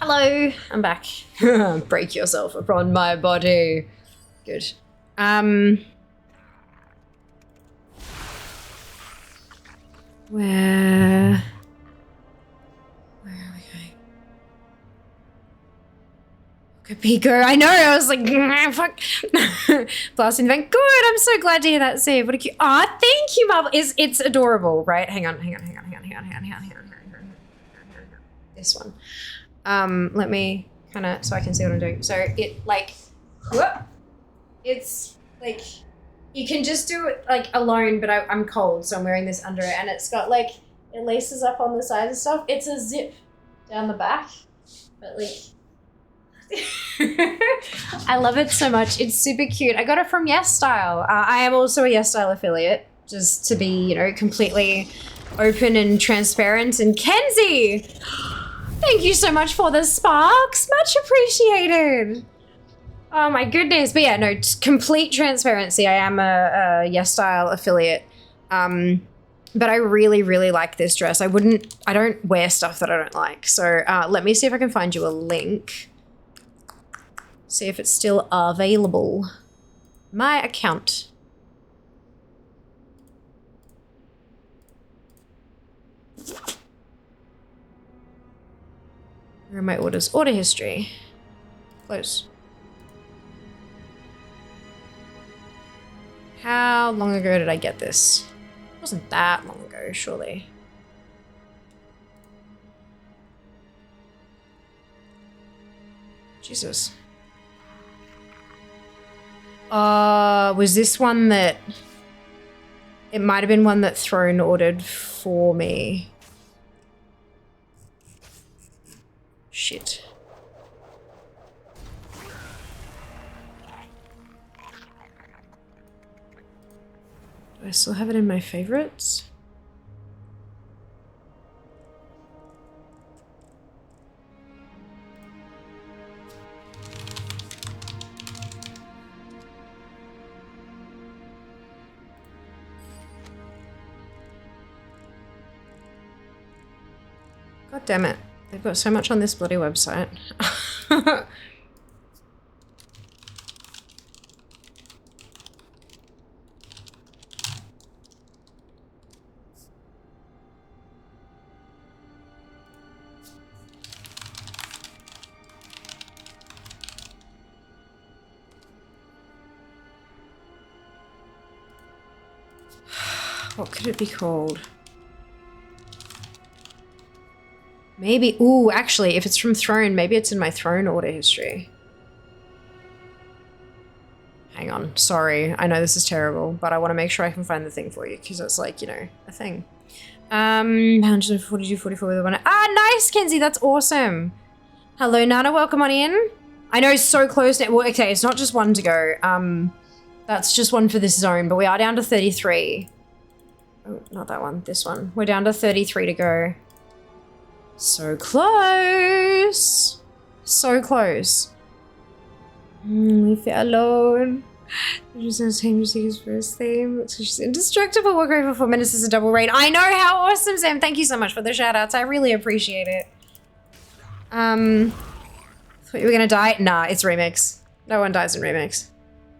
Hello, I'm back. Break yourself upon my body. Good. Where are we going? Capico, I know, I was like, fuck. Blasting event, good, I'm so glad to hear that, Steve. What a cute, aw, thank you, Marvel. It's adorable, right? Hang on. This one. Let me kind of, so I can see what I'm doing. So it like, whoop, it's like, you can just do it like alone, but I'm cold, so I'm wearing this under it, and it's got like, it laces up on the sides and stuff. It's a zip down the back, but like, I love it so much. It's super cute. I got it from Yes Style. I am also a Yes Style affiliate, just to be, you know, completely open and transparent. And Kenzie, thank you so much for the sparks. Much appreciated. Oh my goodness. But yeah, no, complete transparency. I am a Yes Style affiliate. But I really, really like this dress. I don't wear stuff that I don't like. So let me see if I can find you a link. See if it's still available. My account. Where are my orders? Order history. Close. How long ago did I get this? It wasn't that long ago, surely. Jesus. Was this one that... It might have been one that Throne ordered for me. Shit. Do I still have it in my favorites? God damn it. They've got so much on this bloody website. What could it be called? Maybe, ooh, actually, if it's from Throne, maybe it's in my Throne order history. Hang on, sorry. I know this is terrible, but I want to make sure I can find the thing for you, because it's like, you know, a thing. 142, 44 with one. Ah, nice, Kenzie, that's awesome. Hello, Nana, welcome on in. I know it's so close now. Well, okay, it's not just one to go. That's just one for this zone, but we are down to 33. Oh, not that one, this one. We're down to 33 to go. So close. So close. Leave it alone. Just gonna change his first theme. She's indestructible. We're grateful for Menace is a double raid. I know, how awesome, Sam. Thank you so much for the shout outs. I really appreciate it. Thought you were gonna die? Nah, it's remix. No one dies in remix.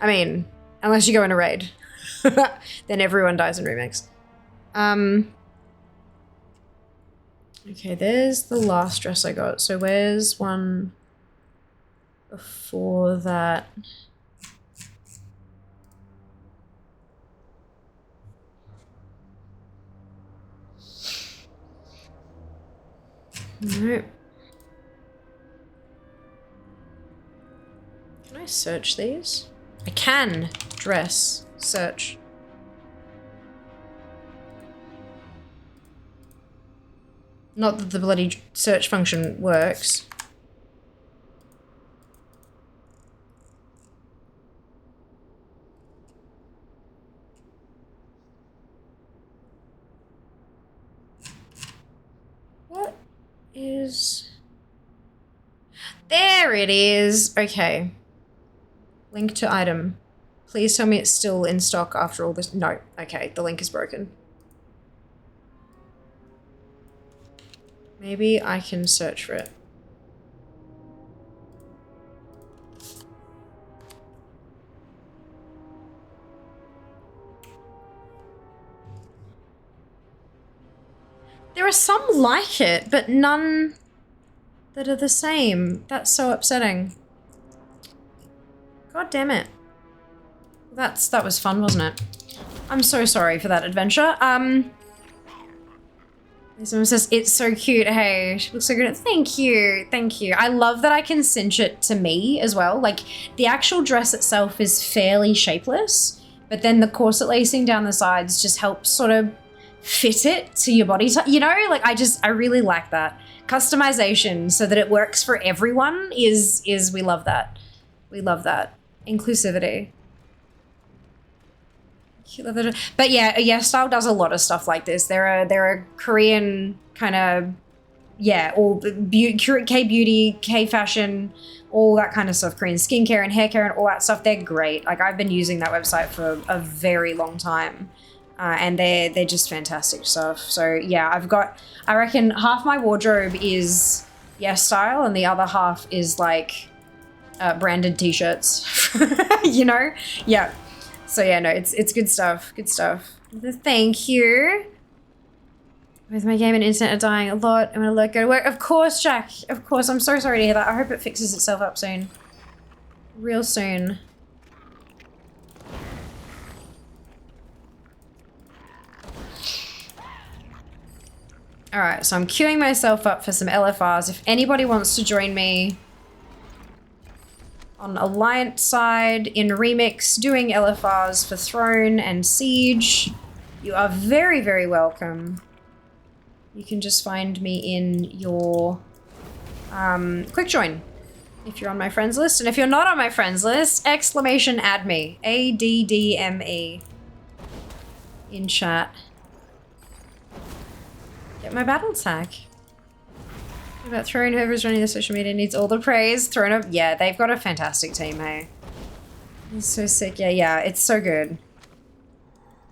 I mean, unless you go in a raid. Then everyone dies in remix. Okay, there's the last dress I got. So where's one before that? Nope. Can I search these? I can dress, search. Not that the bloody search function works. What is... There it is. Okay. Link to item. Please tell me it's still in stock after all this. No. Okay, the link is broken. Maybe I can search for it. There are some like it, but none that are the same. That's so upsetting. God damn it. That was fun, wasn't it? I'm so sorry for that adventure. Someone says, it's so cute. Hey, she looks so good. Thank you. Thank you. I love that I can cinch it to me as well. Like, the actual dress itself is fairly shapeless, but then the corset lacing down the sides just helps sort of fit it to your body type. You know, like, I really like that. Customization so that it works for everyone is we love that. We love that. Inclusivity. But yeah, Style does a lot of stuff like this. They're a Korean kind of, yeah, all K-beauty, K-fashion, all that kind of stuff. Korean skincare and hair care and all that stuff. They're great. Like, I've been using that website for a very long time. And they're just fantastic stuff. So yeah, I reckon half my wardrobe is Style and the other half is like branded t-shirts, you know? Yeah. So yeah, no, it's good stuff. Good stuff. Thank you. With my game and internet are dying a lot, I'm gonna go to work. Of course, Jack. Of course. I'm so sorry to hear that. I hope it fixes itself up soon. Real soon. Alright, so I'm queuing myself up for some LFRs. If anybody wants to join me on Alliance side in Remix doing LFRs for Throne and Siege, you are very, very welcome. You can just find me in your quick join if you're on my friends list. And if you're not on my friends list, exclamation add me. ADDME in chat. Get my battle tag. What about Throne? Whoever's running the social media needs all the praise. Throne up. Yeah, they've got a fantastic team, hey. It's so sick. Yeah, it's so good.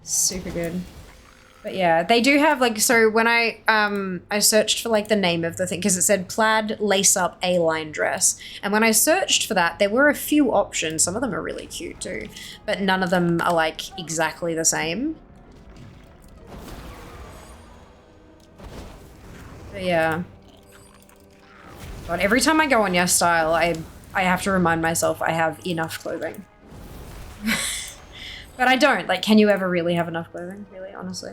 Super good. But yeah, they do have like, so when I searched for like the name of the thing, because it said plaid lace up A-line dress. And when I searched for that, there were a few options. Some of them are really cute too, but none of them are like exactly the same. But yeah. God, every time I go on Yes Style, I have to remind myself I have enough clothing. But I don't. Like, can you ever really have enough clothing? Really, honestly?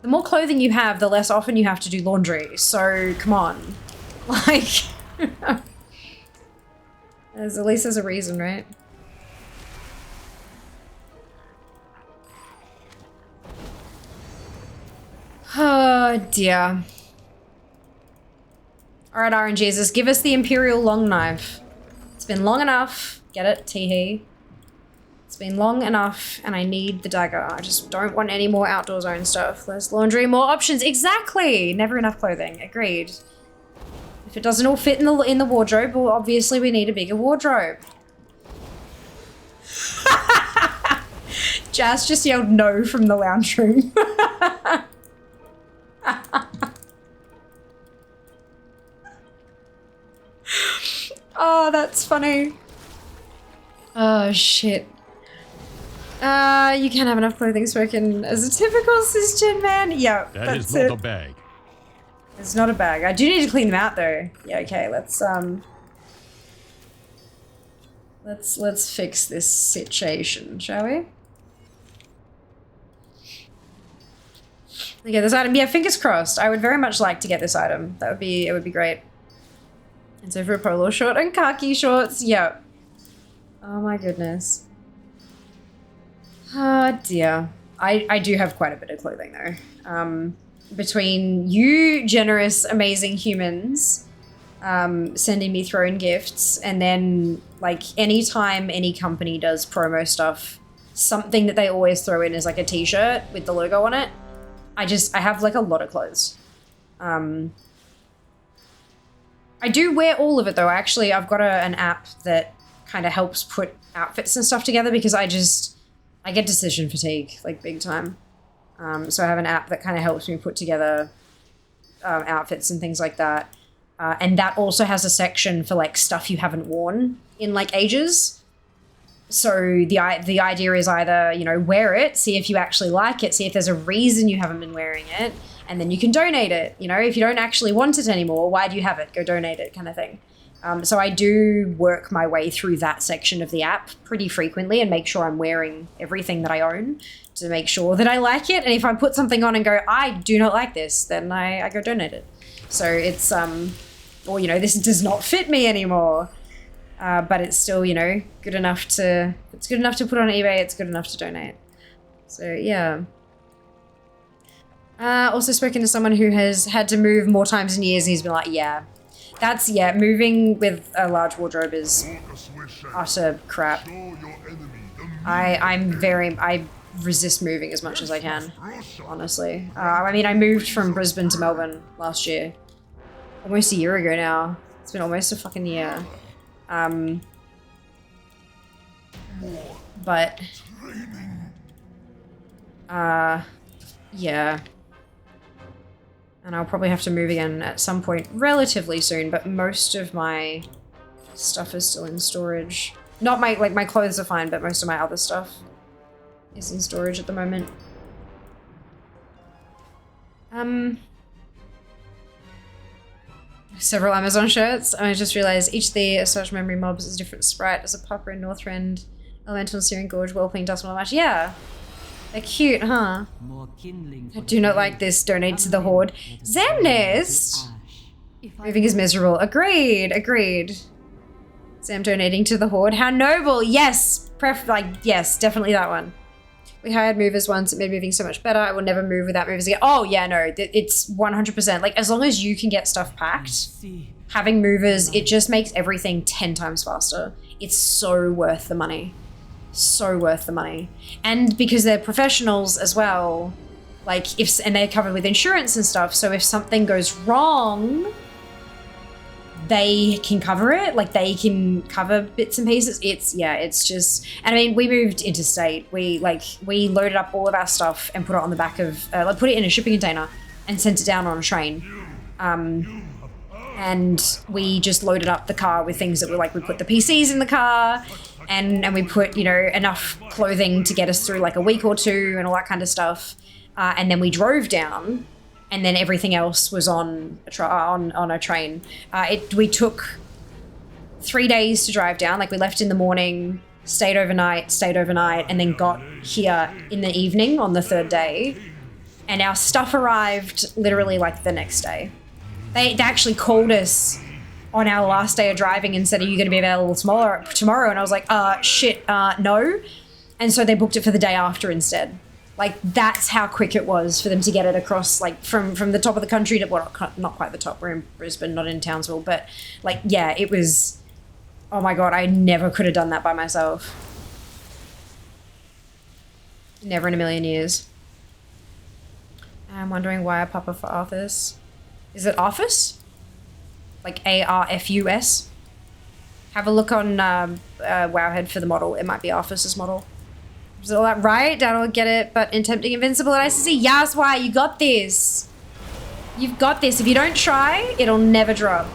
The more clothing you have, the less often you have to do laundry. So, come on. Like, at least there's a reason, right? Oh, dear. Alright, RNGesus, give us the Imperial long knife. It's been long enough. Get it, Teehee? It's been long enough, and I need the dagger. I just don't want any more outdoor zone stuff. Less laundry, more options. Exactly! Never enough clothing. Agreed. If it doesn't all fit in the wardrobe, well, obviously we need a bigger wardrobe. Jazz just yelled no from the lounge room. Oh, that's funny. Oh, shit. You can't have enough clothing spoken as a typical cisgen man. Yeah, that's not a bag. It's not a bag. I do need to clean them out though. Yeah, okay, let's fix this situation, shall we? Okay, this item. Yeah, fingers crossed. I would very much like to get this item. It would be great. And so for a polo short and khaki shorts, yep. Oh my goodness. Oh dear. I do have quite a bit of clothing though. Between you generous, amazing humans sending me Throne gifts, and then like anytime any company does promo stuff, something that they always throw in is like a t-shirt with the logo on it. I have like a lot of clothes. I do wear all of it though. Actually, I've got an app that kind of helps put outfits and stuff together because I get decision fatigue, like big time. So I have an app that kind of helps me put together outfits and things like that. And that also has a section for like stuff you haven't worn in like ages. So the idea is either, you know, wear it, see if you actually like it, see if there's a reason you haven't been wearing it, and then you can donate it. You know, if you don't actually want it anymore, why do you have it? Go donate it, kind of thing. So I do work my way through that section of the app pretty frequently and make sure I'm wearing everything that I own to make sure that I like it. And if I put something on and go, I do not like this, then I go donate it. So it's, or, you know, this does not fit me anymore. But it's still, you know, good enough to, if it's good enough to put on eBay, it's good enough to donate. So, yeah. Also spoken to someone who has had to move more times in years, and he's been like, yeah. That's, yeah, moving with a large wardrobe is utter crap. I resist moving as much as I can, honestly. I mean, I moved from Brisbane to Melbourne last year. Almost a year ago now. It's been almost a fucking year. But yeah, and I'll probably have to move again at some point relatively soon, but most of my stuff is still in storage. Not my, like, my clothes are fine, but most of my other stuff is in storage at the moment. Several Amazon shirts. I just realized each of the Assuage Memory mobs is a different sprite. As a Pupper in Northrend, Elemental, Searing Gorge, Whelping, Dustmal Match. Yeah. They're cute, huh? I do not like this. Donate to the Horde. Zamnest! Moving is miserable. Agreed, agreed. Sam donating to the Horde. How noble! Yes! Yes, definitely that one. We hired movers once. It made moving so much better. I will never move without movers again. Oh, yeah, no. It's 100%. Like, as long as you can get stuff packed, having movers, it just makes everything 10 times faster. It's so worth the money. So worth the money. And because they're professionals as well, like, and they're covered with insurance and stuff, so if something goes wrong, they can cover it. Like, they can cover bits and pieces. It's just, and I mean, we moved interstate. We loaded up all of our stuff and put it on the back of, put it in a shipping container and sent it down on a train. And we just loaded up the car with things that were like, we put the PCs in the car and we put, you know, enough clothing to get us through like a week or two and all that kind of stuff. And then we drove down, and then everything else was on a train. We took 3 days to drive down. Like, we left in the morning, stayed overnight, and then got here in the evening on the third day. And our stuff arrived literally like the next day. They actually called us on our last day of driving and said, "Are you going to be available tomorrow?" And I was like, shit, no. And so they booked it for the day after instead. Like, that's how quick it was for them to get it across, like, from the top of the country to, well, not quite the top. We're in Brisbane, not in Townsville. But, like, yeah, it was, oh my God, I never could have done that by myself. Never in a million years. I'm wondering why I pop up for Arthas. Is it Arthas? Like ARFUS? Have a look on Wowhead for the model. It might be Arthas's model. Is all that right? That'll get it, but in Tempting Invincible at ICC. Yes, why? You got this. You've got this. If you don't try, it'll never drop.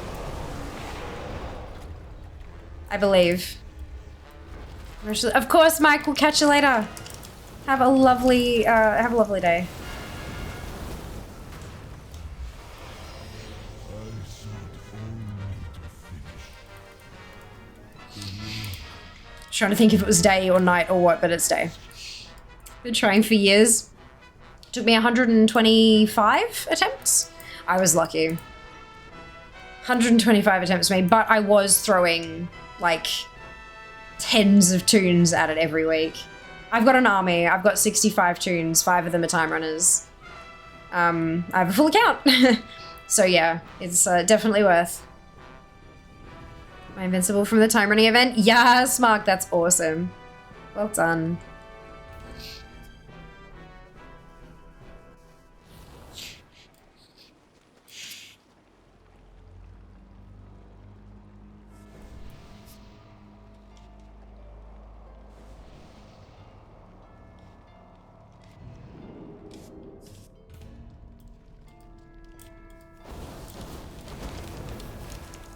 I believe. Of course, Mike. We'll catch you later. Have a lovely day. Trying to think if it was day or night or what, but it's day. Been trying for years. Took me 125 attempts. I was lucky. 125 attempts for me, but I was throwing like tens of tunes at it every week. I've got an army. I've got 65 tunes. 5 of them are time runners. I have a full account. So yeah, it's definitely worth. Am I invincible from the time running event? Yes, Mark, that's awesome. Well done.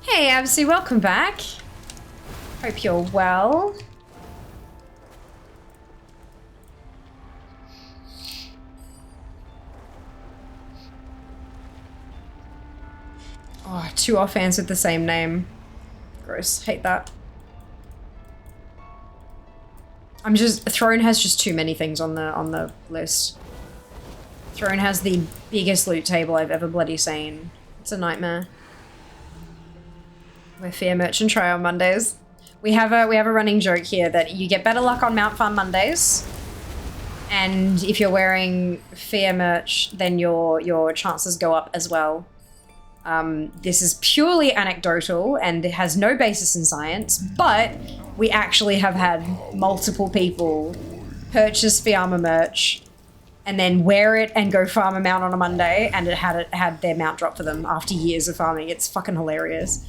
Hey, Absy, welcome back. Hope you're well. Oh, 2 offhands with the same name. Gross. Hate that. Throne has just too many things on the list. Throne has the biggest loot table I've ever bloody seen. It's a nightmare. We're Fear Merchant try on Mondays. We have a running joke here that you get better luck on Mount Farm Mondays, and if you're wearing Fear merch, then your chances go up as well. This is purely anecdotal and it has no basis in science, but we actually have had multiple people purchase Fiamma merch and then wear it and go farm a mount on a Monday, and it had their mount drop for them after years of farming. It's fucking hilarious.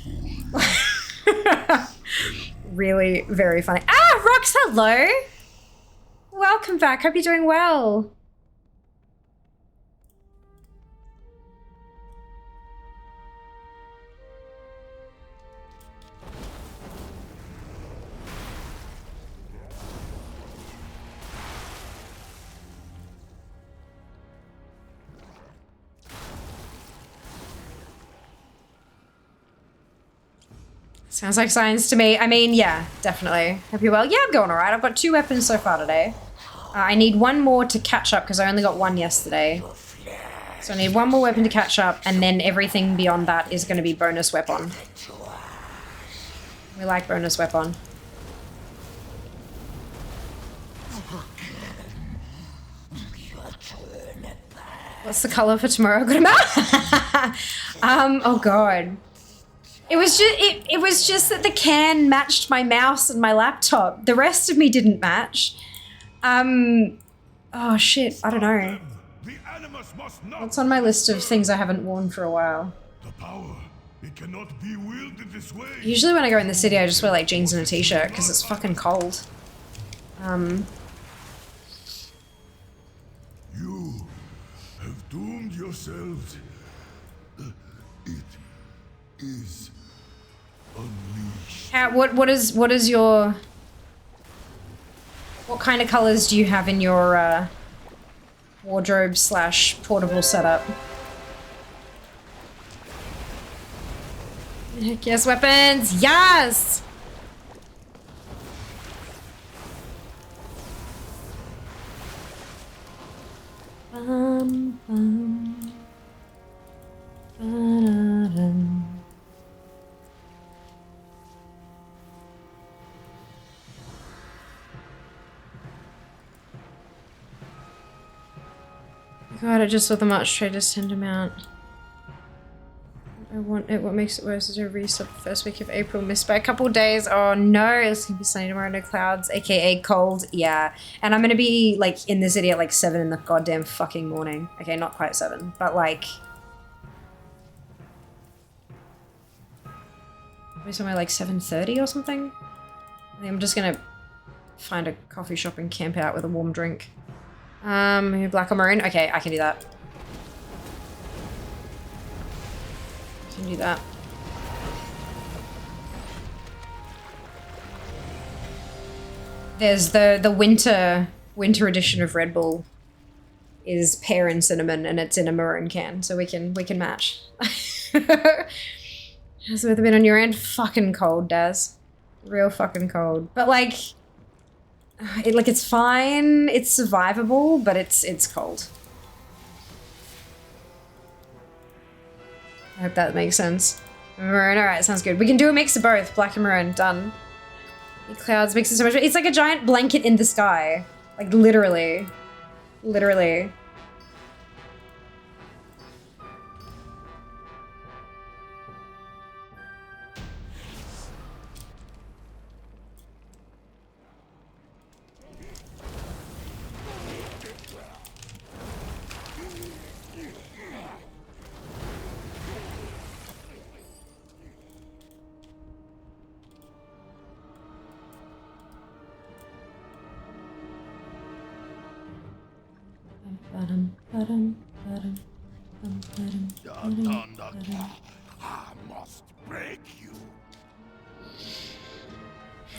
Really very funny. Ah, Rox, hello! Welcome back. Hope you're doing well. Sounds like science to me. I mean, yeah, definitely. Hope you're well. Yeah, I'm going all right. I've got 2 weapons so far today. I need 1 more to catch up because I only got 1 yesterday. So I need 1 more weapon to catch up, and then everything beyond that is going to be bonus weapon. We like bonus weapon. What's the color for tomorrow? Good amount. Oh god. It was just that the can matched my mouse and my laptop. The rest of me didn't match. Oh shit, I don't know. What's on my list of things I haven't worn for a while? The power, it cannot be wielded this way. Usually when I go in the city I just wear like jeans and a t-shirt because it's fucking cold. You have doomed yourselves. It is unleashed. What is your... What kind of colors do you have in your wardrobe / portable setup? Heck yes, weapons! Yes! God, I just saw the March traders tend to mount. I want it. What makes it worse is a reset the first week of April, missed by a couple days. Oh no, it's gonna be sunny tomorrow, no clouds, aka cold. Yeah, and I'm gonna be like in the city at like 7 in the goddamn fucking morning. Okay, not quite 7, but like maybe somewhere like 7:30 or something. I think I'm just gonna find a coffee shop and camp out with a warm drink. Black or maroon? Okay, I can do that. I can do that. There's the winter edition of Red Bull is pear and cinnamon, and it's in a maroon can, so we can match. How's the weather been on your end? Fucking cold, Daz. Real fucking cold. But like it's fine, it's survivable, but it's cold. I hope that makes sense. Maroon, alright, sounds good. We can do a mix of both, black and maroon, done. The clouds makes it so much, it's like a giant blanket in the sky. Like literally. Literally.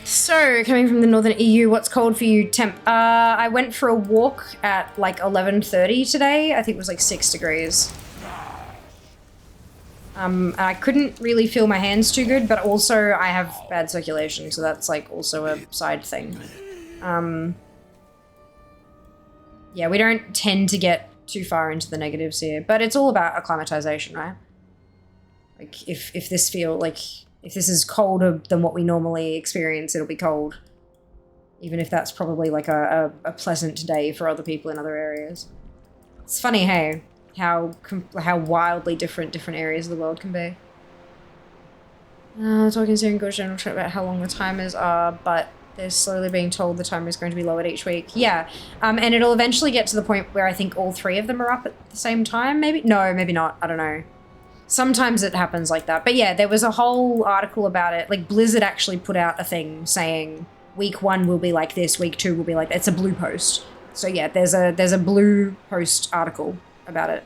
So, coming from the northern EU, what's cold for you, temp? I went for a walk at like 11:30 today. I think it was like 6 degrees. I couldn't really feel my hands too good, but also I have bad circulation, so that's like also a side thing. Yeah, we don't tend to get too far into the negatives here, but it's all about acclimatization, right? Like if this if this is colder than what we normally experience, it'll be cold. Even if that's probably like a pleasant day for other people in other areas. It's funny, hey, how wildly different areas of the world can be. Talking to good general chat about how long the timers are, but they're slowly being told the timer is going to be lowered each week. Yeah, and it'll eventually get to the point where I think all 3 of them are up at the same time, maybe? No, maybe not, I don't know. Sometimes it happens like that. But yeah, there was a whole article about it. Like, Blizzard actually put out a thing saying week 1 will be like this, week 2 will be like that. It's a blue post. So yeah, there's a blue post article about it.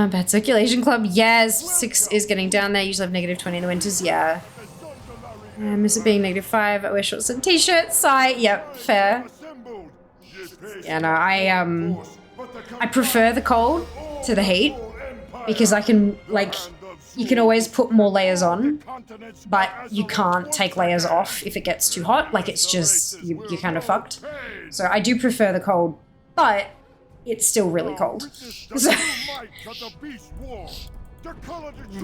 Bad circulation club, yes. 6 is getting down there. Usually have negative 20 in the winters, yeah. I miss it being negative 5. I wear shorts and t-shirts. Yep, fair. Yeah, no, I prefer the cold to the heat because I can, like, you can always put more layers on, but you can't take layers off if it gets too hot. Like, it's just, you're kind of fucked. So I do prefer the cold, but it's still really cold. So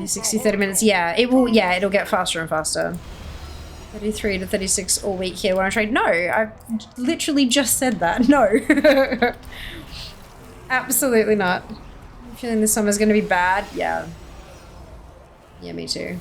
60, 30 minutes, yeah, it'll get faster and faster. 33 to 36 all week here when I trade. No, I literally just said that. No. Absolutely not. I'm feeling this summer's gonna be bad. Yeah. Yeah, me too.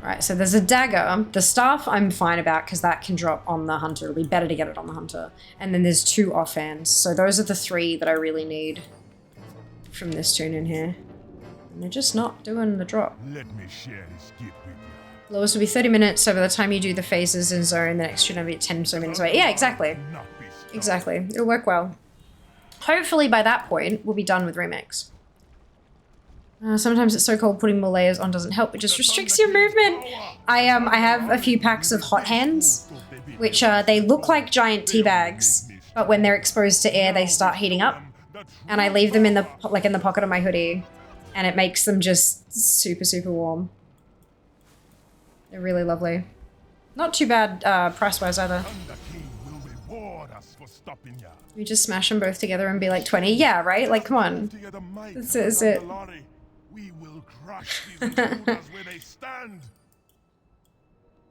Right, so there's a dagger. The staff I'm fine about because that can drop on the hunter. It'll be better to get it on the hunter. And then there's 2 offhands. So those are the 3 that I really need from this tune in here. And they're just not doing the drop. Let me share this gift with you. Lowest will be 30 minutes, so by the time you do the phases in zone, the next tune will be 10 so minutes away. Yeah, exactly. Exactly. It'll work well. Hopefully by that point, we'll be done with remakes. Sometimes it's so cold putting more layers on doesn't help, it just restricts your movement. I have a few packs of hot hands, which they look like giant tea bags, but when they're exposed to air, they start heating up. And I leave them in the pocket of my hoodie, and it makes them just super, super warm. They're really lovely. Not too bad price-wise either. We just smash them both together and be like 20. Yeah, right? Like, come on. That's it. We will crush these intruders where they stand.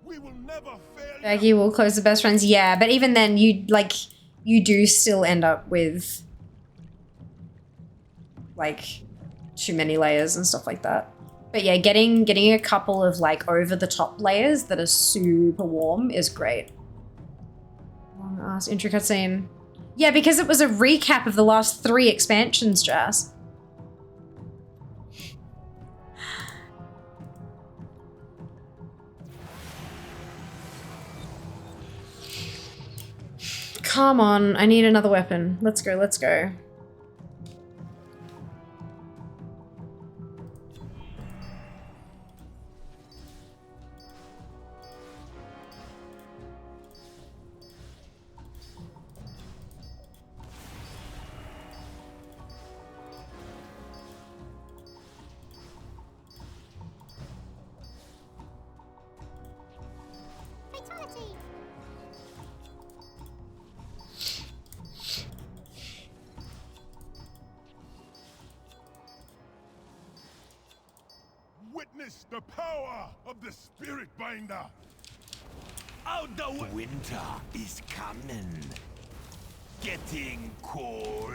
We will never fail. Baggy will close the best friends. Yeah, but even then, you do still end up with like too many layers and stuff like that. But yeah, getting a couple of like over the top layers that are super warm is great. Long ass intro cutscene. Yeah, because it was a recap of the last 3 expansions, Jazz. Come on, I need another weapon. Let's go, let's go. Witness the power of the Spirit Binder. Out the winter is coming. Getting cold.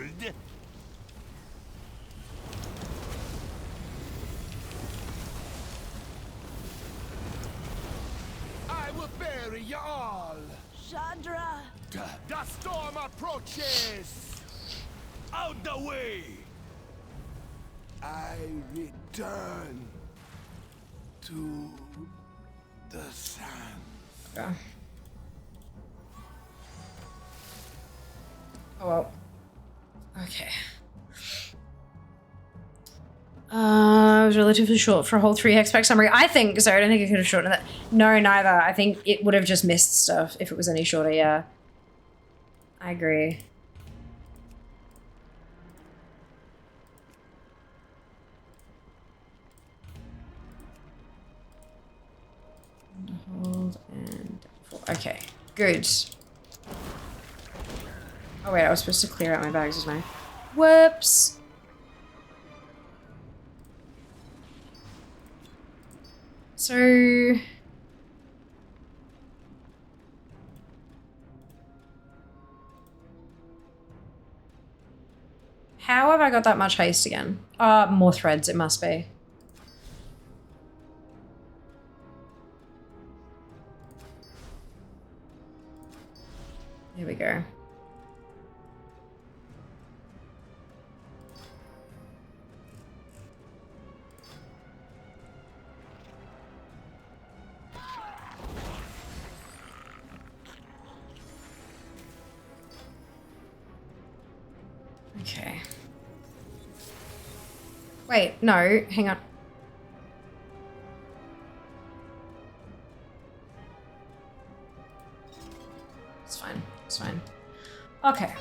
I will bury you all. Chandra! The storm approaches. Out the way. I return to the sand. Yeah. Oh well. Okay. It was relatively short for a whole 3 hexpack summary. I think so. I don't think it could have shortened that. No, neither. I think it would have just missed stuff if it was any shorter, yeah. I agree. Hold and okay, good. Oh wait, I was supposed to clear out my bags, wasn't I? Whoops. So how have I got that much haste again? More threads, it must be. Here we go. Okay. Wait, no, hang on. It's fine, it's fine. Okay.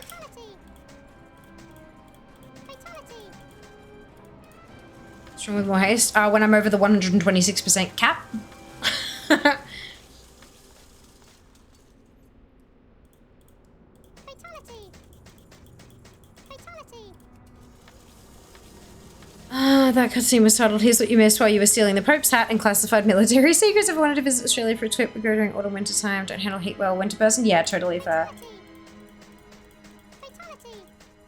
Strong with more haste. When I'm over the 126% cap. That cutscene was titled "Here's What You Missed While You Were Stealing the Pope's Hat" and classified military secrets. If I wanted to visit Australia for a trip, we go during autumn winter time. Don't handle heat well. Winter person? Yeah, totally fair.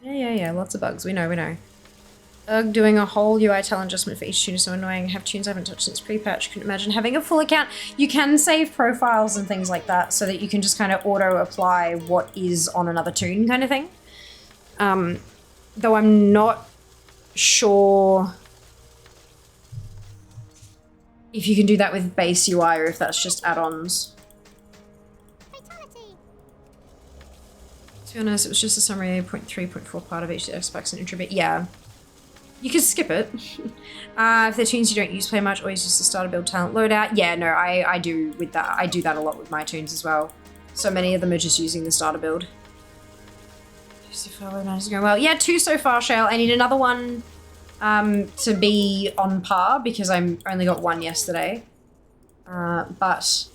Yeah. Lots of bugs. We know. Ugh, doing a whole UI tile adjustment for each tune is so annoying. I have tunes I haven't touched since Prepatch. Couldn't imagine having a full account. You can save profiles and things like that so that you can just kind of auto-apply what is on another tune kind of thing. Though I'm not sure if you can do that with base UI or if that's just add-ons. To be honest, it was just a summary 0.3.4 part of each Xbox and intro bit. Yeah. You can skip it. If they're tunes you don't use play much, always just the starter build talent loadout. Yeah, no, I do with that. I do that a lot with my tunes as well. So many of them are just using the starter build. So far, is going well. Yeah, 2 so far, Shale. I need another one to be on par because I only got 1 yesterday. But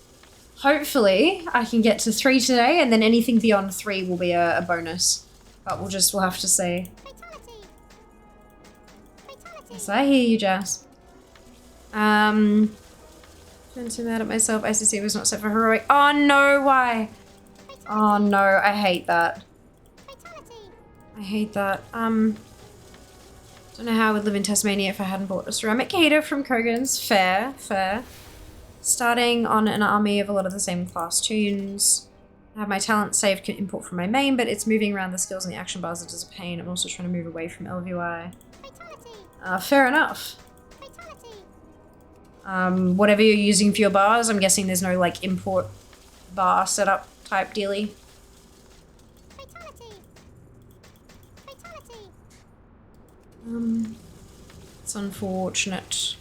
hopefully I can get to 3 today, and then anything beyond 3 will be a bonus. But we'll have to see. Yes, I hear you, Jazz. I'm too mad at myself. ICC was not set for heroic. Oh no, why? Oh no, I hate that. I hate that. Don't know how I would live in Tasmania if I hadn't bought a ceramic heater from Kogan's. Fair. Starting on an army of a lot of the same class tunes. I have my talent saved, can import from my main, but it's moving around the skills and the action bars that is a pain. I'm also trying to move away from LVI. Fair enough. Whatever you're using for your bars, I'm guessing there's no like import bar setup type dealy. It's unfortunate.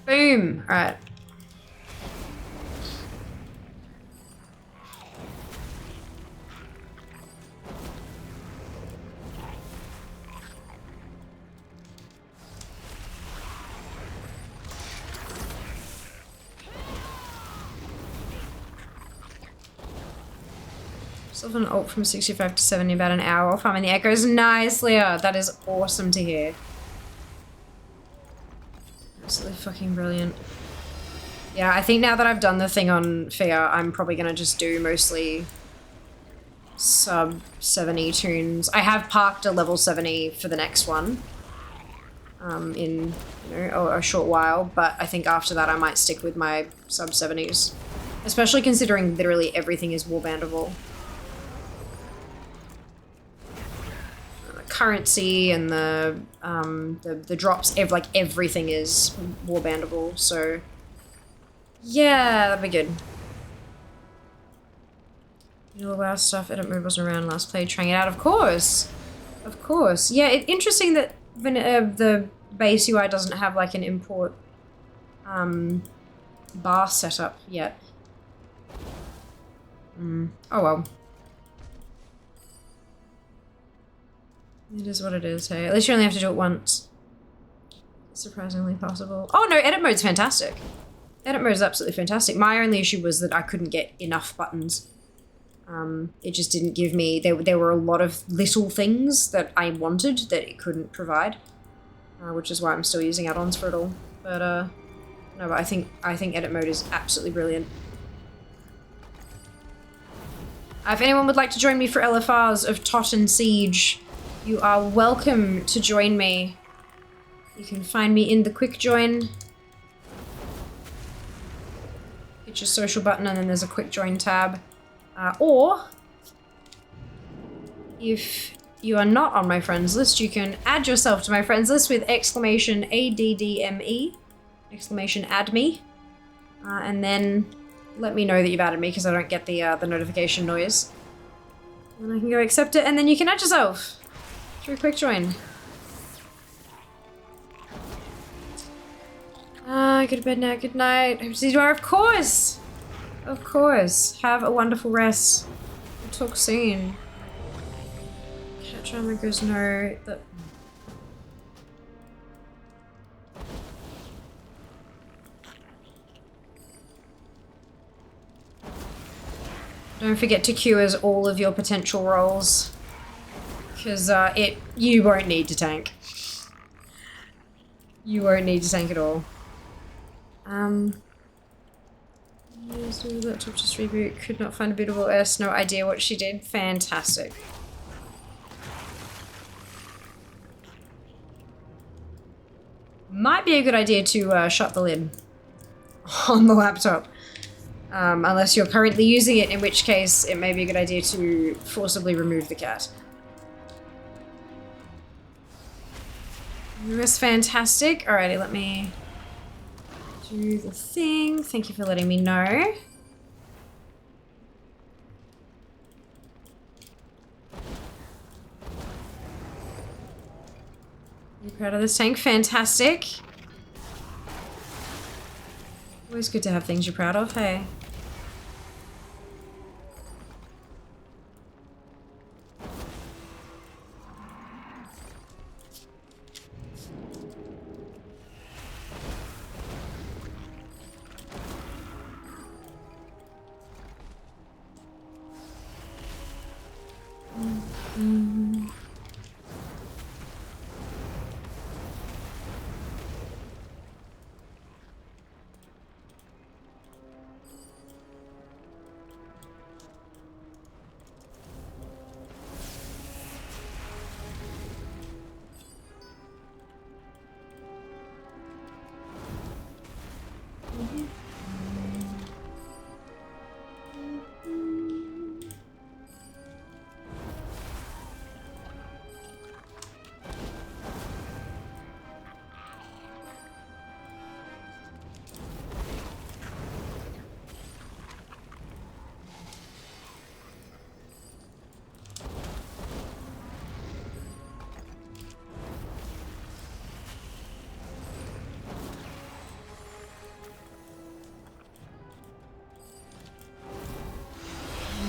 Boom! Alright. Still an ult from 65 to 70 about an hour. Farming the echoes. Nice, Leah. That is awesome to hear. Absolutely fucking brilliant. Yeah, I think now that I've done the thing on Fear, I'm probably gonna just do mostly sub 70 tunes. I have parked a level 70 for the next one. In, you know, a short while, but I think after that I might stick with my sub 70s. Especially considering literally everything is warbandable. currency and the drops, like everything is warbandable. So yeah, that'd be good. You know, WoW stuff. Edit mode wasn't around last play. Trying it out, of course. Of course. Yeah, interesting that the base UI doesn't have like an import bar setup yet. Oh well. It is what it is, hey. At least you only have to do it once. Surprisingly possible. Oh no, edit mode's fantastic. Edit mode is absolutely fantastic. My only issue was that I couldn't get enough buttons. It just didn't give me... There were a lot of little things that I wanted that it couldn't provide. Which is why I'm still using add-ons for it all. But, no, but I think edit mode is absolutely brilliant. If anyone would like to join me for LFRs of Tot and Siege, you are welcome to join me. You can find me in the quick join. Hit your social button and then there's a quick join tab. Or, if you are not on my friends list, you can add yourself to my friends list with exclamation ADDME, exclamation add me, and then let me know that you've added me because I don't get the notification noise. And I can go accept it, and then you can add yourself through quick join. Go to bed now, good night. Hope to see you tomorrow, of course! Of course. Have a wonderful rest. We'll talk soon. Cat drama goes no. Don't forget to queue as all of your potential roles. Because you won't need to tank. You won't need to tank at all. Laptop just reboot. Could not find a bootable S. No idea what she did. Fantastic. Might be a good idea to shut the lid on the laptop. Unless you're currently using it, in which case it may be a good idea to forcibly remove the cat. It was fantastic. Alrighty, let me do the thing. Thank you for letting me know. I'm proud of this tank. Fantastic. Always good to have things you're proud of, hey?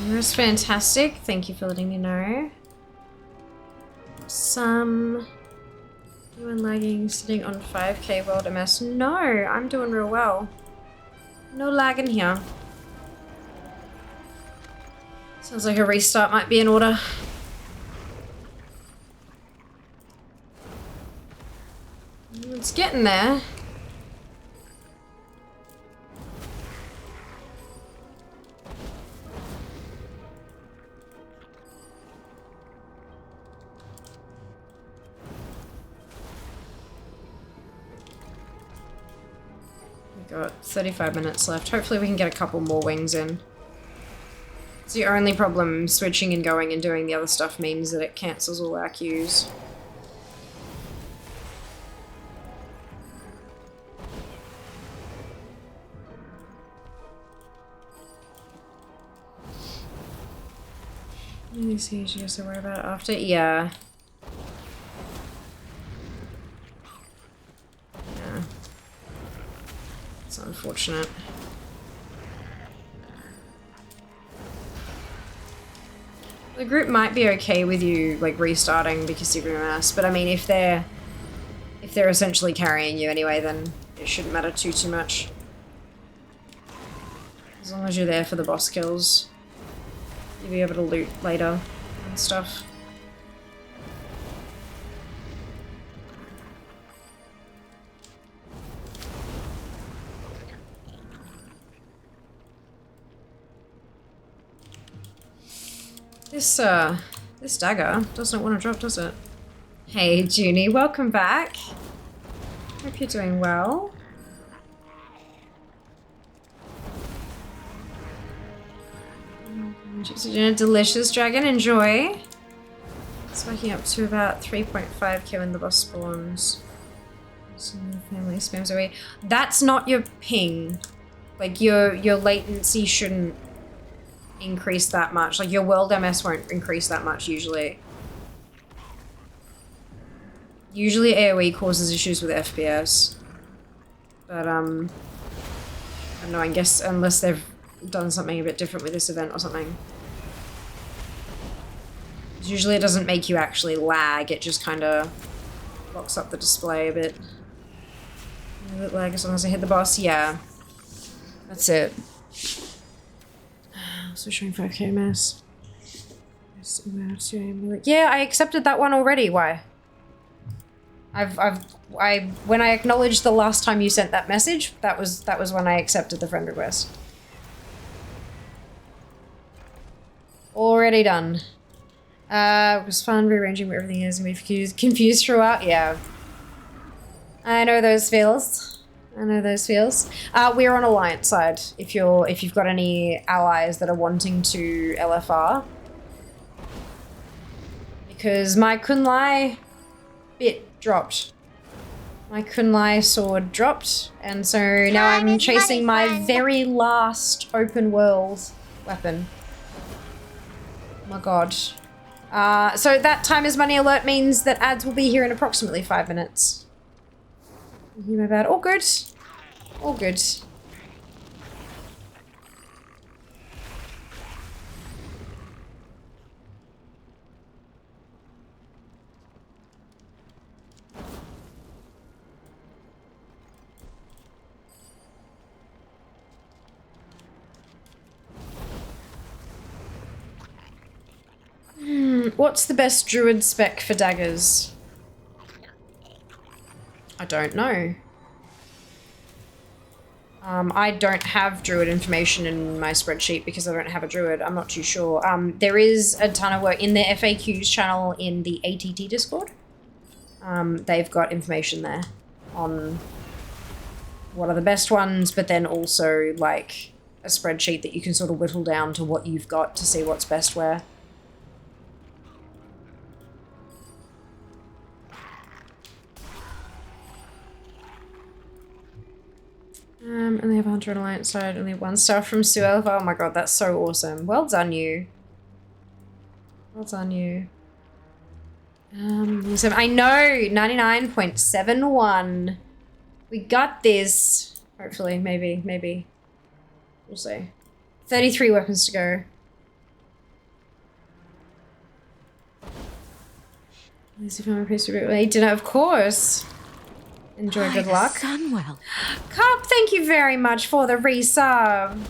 That's fantastic. Thank you for letting me know. You and lagging sitting on 5k world MS. No, I'm doing real well. No lagging here. Sounds like a restart might be in order. It's getting there. Got 35 minutes left. Hopefully we can get a couple more wings in. It's the only problem. Switching and going and doing the other stuff means that it cancels all our queues. Let me see, she has to worry about it after? Yeah. Yeah. It's unfortunate. The group might be okay with you, like, restarting because you're a mess, but I mean, if they're essentially carrying you anyway, then it shouldn't matter too much. As long as you're there for the boss kills, you'll be able to loot later and stuff. This dagger doesn't want to drop, does it? Hey, Junie, welcome back. Hope you're doing well. Delicious dragon, enjoy. It's waking up to about 3.5k when the boss spawns. Family spams away. That's not your ping. Like your latency shouldn't increase that much. Like your world MS won't increase that much usually. Usually AoE causes issues with FPS. But I don't know, I guess unless they've done something a bit different with this event or something. Usually it doesn't make you actually lag, it just kind of locks up the display a bit. A bit lag as long as I hit the boss, yeah. That's it. Also showing 5k MS. Yeah, I accepted that one already, why? When I acknowledged the last time you sent that message, that was when I accepted the friend request. Already done. It was fun rearranging where everything is and we've confused throughout. Yeah. I know those feels. I know those feels. We're on Alliance side. If you've got any allies that are wanting to LFR. Because my Kunlai bit dropped. My Kunlai sword dropped, and so now I'm chasing my very last open world weapon. Oh my god. So that time is money alert means that ads will be here in approximately 5 minutes. My bad. All good. All good. What's the best druid spec for daggers? I don't know. I don't have druid information in my spreadsheet because I don't have a druid. I'm not too sure. There is a ton of work in the FAQs channel in the ATT Discord. They've got information there on what are the best ones, but then also like a spreadsheet that you can sort of whittle down to what you've got to see what's best where. And they have 100 Alliance side, only 1 star from Sue Elva. Oh my god, that's so awesome. Well done, you. Well done, you. I know, 99.71. We got this. Hopefully, maybe. We'll see. 33 weapons to go. Let's see if I'm a piece of it. Dinner, of course. Enjoy, good luck. Sunwell. Cup, thank you very much for the resub.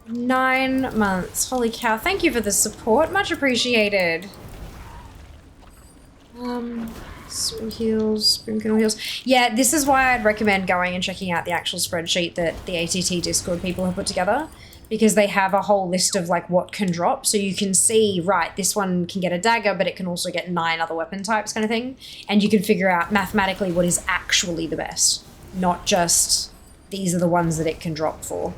9 months. Holy cow. Thank you for the support. Much appreciated. Heals, Boomkin heals. Yeah, this is why I'd recommend going and checking out the actual spreadsheet that the ATT Discord people have put together. Because they have a whole list of like what can drop. So you can see, right, this one can get a dagger, but it can also get 9 other weapon types kind of thing. And you can figure out mathematically what is actually the best. Not just, these are the ones that it can drop for.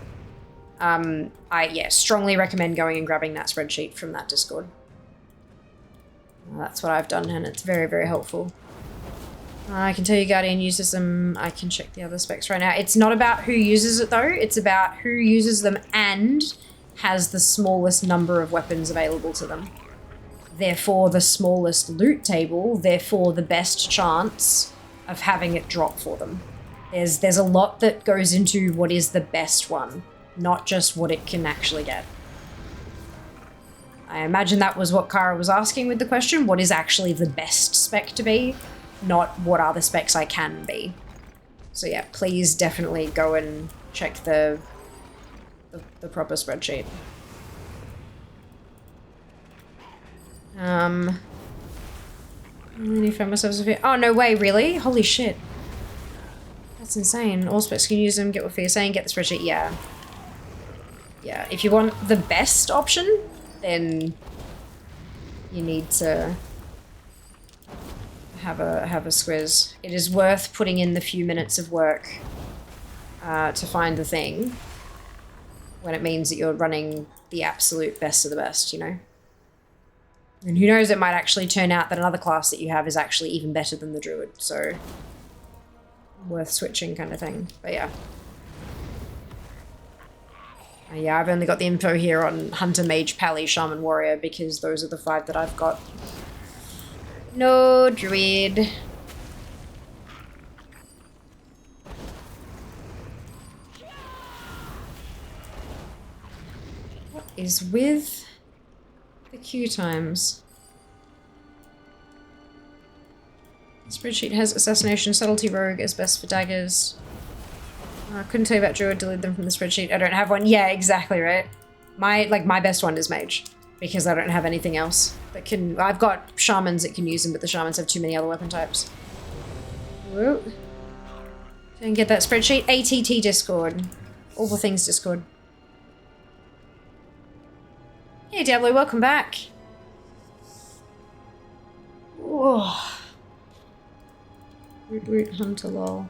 I strongly recommend going and grabbing that spreadsheet from that Discord. Well, that's what I've done, and it's very, very helpful. I can tell you Guardian uses them. I can check the other specs right now. It's not about who uses it, though. It's about who uses them and has the smallest number of weapons available to them. Therefore, the smallest loot table, therefore the best chance of having it drop for them. There's a lot that goes into what is the best one, not just what it can actually get. I imagine that was what Kara was asking with the question. What is actually the best spec to be? Not what are the specs I can be. So yeah, please definitely go and check the proper spreadsheet. I need to find myself a bit. Oh, no way, really? Holy shit. That's insane. All specs can use them, get what you're saying, get the spreadsheet, yeah. Yeah, if you want the best option, then you need to have a squiz. It is worth putting in the few minutes of work to find the thing when it means that you're running the absolute best of the best, you know? And who knows, it might actually turn out that another class that you have is actually even better than the druid, so worth switching kind of thing. But yeah. Yeah, I've only got the info here on Hunter, Mage, Pally, Shaman, Warrior because those are the 5 that I've got. No druid. What is with the queue times? The spreadsheet has Assassination, Subtlety, Rogue as best for daggers. I couldn't tell you about Druid, delete them from the spreadsheet. I don't have one. Yeah, exactly, right? My best one is Mage. Because I don't have anything else that can... I've got Shamans that can use them, but the Shamans have too many other weapon types. Whoa. Didn't get that spreadsheet. ATT Discord. All the things Discord. Hey Diablo, welcome back. Whoa. Root Hunter lol.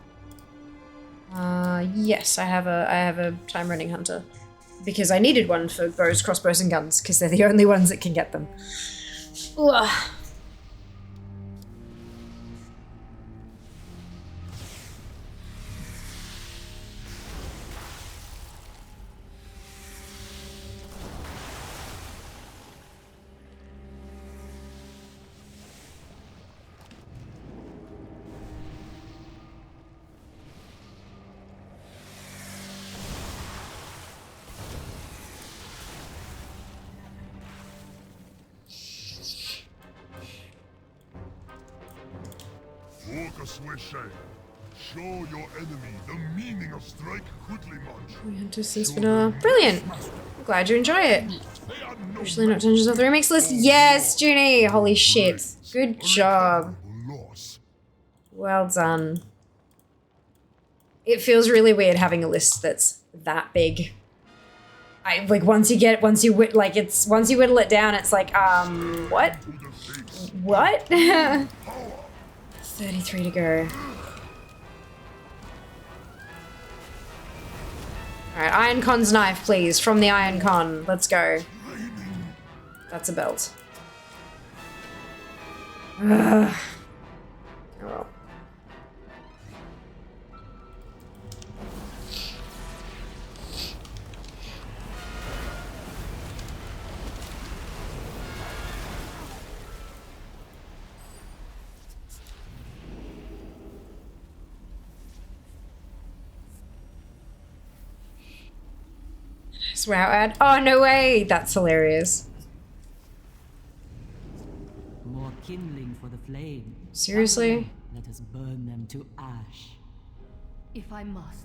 Yes, I have a time running hunter. Because I needed one for bows, crossbows, and guns, because they're the only ones that can get them. Ugh. Show your enemy the meaning of strike quickly, Munch. Brilliant. I'm glad you enjoy it. Usually not Dungeons of the Remix list. Yes, Junie. Holy shit. Good job. Well done. It feels really weird having a list that's that big. Once you whittle it down, it's like, what? What? 33 to go. Alright, Iron Con's knife, please. From the Iron Con. Let's go. That's a belt. Ugh. Oh well. Wow ad. Oh, no way. That's hilarious. More kindling for the flame. Seriously? Let us burn them to ash. If I must.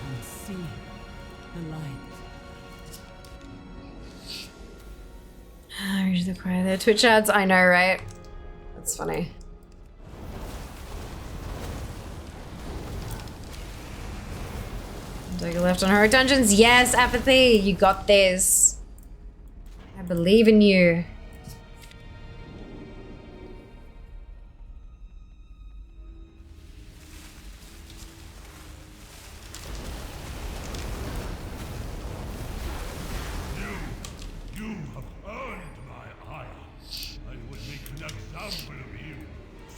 I see the light. Read the choir there. Twitch ads, I know, right? That's funny. Take a left on Heroic Dungeons. Yes, Apathy, you got this. believe in you. You have earned my ire. I would make an example of you,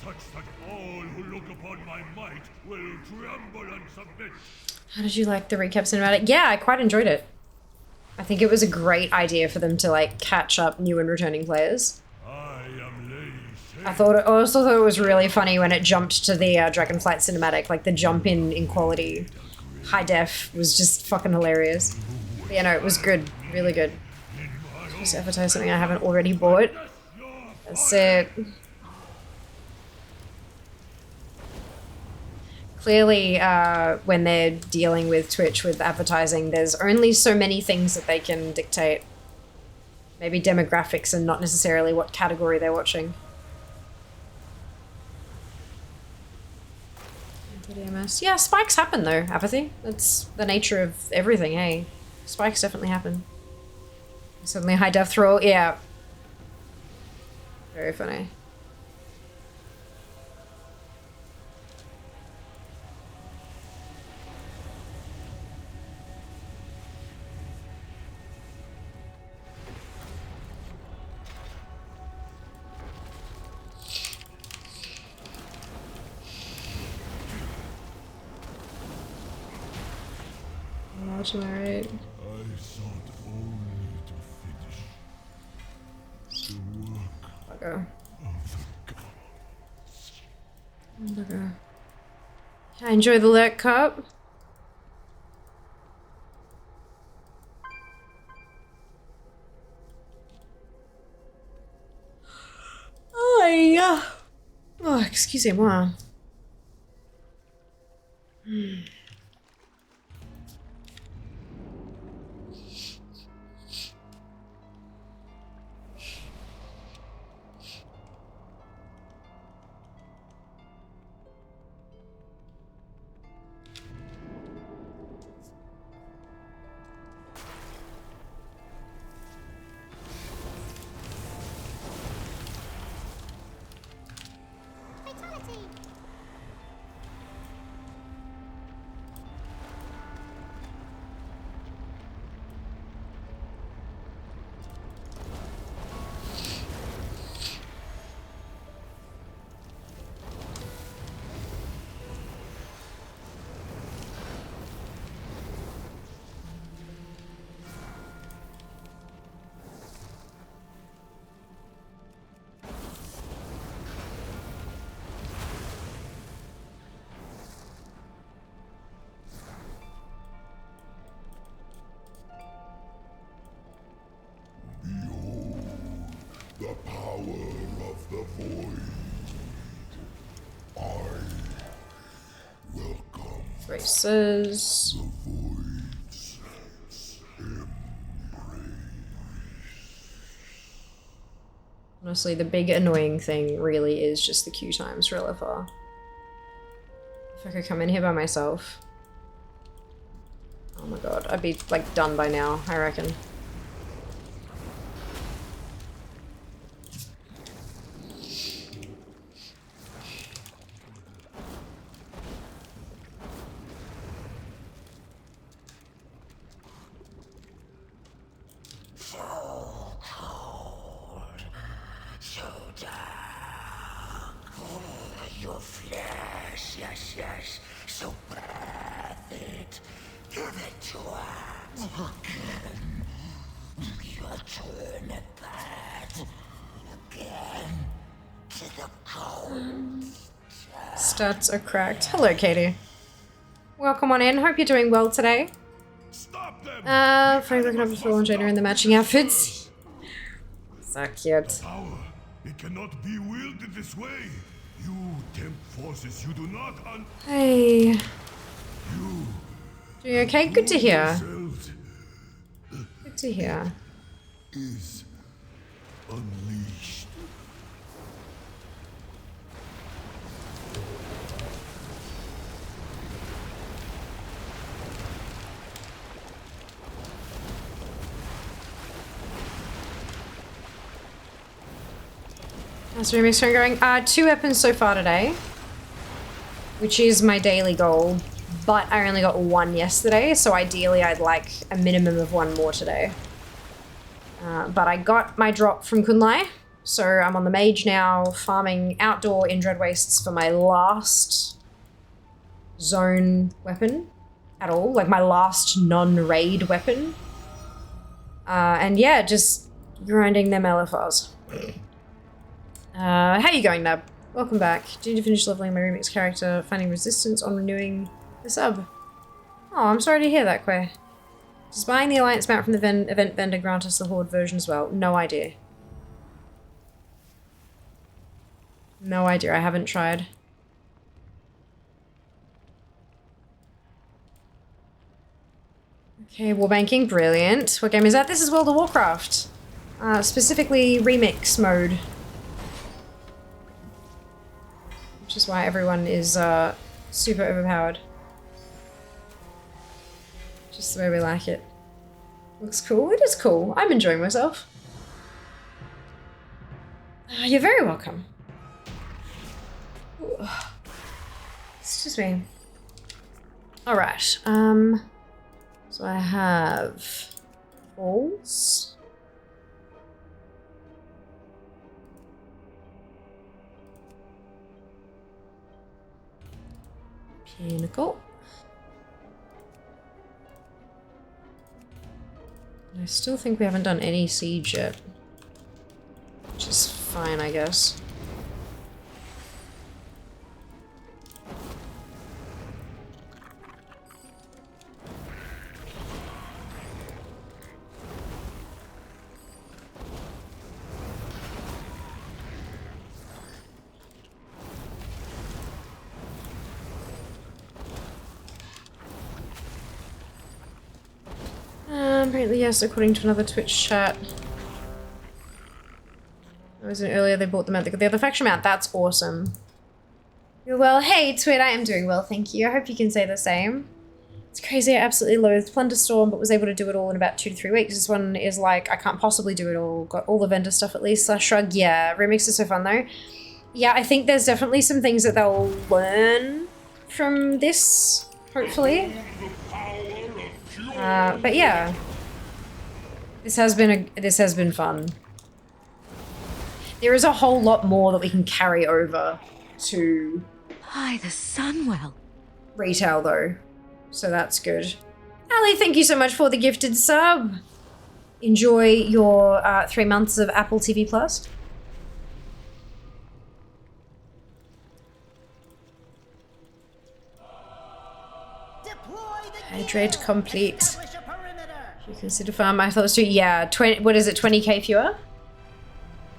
such that all who look upon my might will tremble and submit. How did you like the recap cinematic? Yeah, I quite enjoyed it. I think it was a great idea for them to like catch up new and returning players. I also thought it was really funny when it jumped to the Dragonflight cinematic, like the jump in quality. High def was just fucking hilarious. But yeah, no, it was good. Really good. Just advertise something I haven't already bought. That's it. Clearly, when they're dealing with Twitch with advertising, there's only so many things that they can dictate. Maybe demographics and not necessarily what category they're watching. Yeah, spikes happen though, Apathy. That's the nature of everything, hey? Spikes definitely happen. Suddenly high def throw, yeah. Very funny. Am I right? I sought only to finish the work Bugger. of the gods. Bugger. I enjoy the lurk cup. Oh yeah. Oh, excusez-moi. The power of the void. I welcome Braces. the void's embrace. Honestly, the big annoying thing really is just the queue times for LFR. If I could come in here by myself. Oh my god, I'd be like done by now, I reckon. Your flesh, yes, so breath it, give it to us. You turn it back again to the cold. Stats are cracked. Hello, Katie. Welcome on in. Hope you're doing well today. Frank looking up for Launch in the matching outfits. So cute. Power, it cannot be wielded this way. You tempt forces you do not Hey. You okay? Good to hear. Good to hear. Is unleashed. How's the remix going? 2 weapons so far today, which is my daily goal, but I only got 1 yesterday, so ideally I'd like a minimum of 1 more today. But I got my drop from Kunlai, so I'm on the mage now, farming outdoor in Dread Wastes for my last zone weapon at all, like my last non-raid weapon. And yeah, just grinding them LFRs. How you going, Nub? Welcome back. Did you finish leveling my remix character, finding resistance on renewing the sub? Oh, I'm sorry to hear that, Quay. Does buying the Alliance mount from the event vendor grant us the Horde version as well? No idea. No idea, I haven't tried. Okay, warbanking, brilliant. What game is that? This is World of Warcraft. Specifically remix mode. Which is why everyone is super overpowered. Just the way we like it. Looks cool. It is cool. I'm enjoying myself. You're very welcome. Ooh. Excuse me. Alright. So I have balls. Pinnacle. I still think we haven't done any siege yet. Which is fine, I guess. Apparently, yes, according to another Twitch chat. I was in earlier, they bought them at the other faction mount. That's awesome. You're well. Hey, Twit, I am doing well, thank you. I hope you can say the same. It's crazy, I absolutely loathed Plunderstorm, but was able to do it all in about 2 to 3 weeks. This one is like, I can't possibly do it all. Got all the vendor stuff at least. Shrug, yeah. Remix is so fun though. Yeah, I think there's definitely some things that they'll learn from this, hopefully. But yeah. This has been fun. There is a whole lot more that we can carry over to By the Sunwell. retail though. So that's good. Ali, thank you so much for the gifted sub. Enjoy your 3 months of Apple TV Plus. Hydrate complete. You consider farm. I thought it was 2. Yeah, 20. What is it? 20k fewer?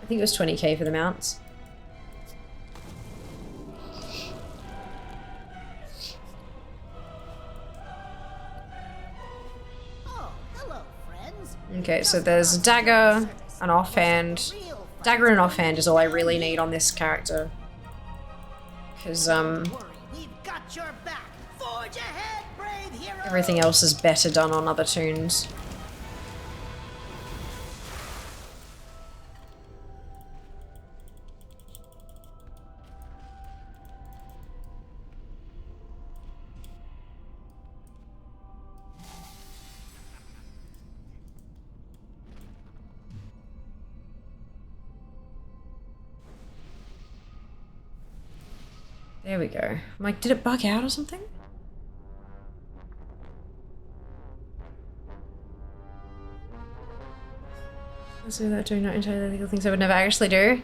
I think it was 20k for the mounts. Okay, so there's a dagger, an offhand. Dagger and offhand is all I really need on this character. Because, everything else is better done on other tunes. There we go. I'm like, did it bug out or something? So that doing not entirely legal things I would never actually do.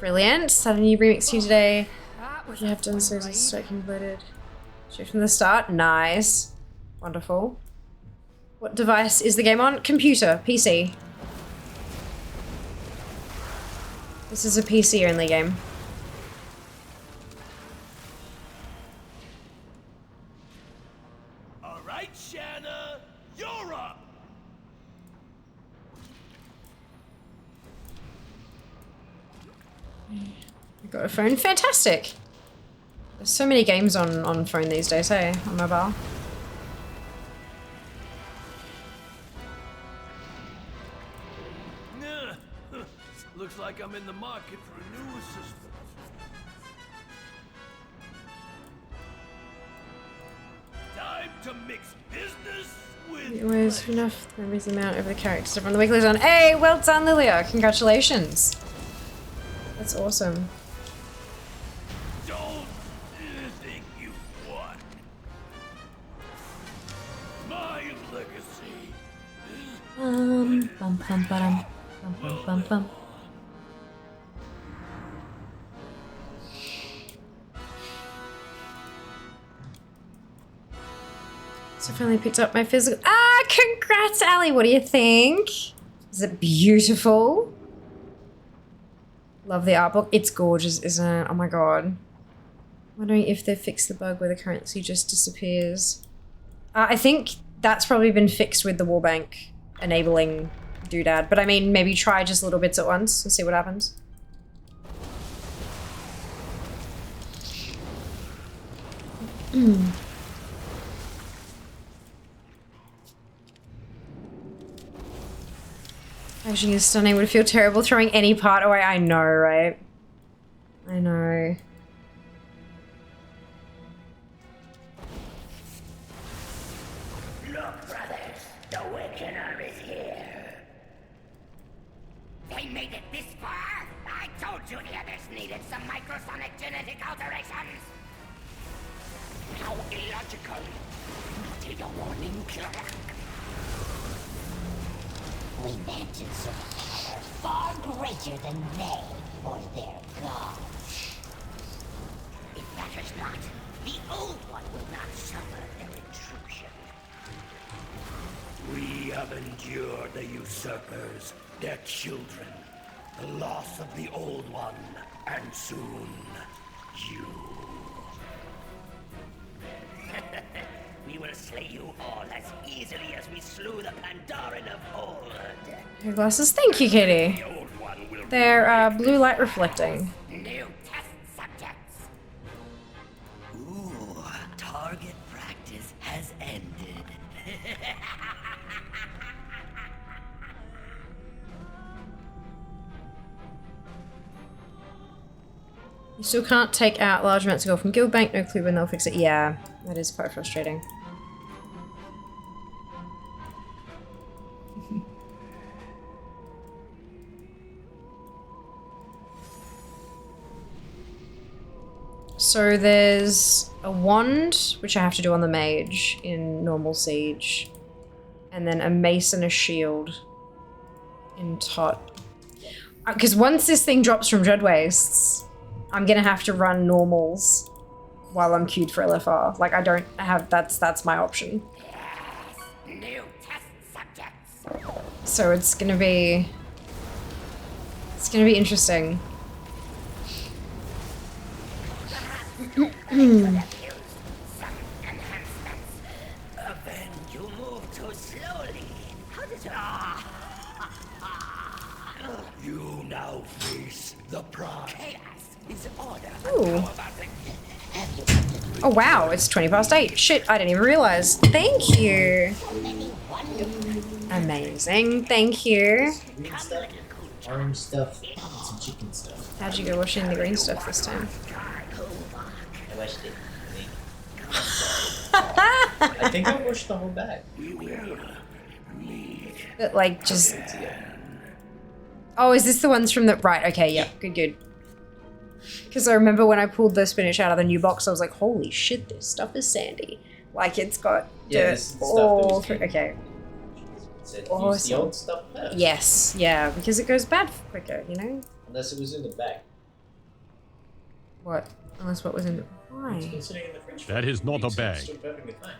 Brilliant. Started a new remix to you today. What you have done so is straight converted. Straight from the start. Nice. Wonderful. What device is the game on? Computer. PC. This is a PC only game. Alright, Shanna, you're up! I got a phone. Fantastic. There's so many games on phone these days, hey? On mobile. Looks like I'm in the market for a new assistance. Time to mix business with Always enough memories amount over the character from the weekly zone. Hey, well done, Lilia. Congratulations. That's awesome. Don't think you won. My legacy. Bum bum bum bum bum bum bum. So I finally picked up my physical. Ah, congrats, Ali. What do you think? Is it beautiful? Love the art book. It's gorgeous, isn't it? Oh my god. Wondering if they fixed the bug where the currency just disappears. I think that's probably been fixed with the Warbank enabling doodad. But I mean, maybe try just little bits at once and see what happens. Actually, is stunning. Would feel terrible throwing any part away. I know, right? I know. Look, brothers, the Wickener is here. They made it this far? I told you the others needed some microsonic genetic alterations. How illogical. Not a warning, Clark. We managed some power far greater than they or their gods. It matters not. The old one will not suffer their intrusion. We have endured the usurpers, their children, the loss of the old one, and soon, you. We will slay you all as easily as we slew the Pandaran of old. Your glasses. Thank you, Kitty. The old one will They're blue light reflecting. New test subjects. Ooh, target practice has ended. You still can't take out large amounts of gold from Guild Bank. No clue when they'll fix it. Yeah, that is quite frustrating. So there's a wand, which I have to do on the mage in normal siege. And then a mace and a shield in tot. Because once this thing drops from Dread Wastes, I'm gonna have to run normals while I'm queued for LFR. Like I don't have, that's my option. New test subjects. So it's gonna be interesting. Some enhancements. Ben, you move too slowly. How does You now face the prize. chaos is order? Ooh. Oh wow, it's 20 past 8. Shit, I didn't even realize. Thank you. Amazing, thank you. Green stuff, orange stuff, and some chicken stuff. How'd you go washing the green stuff this time? I washed it. I think I washed the whole bag. But like just... Oh, is this the ones from the... Right, okay, yeah, good. Because I remember when I pulled the spinach out of the new box, I was like, holy shit, this stuff is sandy. Like it's got dirt all through... Okay. Said use the old stuff better. Yes, yeah, because it goes bad quicker, you know? Unless it was in the bag. What? Unless what was in the... Why? It's sitting in the fridge. That is not a bag. Still perfectly fine.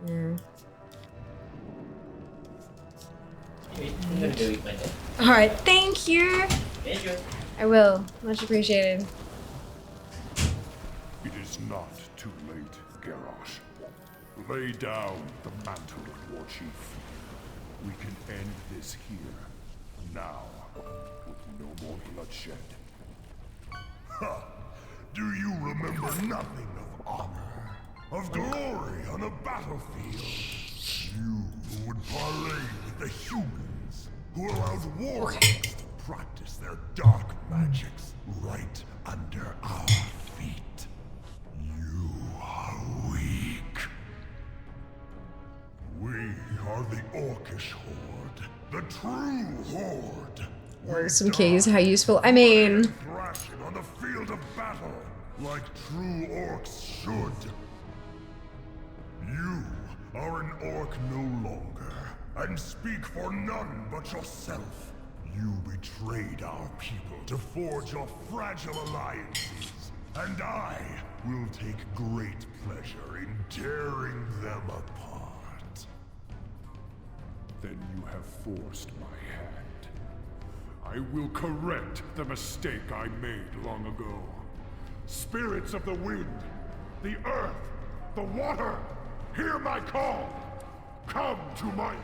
Yeah. Anyway, I'm gonna go eat my dinner. Alright, thank you! Enjoy. I will. Much appreciated. It is not too late, Garrosh. Lay down the mantle of War Chief. We can end this here, now, with no more bloodshed. Ha! Do you remember nothing of honor, of glory on a battlefield? You who would parley with the humans, who allowed warriors to practice their dark magics right under our feet. You are weak. We are the Orcish Horde, the true Horde. Some keys, how useful. I mean, Thrashing on the field of battle, like true orcs should. You are an orc no longer, and speak for none but yourself. You betrayed our people to forge your fragile alliances, and I will take great pleasure in tearing them apart. Then you have forced my hand. I will correct the mistake I made long ago. Spirits of the wind, the earth, the water, hear my call! Come to my...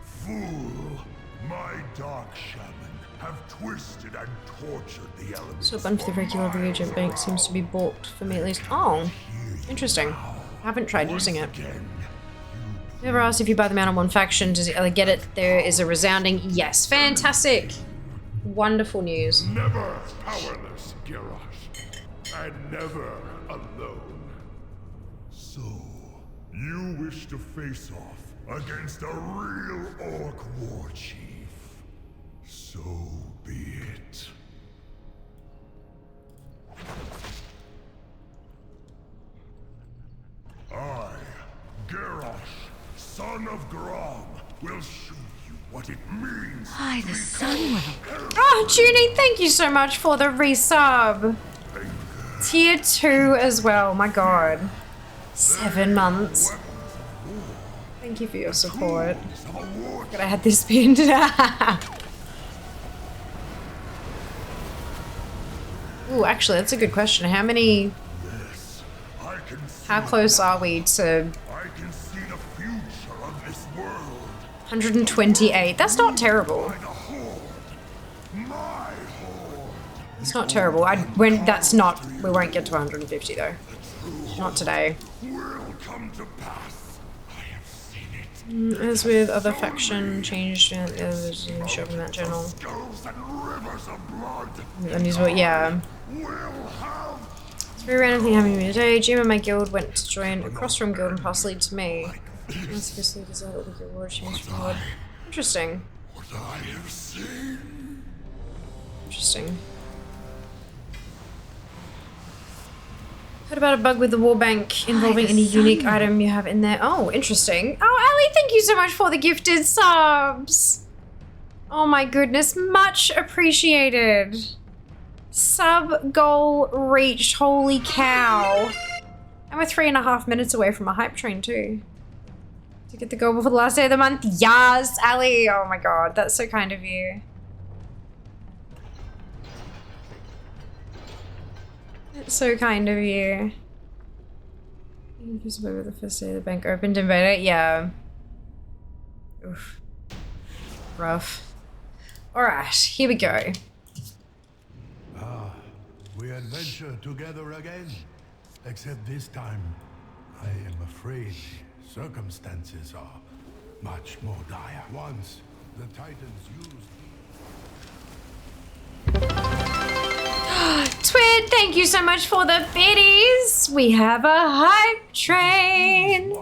Fool! My dark shaman have twisted and tortured the elements. so a bunch of the regular reagent bank seems to be bought for me at least. Oh, interesting. I haven't tried using it. Never asked if you buy them out on one faction. Does it other get it? There is a resounding yes. Fantastic. Wonderful news. Never powerless, Garrosh. And never alone. So, you wish to face off against a real orc war chief. So be it. I, Garrosh, son of Grom, will show you what it means. Hi, the Sunwell. Oh, Junie, thank you so much for the resub. Tier 2 as well, my god. 7 months. Thank you for your support. But I had this pinned. Ooh, actually, that's a good question. How many... How close are we to... 128. That's not terrible. It's not terrible. That's not... We won't get to 150 though. Not today. As with other faction, changed show in that journal. And these were, yeah. It's a very random thing happening to me today. Jim and my guild went to join a cross-room guild and passed lead to me. Interesting. Interesting. Heard about a bug with the warbank involving any unique item you have in there. Oh, interesting. Oh, Ali, thank you so much for the gifted subs. Oh my goodness, much appreciated. Sub goal reached, holy cow. And we're 3.5 minutes away from a hype train too. To get the goal before the last day of the month. Yes, Ali. Oh my god, that's so kind of you. That's so kind of you. Over the first day the bank opened in beta. Yeah. Oof. Rough. Alright, here we go. Ah, we adventure together again. Except this time, I am afraid circumstances are much more dire. Once, the Titans used... Twin, thank you so much for the biddies. We have a hype train.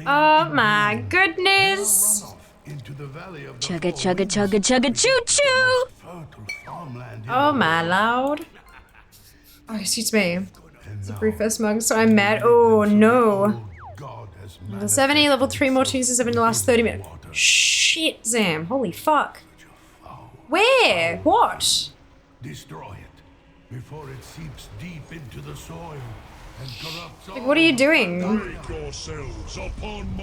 Oh my goodness. Chugga chugga chugga chugga choo choo. Oh my lord. Oh, excuse me. It's a brief first mug, so I'm mad. Oh no. Level 70, level 3 more chooses in the last 30 minutes. Shit, Zam. Holy fuck. Where? What? Destroy it before it seeps deep into the soil and corrupts all. Like, what are you doing?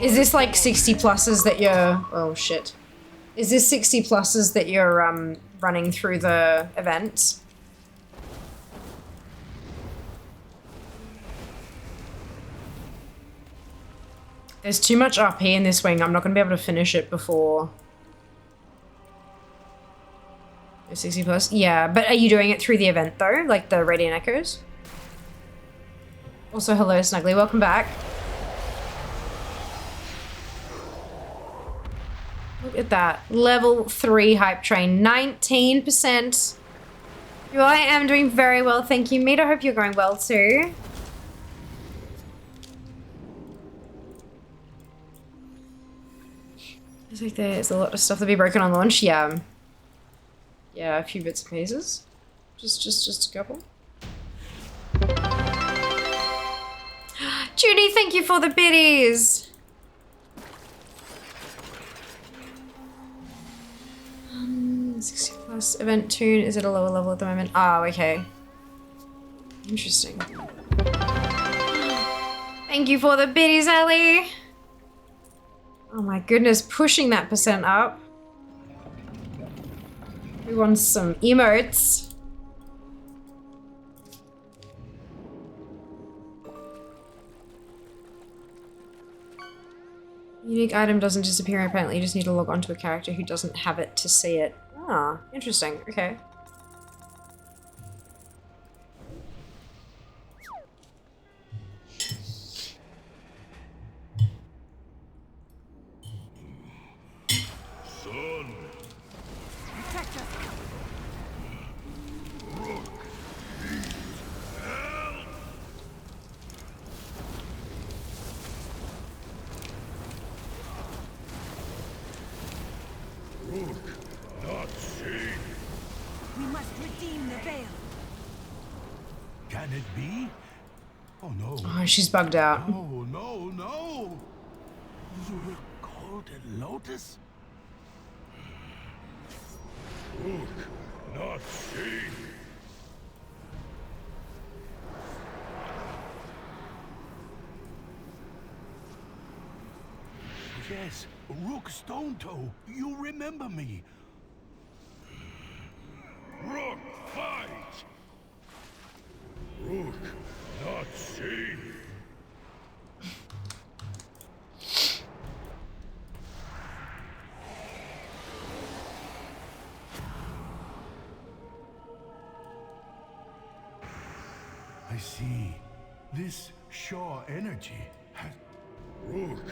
Is this like 60 pluses that you're... Oh shit. Is this 60 pluses that you're running through the event? There's too much RP in this wing. I'm not going to be able to finish it before... 60 plus? Yeah, but are you doing it through the event though? Like the Radiant Echoes? Also, hello Snuggly, welcome back. at that. Level 3 hype train. 19%. Well, I am doing very well, thank you, Meet. I hope you're going well too. It's like there's a lot of stuff to be broken on launch. Yeah. Yeah, a few bits and pieces. Just a couple. Judy, thank you for the biddies. 60 plus event tune is at a lower level at the moment. Oh, okay. Interesting. Thank you for the biddies, Ellie. Oh my goodness, pushing that percent up. We want some emotes. Unique item doesn't disappear, apparently you just need to log on to a character who doesn't have it to see it. Ah, interesting, okay. Son. Not see. We must redeem the veil. Can it be? Oh no. Oh, she's bugged out. No, no, no. You will call the Lotus? Not see. Yes, Rook Stonetoe. You remember me. Rook, fight! Rook, not see. I see. This Shaw energy has... Rook,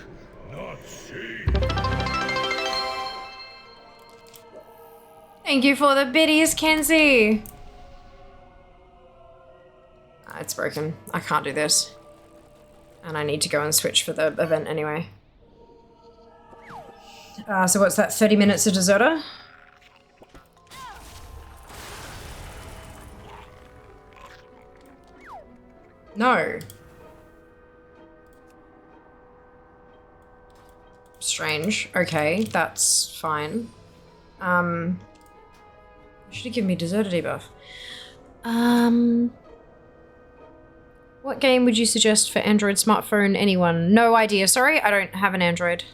not see. Thank you for the biddies, Kenzie. It's broken. I can't do this. And I need to go and switch for the event anyway. So what's that, 30 minutes of Deserter? No. Strange. Okay, that's fine. Should have given me Deserter debuff. What game would you suggest for Android smartphone? Anyone? No idea. Sorry, I don't have an Android.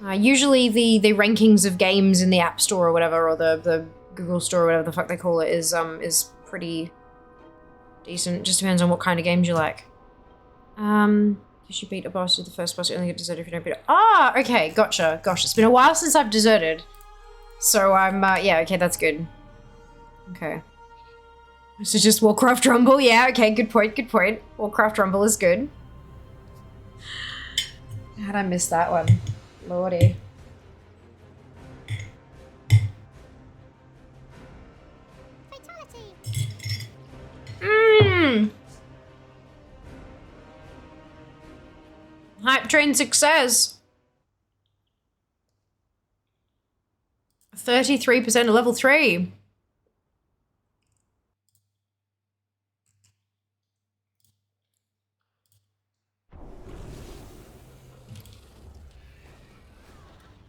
Usually the rankings of games in the App Store or whatever, or the Google Store or whatever the fuck they call it, is pretty decent. Just depends on what kind of games you like. If you beat a boss, you're the first boss, you only get deserted if you don't beat it. Ah, okay, gotcha. Gosh, it's been a while since I've deserted. So I'm, yeah, okay, that's good. Okay. So just Warcraft Rumble, yeah, okay, good point, good point. Warcraft Rumble is good. How'd I miss that one? Lordy. Mmm! Hype train success! 33% of level 3.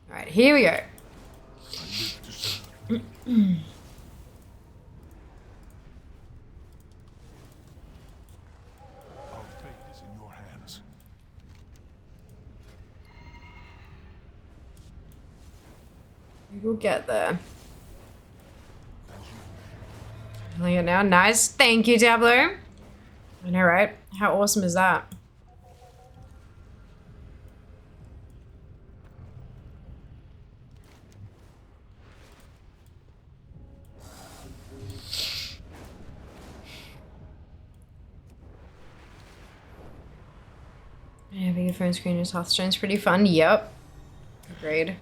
Alright, here we go. We'll get there. Look at now, nice. Thank you, Diablo. I know, right? How awesome is that? Having a phone screen is Hearthstone's pretty fun. Yep. Agreed.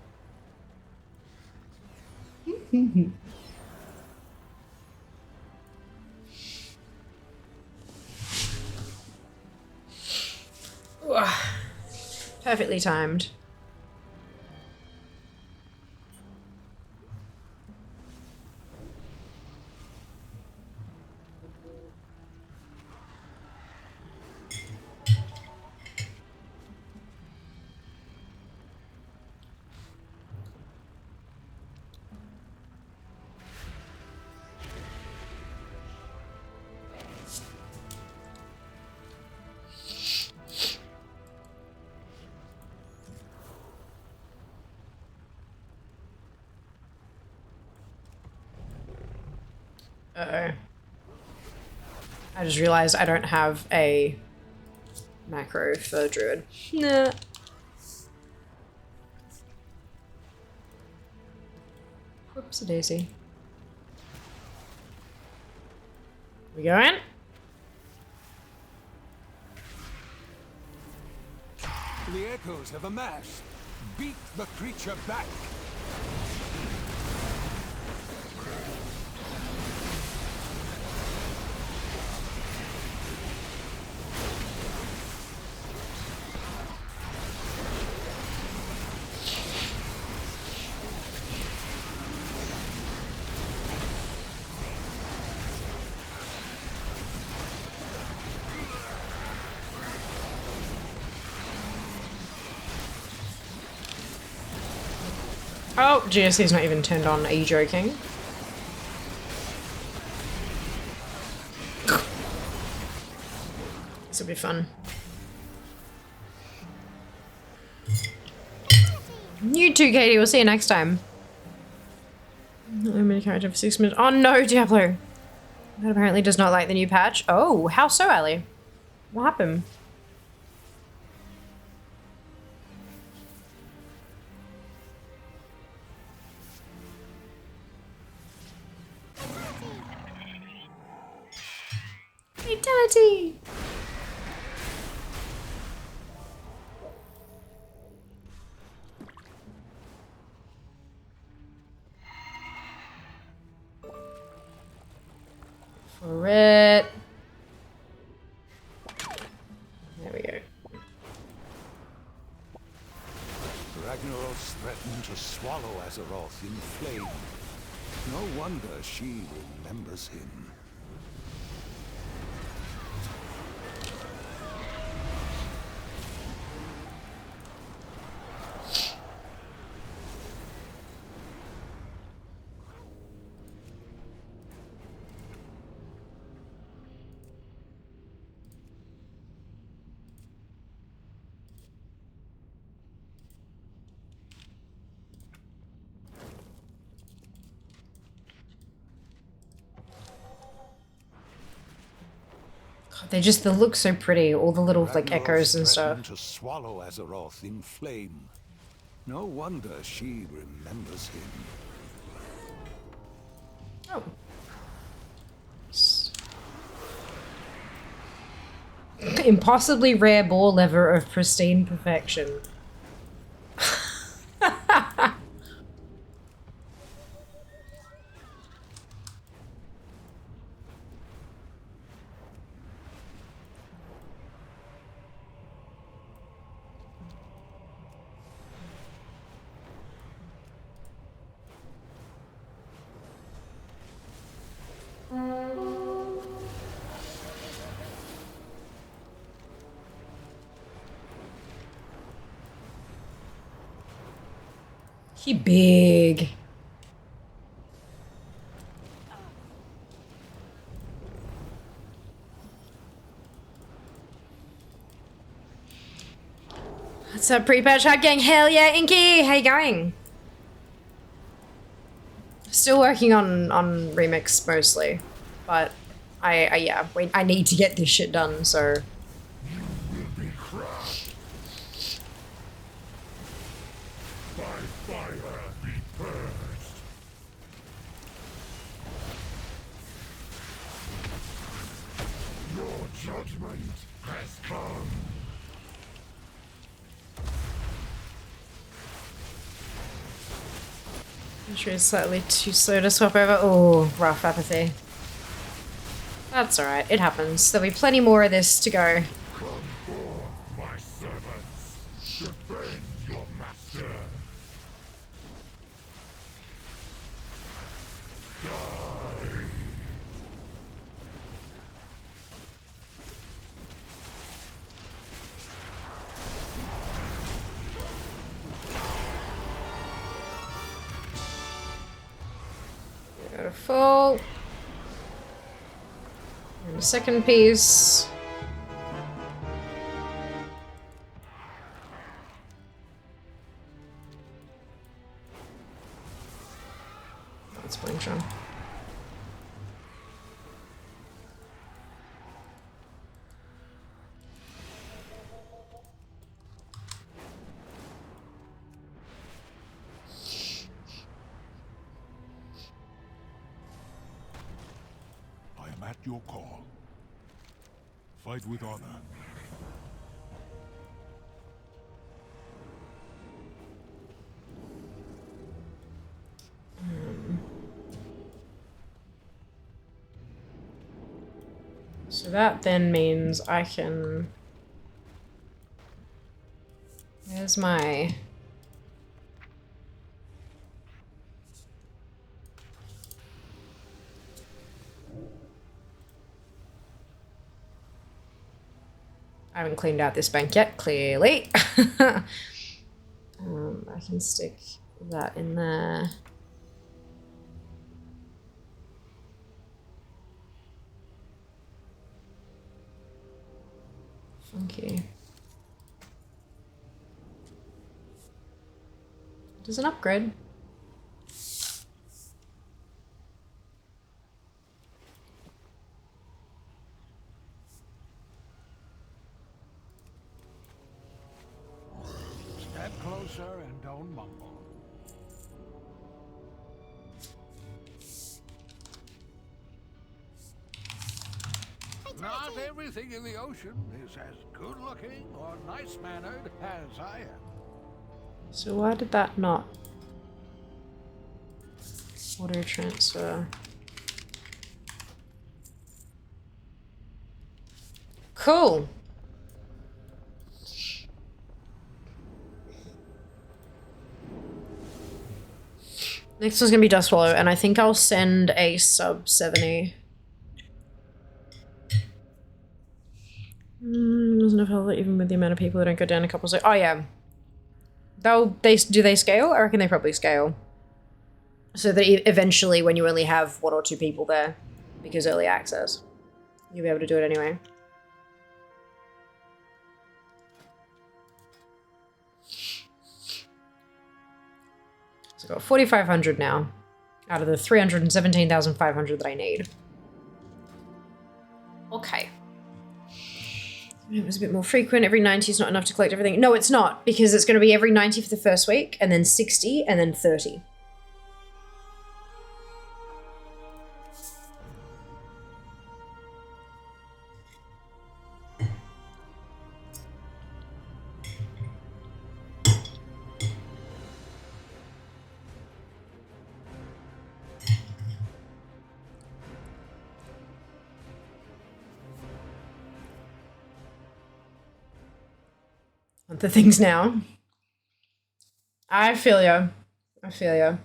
Perfectly timed. Uh-oh. I just realized I don't have a macro for Druid. Nah. Whoopsie daisy. We going? The echoes have amassed. Beat the creature back. Oh, GSC's not even turned on. Are you joking? This will be fun. You too, Katie. We'll see you next time. Limited character for 6 minutes. Oh no, Diablo. That apparently does not like the new patch. Oh, how so, Ali? What happened? Fatality! For it. There we go. Ragnaros threatened to swallow Azeroth in flame. No wonder she remembers him. God, they look so pretty. All the little like echoes and stuff. To swallow Azeroth in flame. No wonder she remembers him. Oh. Impossibly rare ball lever of pristine perfection. He big. What's up, Prepatch Hack Gang? Hell yeah, Inky! How you going? Still working on remix mostly, but I need to get this shit done, so. Judgment has come. Sure, it's slightly too slow to swap over. Oh, rough apathy. That's alright, it happens. There'll be plenty more of this to go. Come forth, my servants. Defend your master. Die. Beautiful. And the second piece. That's playing strong. I am at your call. Fight with honor. So that then means I can... There's my... I haven't cleaned out this bank yet, clearly. I can stick that in there. Funky. Does an upgrade? Step closer and don't mumble. Not everything in the ocean is as good-looking or nice-mannered as I am. So why did that not auto transfer? Cool. Next one's gonna be Dust Swallow, and I think I'll send a sub 70. Doesn't have health even with the amount of people that don't go down a couple. So, oh yeah, do they scale? I reckon they probably scale. So that eventually, when you only have 1 or 2 people there, because early access, you'll be able to do it anyway. So I've got 4,500 now, out of the 317,500 that I need. Okay. It was a bit more frequent. Every 90 is not enough to collect everything. No, it's not, because it's going to be every 90 for the first week, and then 60, and then 30. The things now. I feel ya. I feel ya.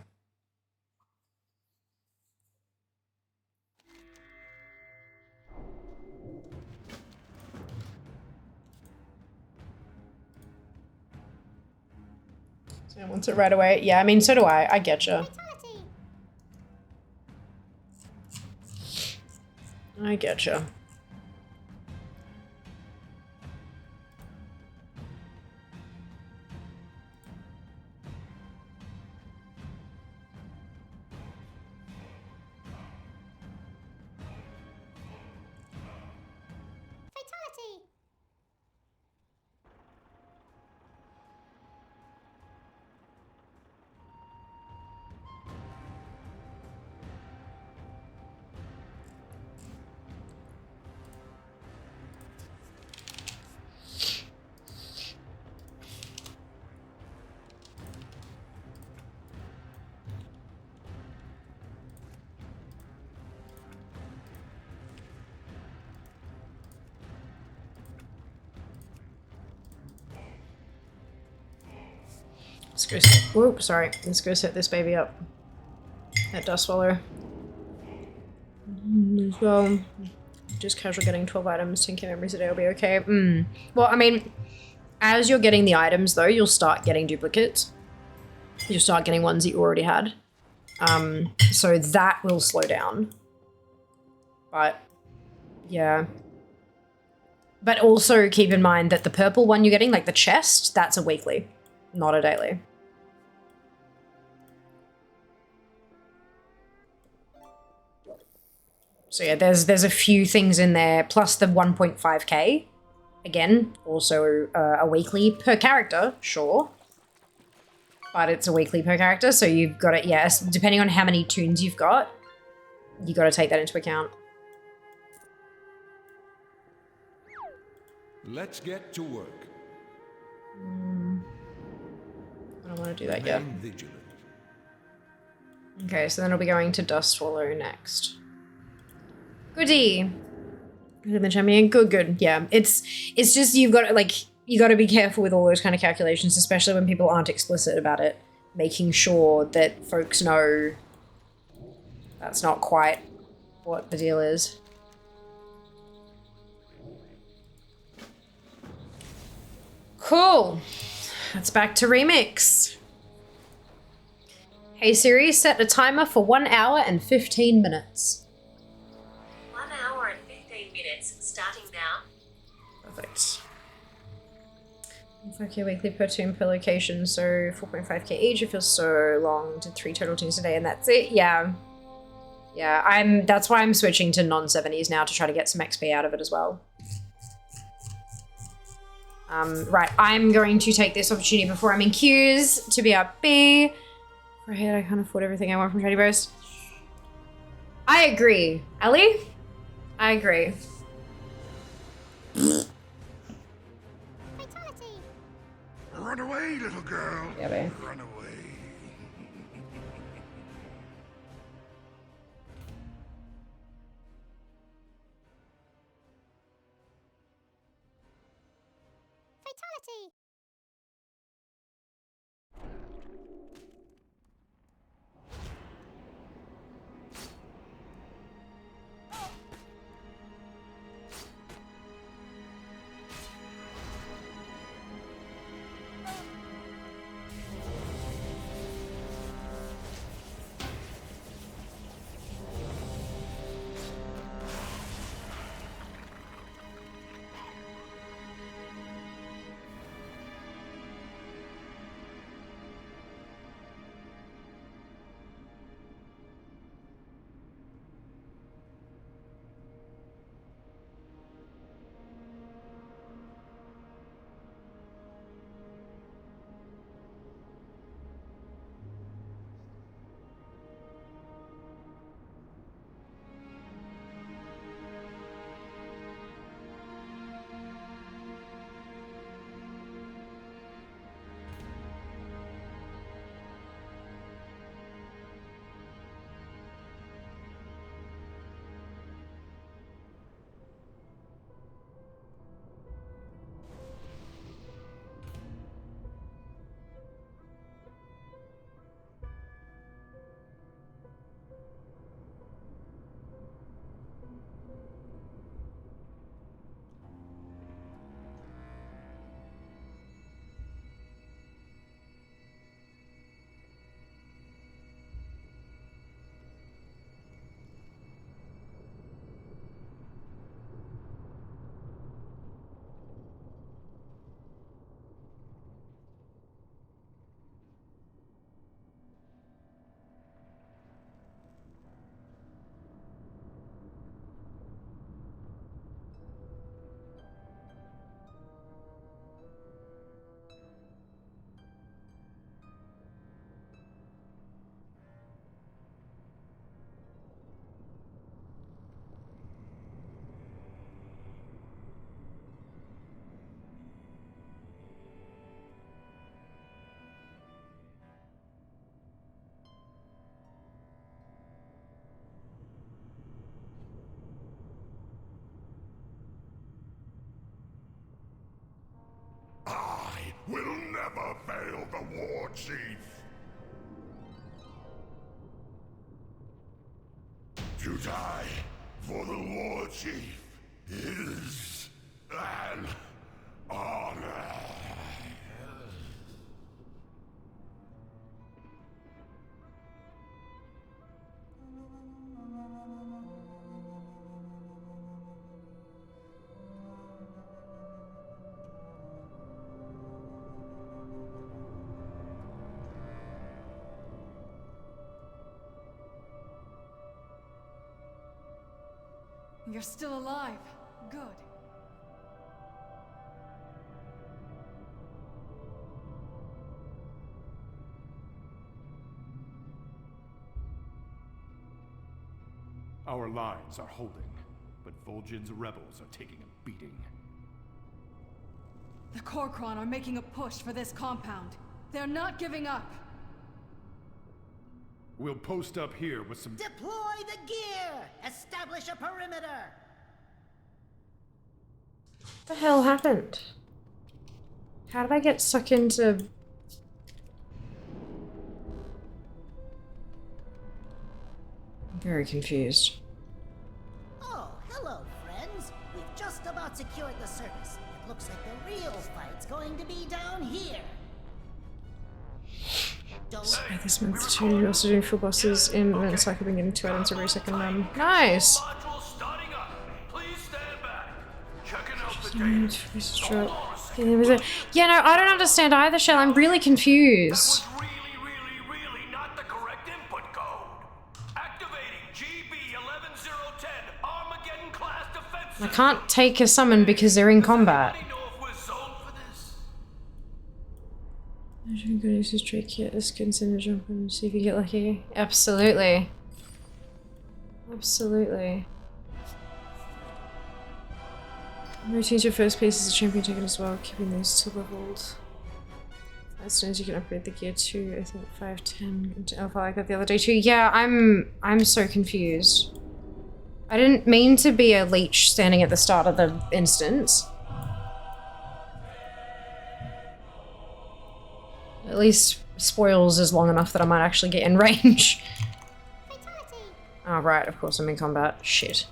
So I want it right away. Yeah, I mean, so do I. I getcha. I getcha. Let's go set, whoop, sorry. Let's go set this baby up. That Dust Swallow. As well. Just casual getting 12 items, 10k memories a day will be okay. Well, I mean, as you're getting the items though, you'll start getting duplicates. You'll start getting ones that you already had. So that will slow down. But, yeah. But also keep in mind that the purple one you're getting, like the chest, that's a weekly, not a daily. So yeah, there's a few things in there, plus the 1.5k. Again, also a weekly per character, sure. But it's a weekly per character, so you've got it, yes, depending on how many tunes you've got, you got to take that into account. Let's get to work. I don't want to do that yet. Remain vigilant. Okay, so then I'll be going to Dust Swallow next. Goody. Good in the champion. Good. Yeah, it's just you got to be careful with all those kind of calculations, especially when people aren't explicit about it. Making sure that folks know that's not quite what the deal is. Cool. That's back to Remix. Hey Siri, set a timer for 1 hour and 15 minutes. 1 hour and 15 minutes, starting now. Perfect. 5k weekly per tune per location, so 4.5k each. It feels so long. Did 3 total tunes a day and that's it? Yeah. Yeah, that's why I'm switching to non-70s now to try to get some XP out of it as well. Right, I'm going to take this opportunity before I'm in queues to be up B. For ahead, I can't afford everything I want from Chatty Burst. I agree. Ellie? I agree. Fatality. Run away, little girl. Yeah, babe. Run away. Fatality. I will never fail the war chief. To die for the war chief is an honor. You're still alive. Good. Our lines are holding, but Vol'jin's rebels are taking a beating. The Kor'kron are making a push for this compound. They're not giving up. We'll post up here with some... Deploy the gear! Establish a perimeter! What the hell happened? How did I get stuck into... I'm very confused. Oh, hello, friends. We've just about secured the surface. It looks like the real fight's going to be down here. This month's opportunity also doing full bosses in events like I've been getting 2 items every second run. Nice! Yeah, no, I don't understand either, Shell. I'm really confused. I can't take a summon because they're in combat. I should go use this trick here. This can send a jump and see if you get lucky. Absolutely. Absolutely. Routines your first piece as a champion ticket as well, keeping those 2 leveled. As soon as you can upgrade the gear to, I think 510 into alpha like that the other day too. Yeah, I'm so confused. I didn't mean to be a leech standing at the start of the instance. At least spoils is long enough that I might actually get in range. Oh, right, of course I'm in combat. Shit.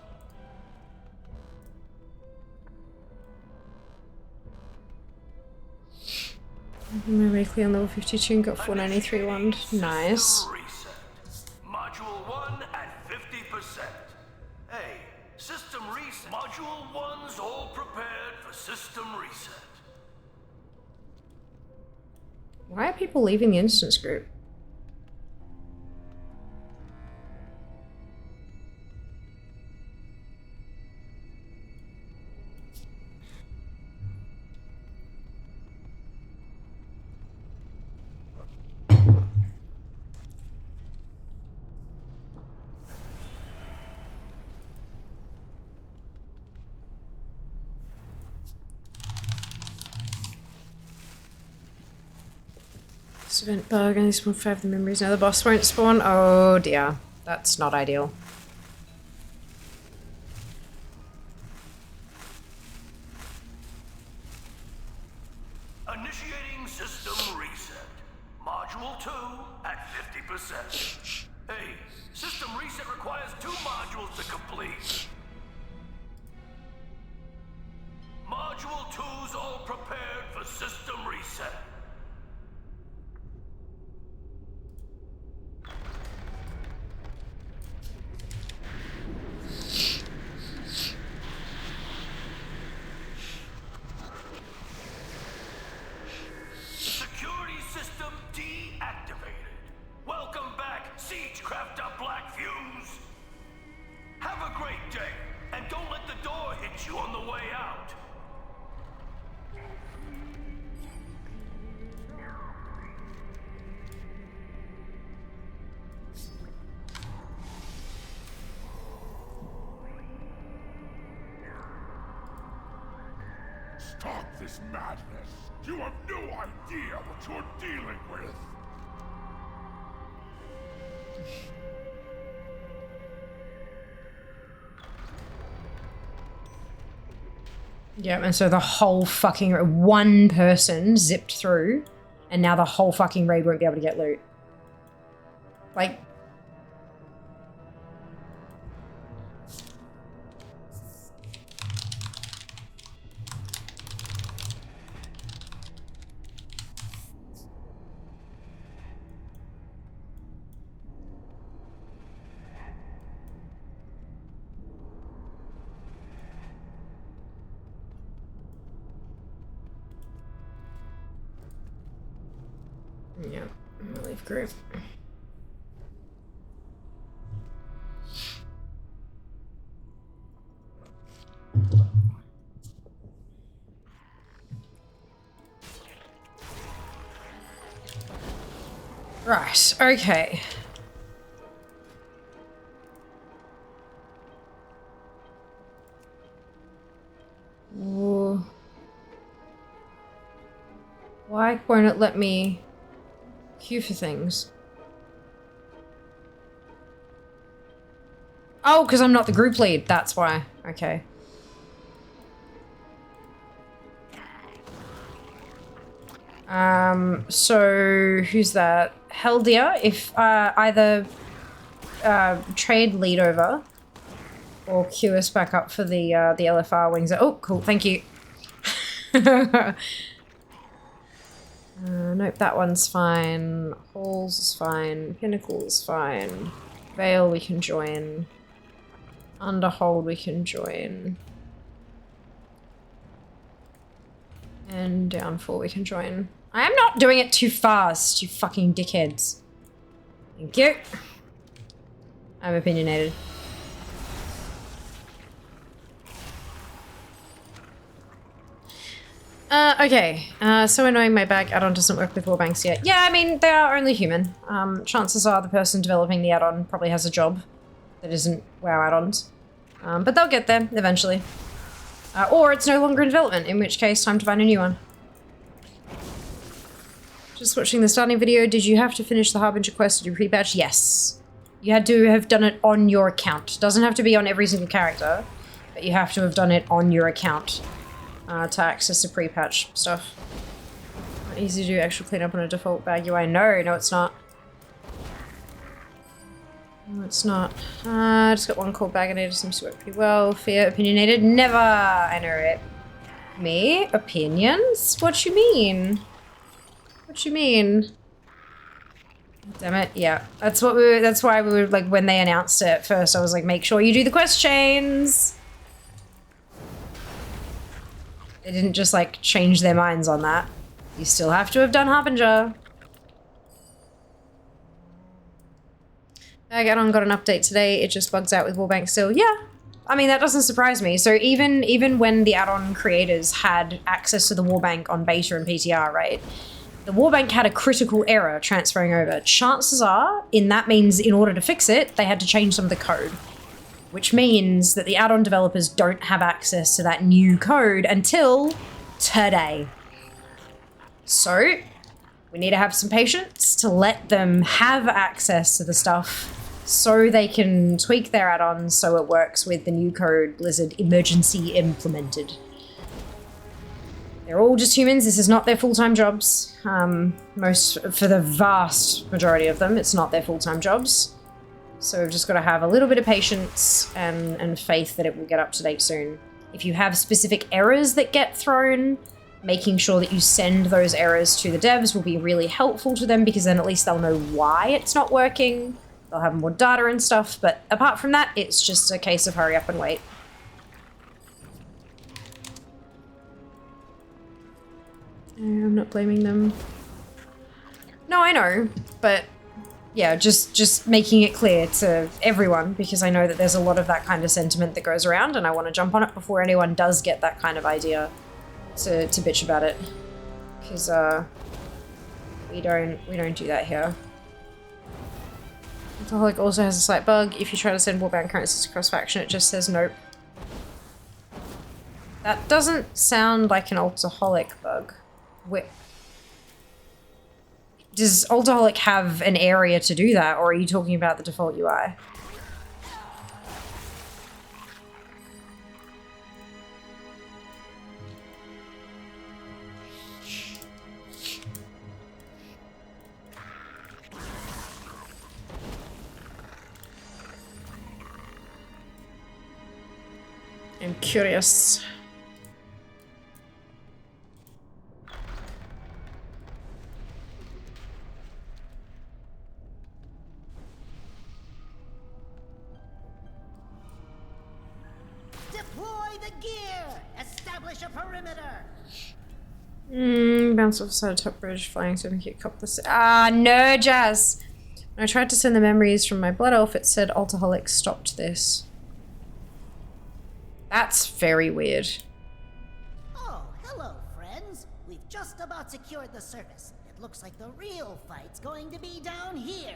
My way clear on level 52 and got 493 wand. Nice. Module 1 at 50%. Hey, system reset. Module 1's all prepared for system reset. Why are people leaving the instance group? Event bug, only spawn 5 of the memories. Now the boss won't spawn. Oh dear. That's not ideal. Initiating system reset. Module 2 at 50%. Hey, system reset requires 2 modules to complete. Module 2's all prepared for system reset. Stop this madness! You have no idea what you're dealing with! Yep, and so the whole fucking one person zipped through and now the whole fucking raid won't be able to get loot. Like, yeah, relief group. Right, okay. Ooh. Why won't it let me queue for things? Oh, because I'm not the group lead, that's why. Okay. So who's that? Heldia, if either trade lead over or queue us back up for the LFR wings. Oh, cool, thank you. Nope, that one's fine. Halls is fine. Pinnacle is fine. Veil we can join. Underhold we can join. And Downfall we can join. I am not doing it too fast, you fucking dickheads. Thank you. I'm opinionated. Okay. So annoying my bag add-on doesn't work with warbanks yet. Yeah, I mean, they are only human. Chances are the person developing the add-on probably has a job that isn't WoW add-ons. But they'll get there eventually. Or it's no longer in development, in which case time to find a new one. Just watching the starting video, did you have to finish the Harbinger quest to do Prepatch? Yes. You had to have done it on your account. Doesn't have to be on every single character, but you have to have done it on your account to access the Prepatch stuff. Not easy to do actual cleanup on a default bag UI. No, it's not. No, it's not. Just got one called Baginator, seems to work pretty well. Fear, opinionated, never! I know it. Me? Opinions? What you mean? What you mean? Damn it, yeah. That's why we were like, when they announced it first, I was like, make sure you do the quest chains! They didn't just like change their minds on that. You still have to have done Harbinger. Bag add-on got an update today, it just bugs out with Warbank still. Yeah, I mean, that doesn't surprise me. So even when the add-on creators had access to the Warbank on beta and PTR, right? The Warbank had a critical error transferring over. Chances are, that means in order to fix it, they had to change some of the code. Which means that the add-on developers don't have access to that new code until today. So, we need to have some patience to let them have access to the stuff so they can tweak their add-ons so it works with the new code Blizzard emergency implemented. They're all just humans, this is not their full-time jobs. For the vast majority of them, it's not their full-time jobs. So we've just got to have a little bit of patience and faith that it will get up to date soon. If you have specific errors that get thrown, making sure that you send those errors to the devs will be really helpful to them, because then at least they'll know why it's not working. They'll have more data and stuff, but apart from that, it's just a case of hurry up and wait. I'm not blaming them. No, I know, but yeah, just making it clear to everyone, because I know that there's a lot of that kind of sentiment that goes around, and I want to jump on it before anyone does get that kind of idea to bitch about it, because we don't do that here. Alcoholic also has a slight bug. If you try to send warbound currencies across faction, it just says nope. That doesn't sound like an alcoholic bug. Does Alcoholic have an area to do that, or are you talking about the default UI? curious. Deploy the gear! Establish a perimeter! Bounce off the side of top bridge, flying so we can get cop this. Ah, no, Jazz! When I tried to send the memories from my blood elf, it said Alcoholic stopped this. That's very weird. Oh, hello, friends. We've just about secured the surface. It looks like the real fight's going to be down here.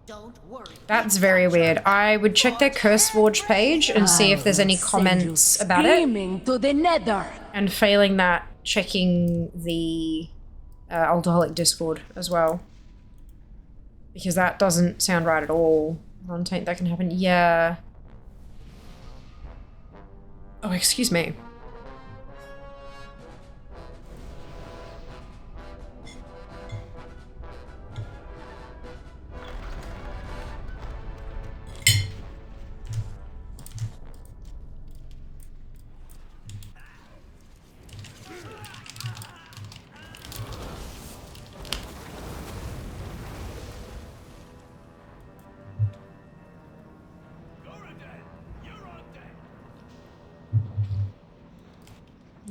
Don't worry. That's very weird. I would check their Curse Forge page and see if there's any comments about it. To the nether. And failing that, checking the Alcoholic Discord as well. Because that doesn't sound right at all. Non-taint, that can happen. Yeah. Oh, excuse me.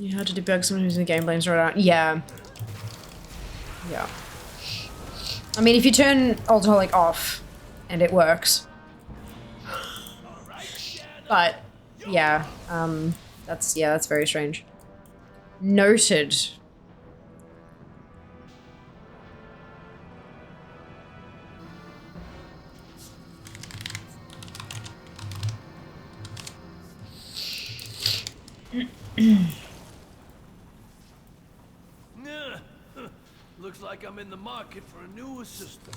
You had to debug someone who's in the game blames right out. Yeah. Yeah. I mean, if you turn Alcoholic off and it works. But yeah, that's very strange. Noted. Looks like I'm in the market for a new assistant.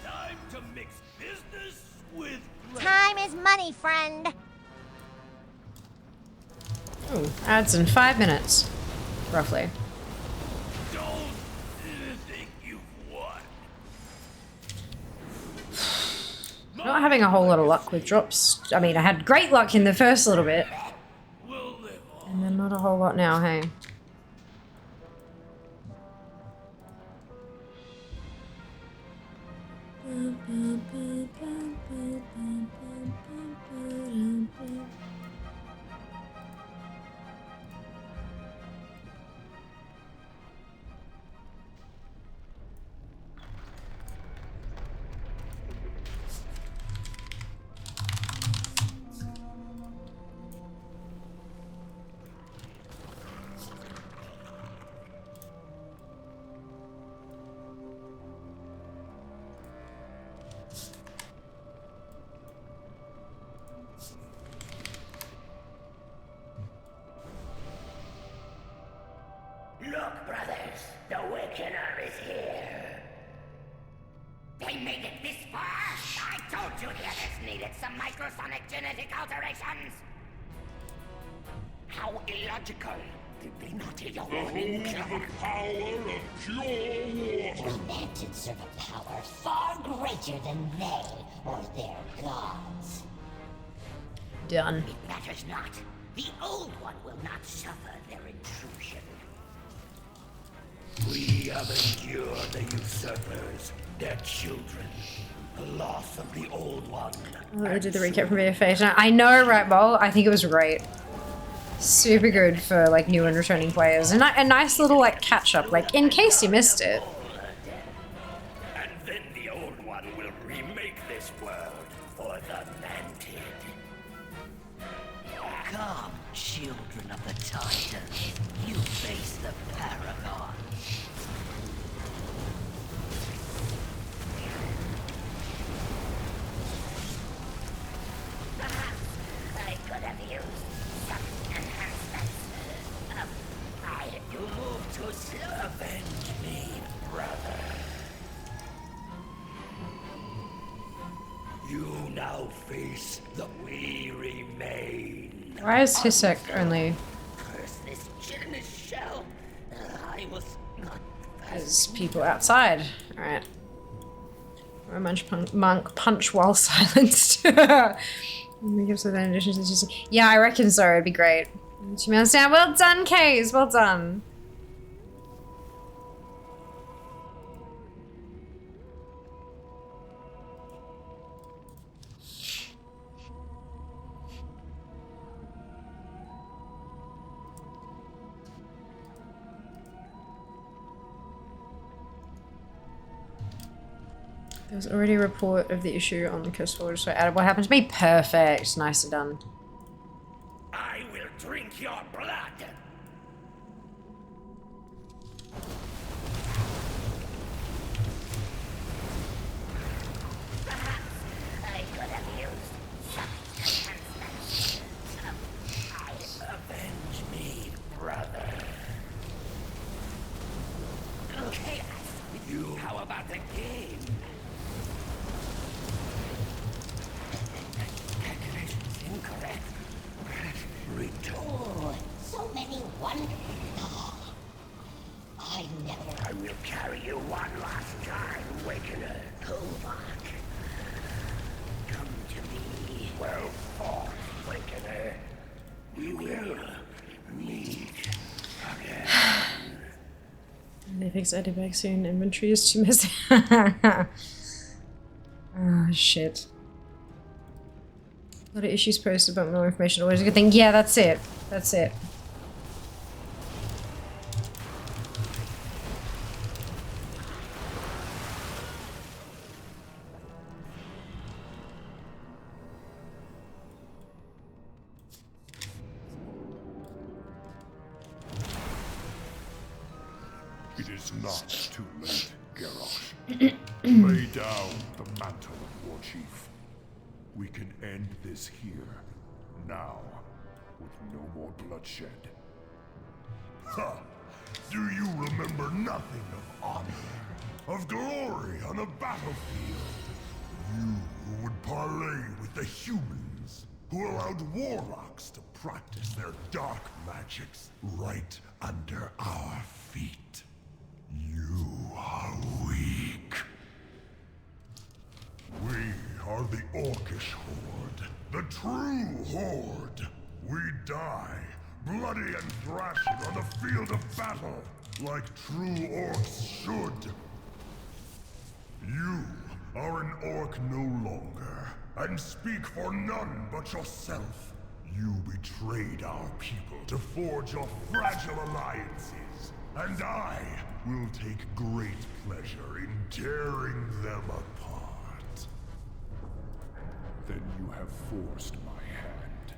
Time to mix business with pleasure. Time is money, friend. Oh, ads in 5 minutes, roughly. Don't think you've won. Not having a whole lot of luck with drops. I mean, I had great luck in the first little bit. And then not a whole lot now, hey? Look, brothers, the Wickener is here. They made it this far? I told you the others needed some microsonic genetic alterations. How illogical. Did they not hear your warning? The power of pure water. The mansions serve a power far greater than they or their gods. Done. It matters not. The old one will not suffer their intrusion. We have endured the usurpers, their children, the loss of the old one. Oh, I did the recap from VFA. I know, right, Bol? I think it was great. Super good for like new and returning players, and a nice little like catch up, like in case you missed it. And then the old one will remake this world for the Manted. Come, children of the Titans, you face the Paragon. I could have used some enhancements. You move too slow. Avenge me, brother. You now face the We Remain. Why is Hisek only? Curse this chitinous shell. I was not. There's people outside. All right. A monk punch while silenced. Yeah, I reckon so. It'd be great. Well done, Kays. Well done. There was already a report of the issue on the Curse Forge, so added what happened to me. Perfect. Nicely done. I will drink your blood. I could have used some Avenge me, brother. chaos. You. How about the game? Calculations incorrect. Oh, so many wonders. I never. I will carry you one last time, Wakener. Kovak. Come to me. Well fought, Wakener. We will meet again. They fix Edivac soon. Inventory is too messy. Oh, shit. A lot of issues posted, but more information. Always a good thing. Yeah, that's it. That's it. It is not too late, Garrosh. Lay down the mantle of War Chief. We can end this here, now, with no more bloodshed. Ha! Do you remember nothing of honor, of glory on the battlefield? You who would parley with the humans, who allowed warlocks to practice their dark magics right under our feet. You are weak. We are the Orcish Horde, the true Horde. We die, bloody and thrashing on the field of battle, like true orcs should. You are an orc no longer, and speak for none but yourself. You betrayed our people to forge your fragile alliances, and I will take great pleasure in tearing them apart. Then you have forced my hand.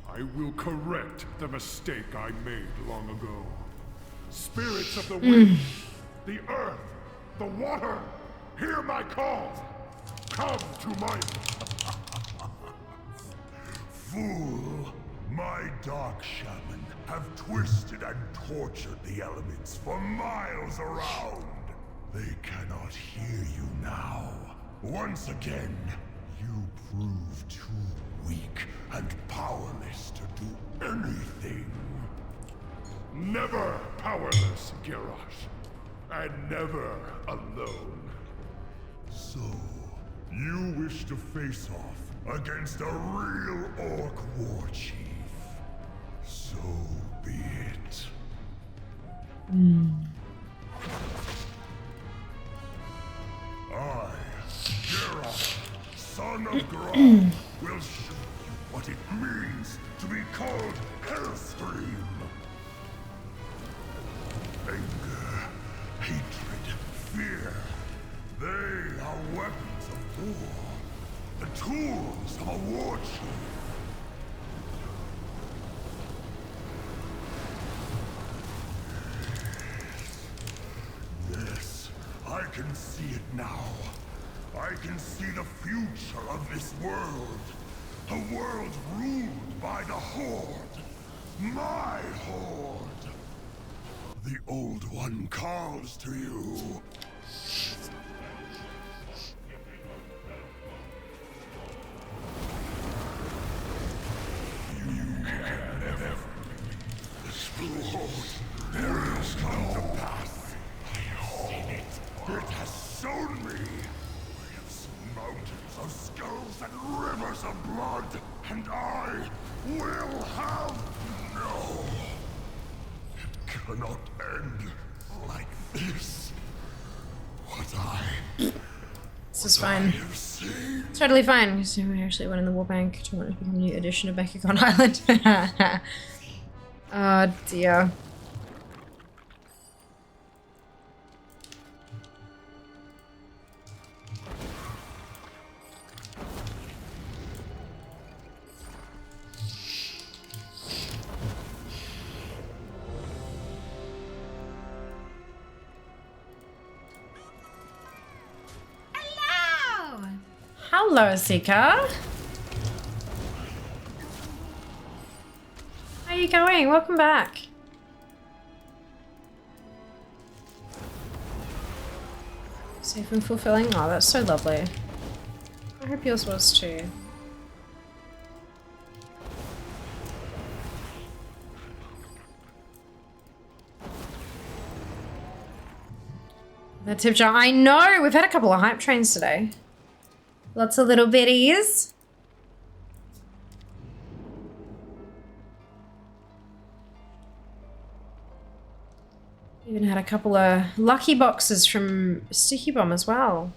I will correct the mistake I made long ago. Spirits of the wind, the earth, the water, hear my call. Come to my... Fool! My dark shaman have twisted and tortured the elements for miles around. They cannot hear you now. Once again, you prove too weak and powerless to do anything. Never powerless, Garrosh. And never alone. So, you wish to face off against a real orc war chief. So be it. I, Geralt, son of Grog, will show you what it means to be called Hellscream. Anger, hatred, fear, they are weapons of war. The tools of a war chief. Yes, I can see it now. I can see the future of this world. A world ruled by the Horde. My Horde. The Old One calls to you. There is come to pass. I have seen it. It has shown me. of skulls and rivers of blood, and I will have no. It cannot end like this. What I This is fine. It's totally fine. So we actually went in the war bank to want to become a new edition of Bakakon Island. Oh dear. Hello, Seeker. How are you going? Welcome back. Safe and fulfilling. Oh, that's so lovely. I hope yours was too. The tip jar. I know! We've had a couple of hype trains today. Lots of little bitties. Even had a couple of lucky boxes from Sticky Bomb as well.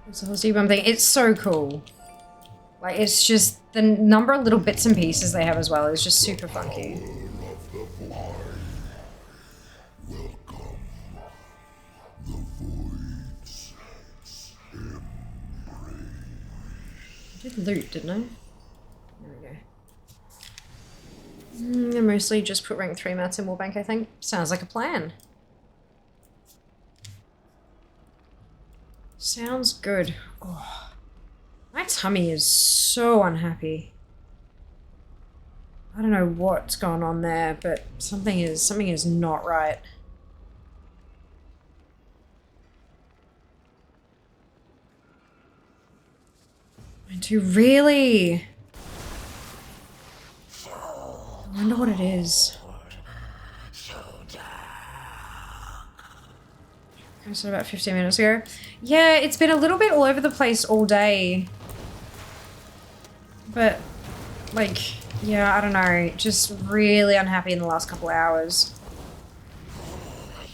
It's the whole Sticky thing. It's so cool. Like, it's just the number of little bits and pieces they have as well is just super funky. I did loot, didn't I? There we go. I mostly just put rank 3 mats in Warbank, I think. Sounds like a plan. Sounds good. Oh, my tummy is so unhappy. I don't know what's going on there, but something is not right. Really? I wonder what it is. I said about 15 minutes ago. Yeah, it's been a little bit all over the place all day. But, like, yeah, I don't know. Just really unhappy in the last couple of hours.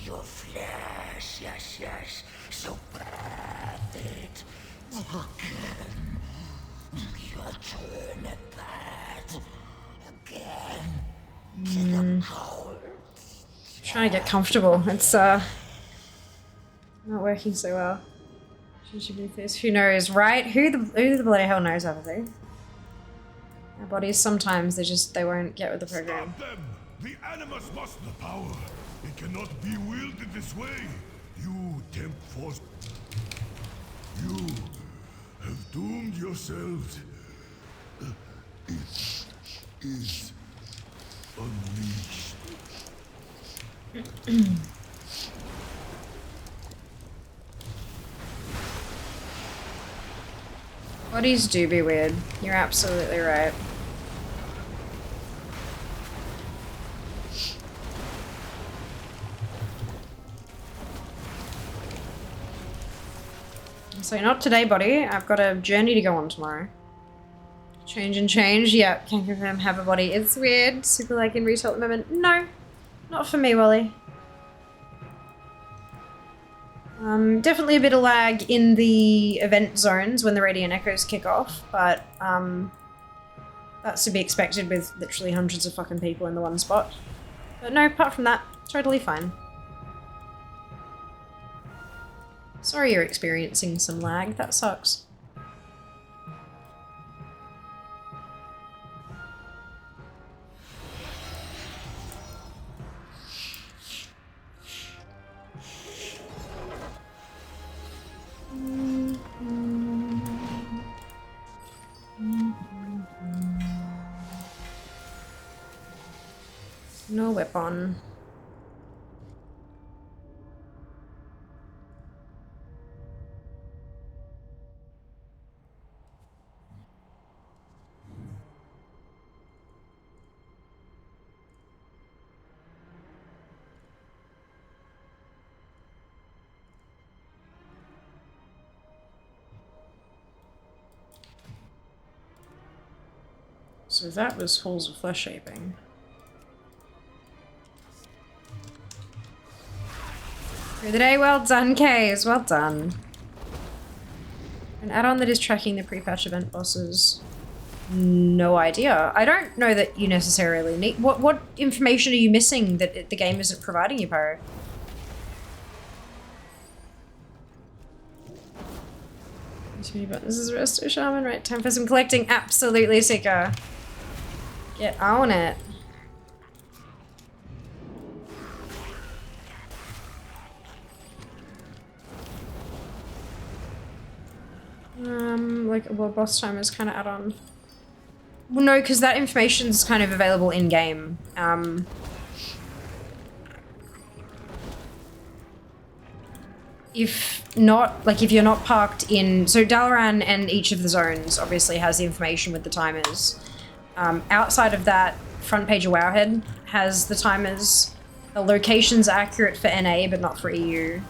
Your flesh, yes, so perfect. Again, you're torn apart. Again, Trying to get comfortable. It's, not working so well. Should be this. Who knows, right? Who the bloody hell knows, obviously. Our bodies sometimes they won't get with the program. Stop them! The animus must the power. It cannot be wielded this way. You tempt force. You have doomed yourselves. It is unleashed. Bodies do be weird. You're absolutely right. So not today, buddy. I've got a journey to go on tomorrow. Change and change. Yep, can't confirm have a body. It's weird. Super like in retail at the moment. No, not for me, Wally. Definitely a bit of lag in the event zones when the Radiant Echoes kick off, but that's to be expected with literally hundreds of fucking people in the one spot. But no, apart from that, totally fine. Sorry you're experiencing some lag, that sucks. No weapon. So that was Halls of Flesh Shaping. Through the day, well done, Kays, well done. An add-on that is tracking the pre-patch event bosses. No idea. I don't know that you necessarily need... What information are you missing that the game isn't providing you, Pyro? Too many buttons is Resto Shaman, right? Time for some collecting. Absolutely, Seeker. Get on it. Like, well, boss time is kind of add-on. Well, no, because that information's kind of available in-game. If not, like, if you're not parked in... So Dalaran and each of the zones obviously has the information with the timers. Outside of that, front page of Wowhead has the timers. The location's accurate for NA, but not for EU.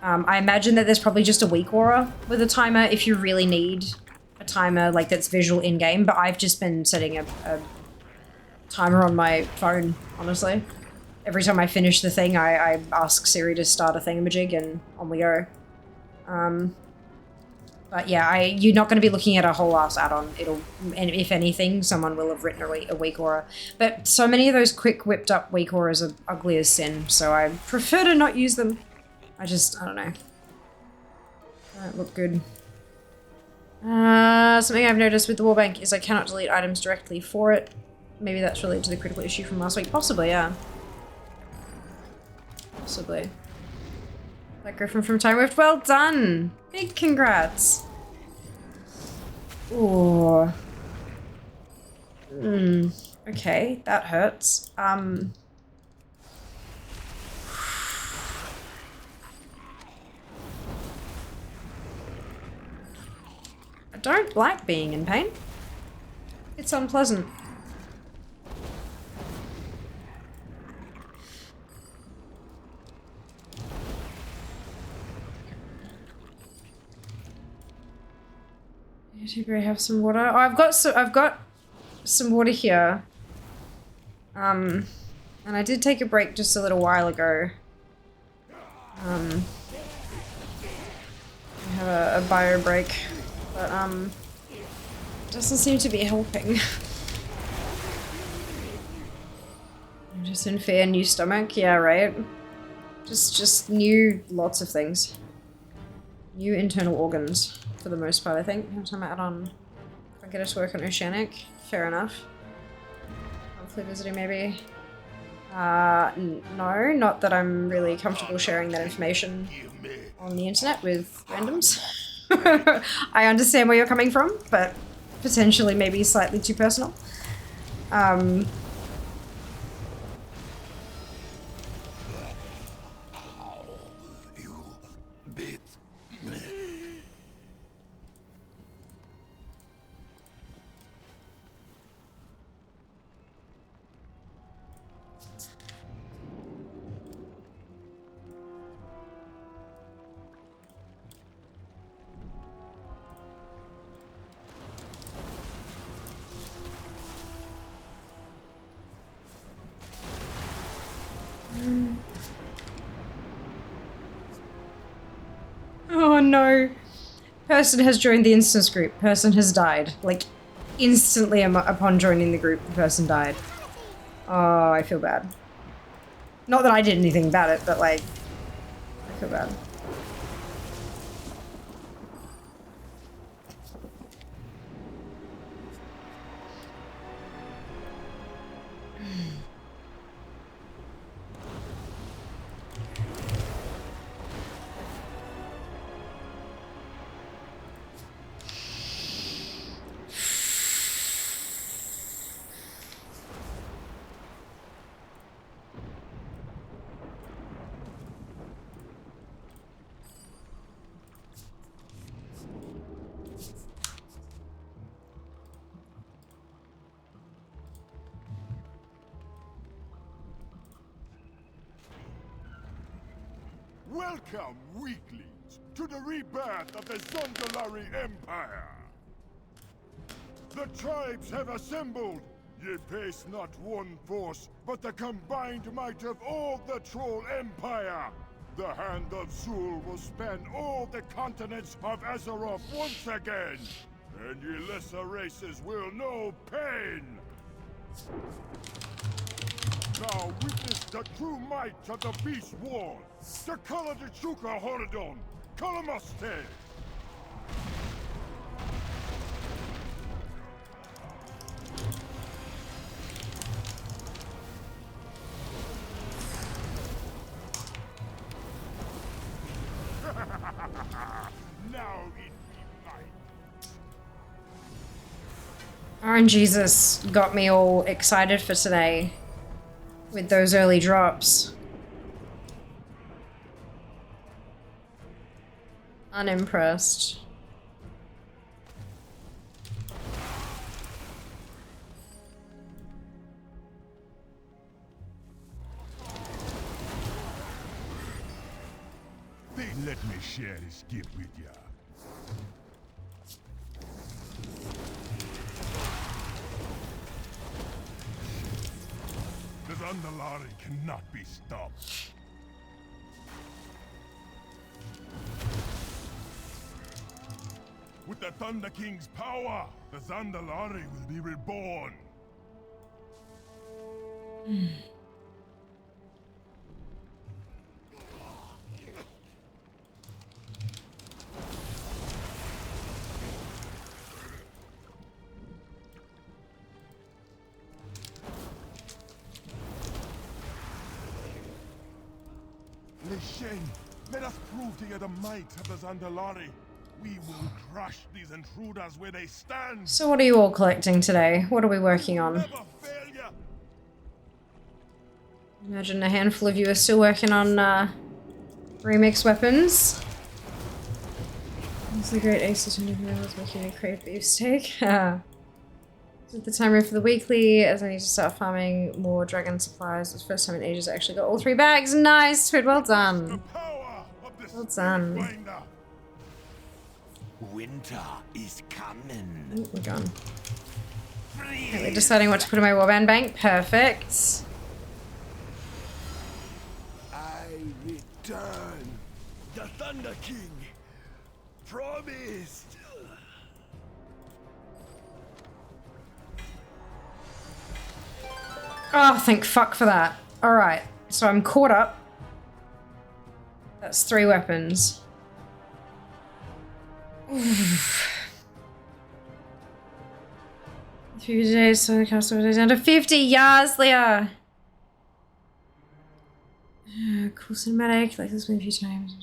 I imagine that there's probably just a weak aura with a timer if you really need a timer like that's visual in-game, but I've just been setting a timer on my phone, honestly. Every time I finish the thing, I ask Siri to start a thingamajig and on we go. But yeah, you're not going to be looking at a whole ass add-on. And if anything, someone will have written a weak aura. But so many of those quick whipped up weak auras are ugly as sin, so I prefer to not use them. I don't know. Don't look good. Something I've noticed with the Warbank is I cannot delete items directly for it. Maybe that's related to the critical issue from last week. Possibly, yeah. Possibly. That Griffin from Time Rift, well done! Big congrats! Ooh. Okay, that hurts. I don't like being in pain. It's unpleasant. Do I have some water? Oh, I've got some water here. And I did take a break just a little while ago. I have a bio break, but it doesn't seem to be helping. I'm just in fear, new stomach, yeah, right. Just new lots of things. New internal organs. For the most part, I think. Every time I add on, if I get it to work on Oceanic, fair enough. Monthly visiting, maybe. No, not that I'm really comfortable sharing that information on the internet with randoms. I understand where you're coming from, but potentially maybe slightly too personal. Oh no. Person has joined the instance group. Person has died. Like, instantly upon joining the group, the person died. Oh, I feel bad. Not that I did anything about it, but like, I feel bad. Welcome, weaklings, to the rebirth of the Zondalari Empire. The tribes have assembled. Ye face not one force, but the combined might of all the Troll Empire. The hand of Zul will span all the continents of Azeroth once again, and ye lesser races will know pain. Now witness the true might of the Beast War, the Kala de Chuka Horadon, Kalamaste! Now it be mine. RNGesus got me all excited for today with those early drops. Unimpressed. Let me share this gift with ya. The Zandalari cannot be stopped. With the Thunder King's power, the Zandalari will be reborn. Let us prove to you the might of the Zandalari. We will crush these intruders where they stand. So what are you all collecting today? What are we working on? Imagine a handful of you are still working on remix weapons. It's the great ace of was making a crave beefsteak. At the time for the weekly, as I need to start farming more dragon supplies. It's the first time in ages I actually got all 3 bags. Nice, Squid, well done. Well done. Winter is coming. Ooh, we're gone. Okay, we're deciding what to put in my warband bank. Perfect. I return. The Thunder King promised. Oh, thank fuck for that. Alright, so I'm caught up. That's 3 weapons. Oof. 3 days, so the castle days down to 50 yards, Leah! Cool cinematic, like this one a few times.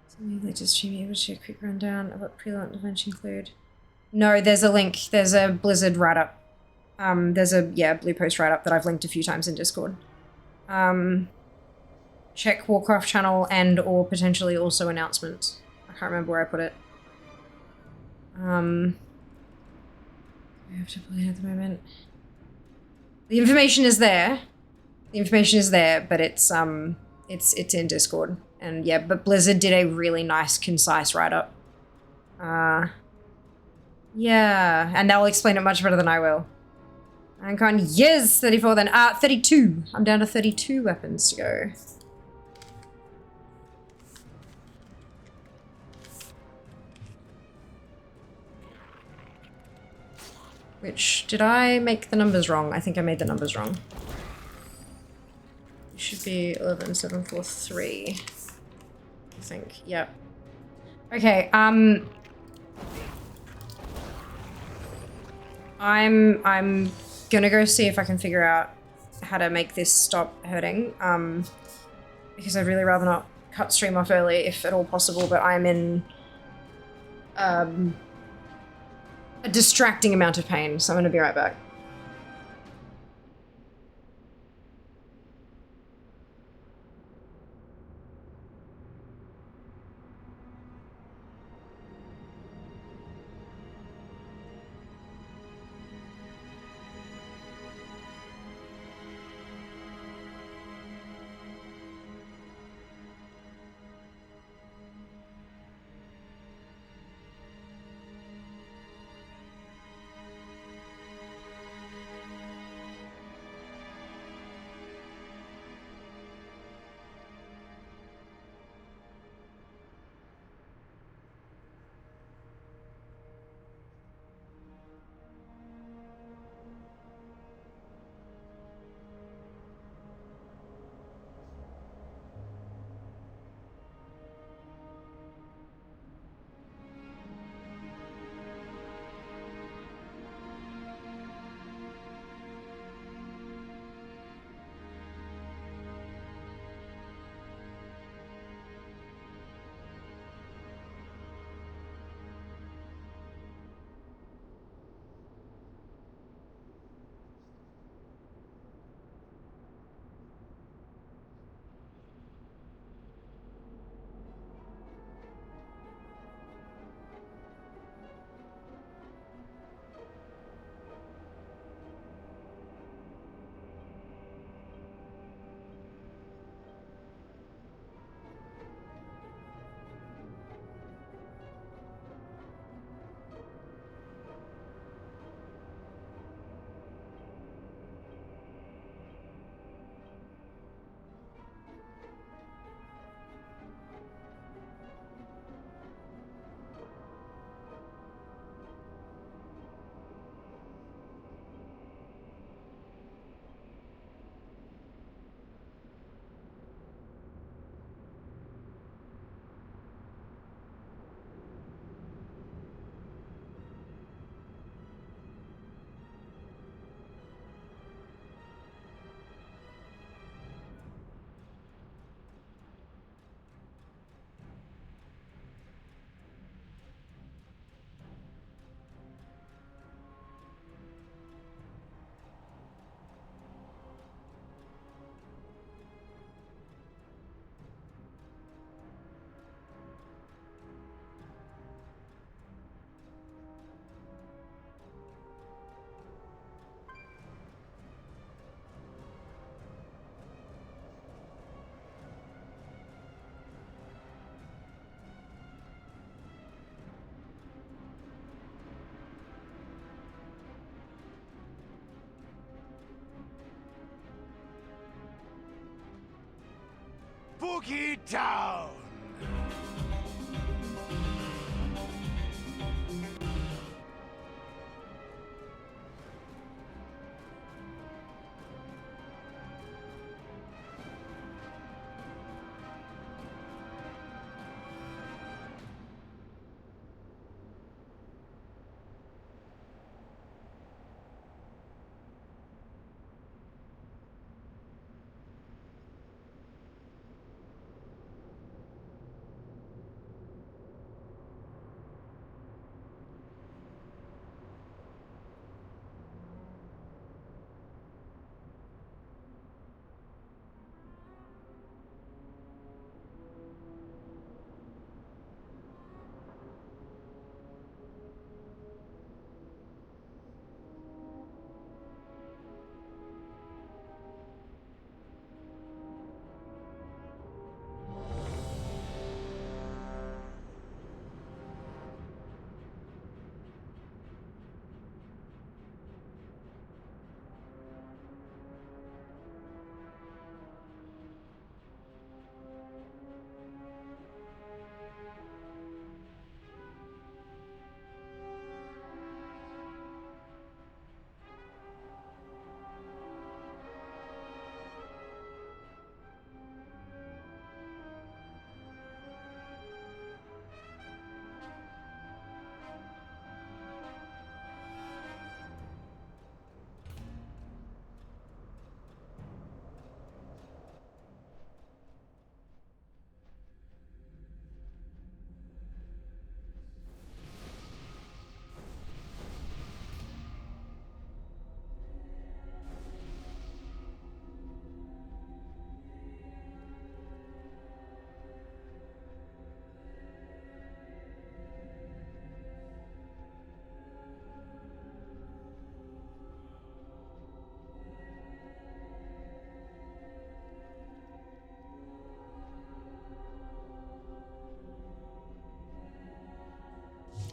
Something you'd like to stream, able to share a quick rundown of what pre-launch events include. No, there's a link. There's a Blizzard write-up. There's a, Blue Post write-up that I've linked a few times in Discord. Check Warcraft channel and or potentially also announcements. I can't remember where I put it. I have to play at the moment. The information is there. The information is there, but it's in Discord. And yeah, but Blizzard did a really nice, concise write-up. Yeah, and they'll explain it much better than I will. I'm going, yes, 34 then. 32. I'm down to 32 weapons to go. Which, did I make the numbers wrong? I think I made the numbers wrong. It should be 11, 7, 4, 3. I think, yep. Okay, I'm gonna go see if I can figure out how to make this stop hurting, because I'd really rather not cut stream off early if at all possible, but I'm in a distracting amount of pain, so I'm gonna be right back. Boogie down!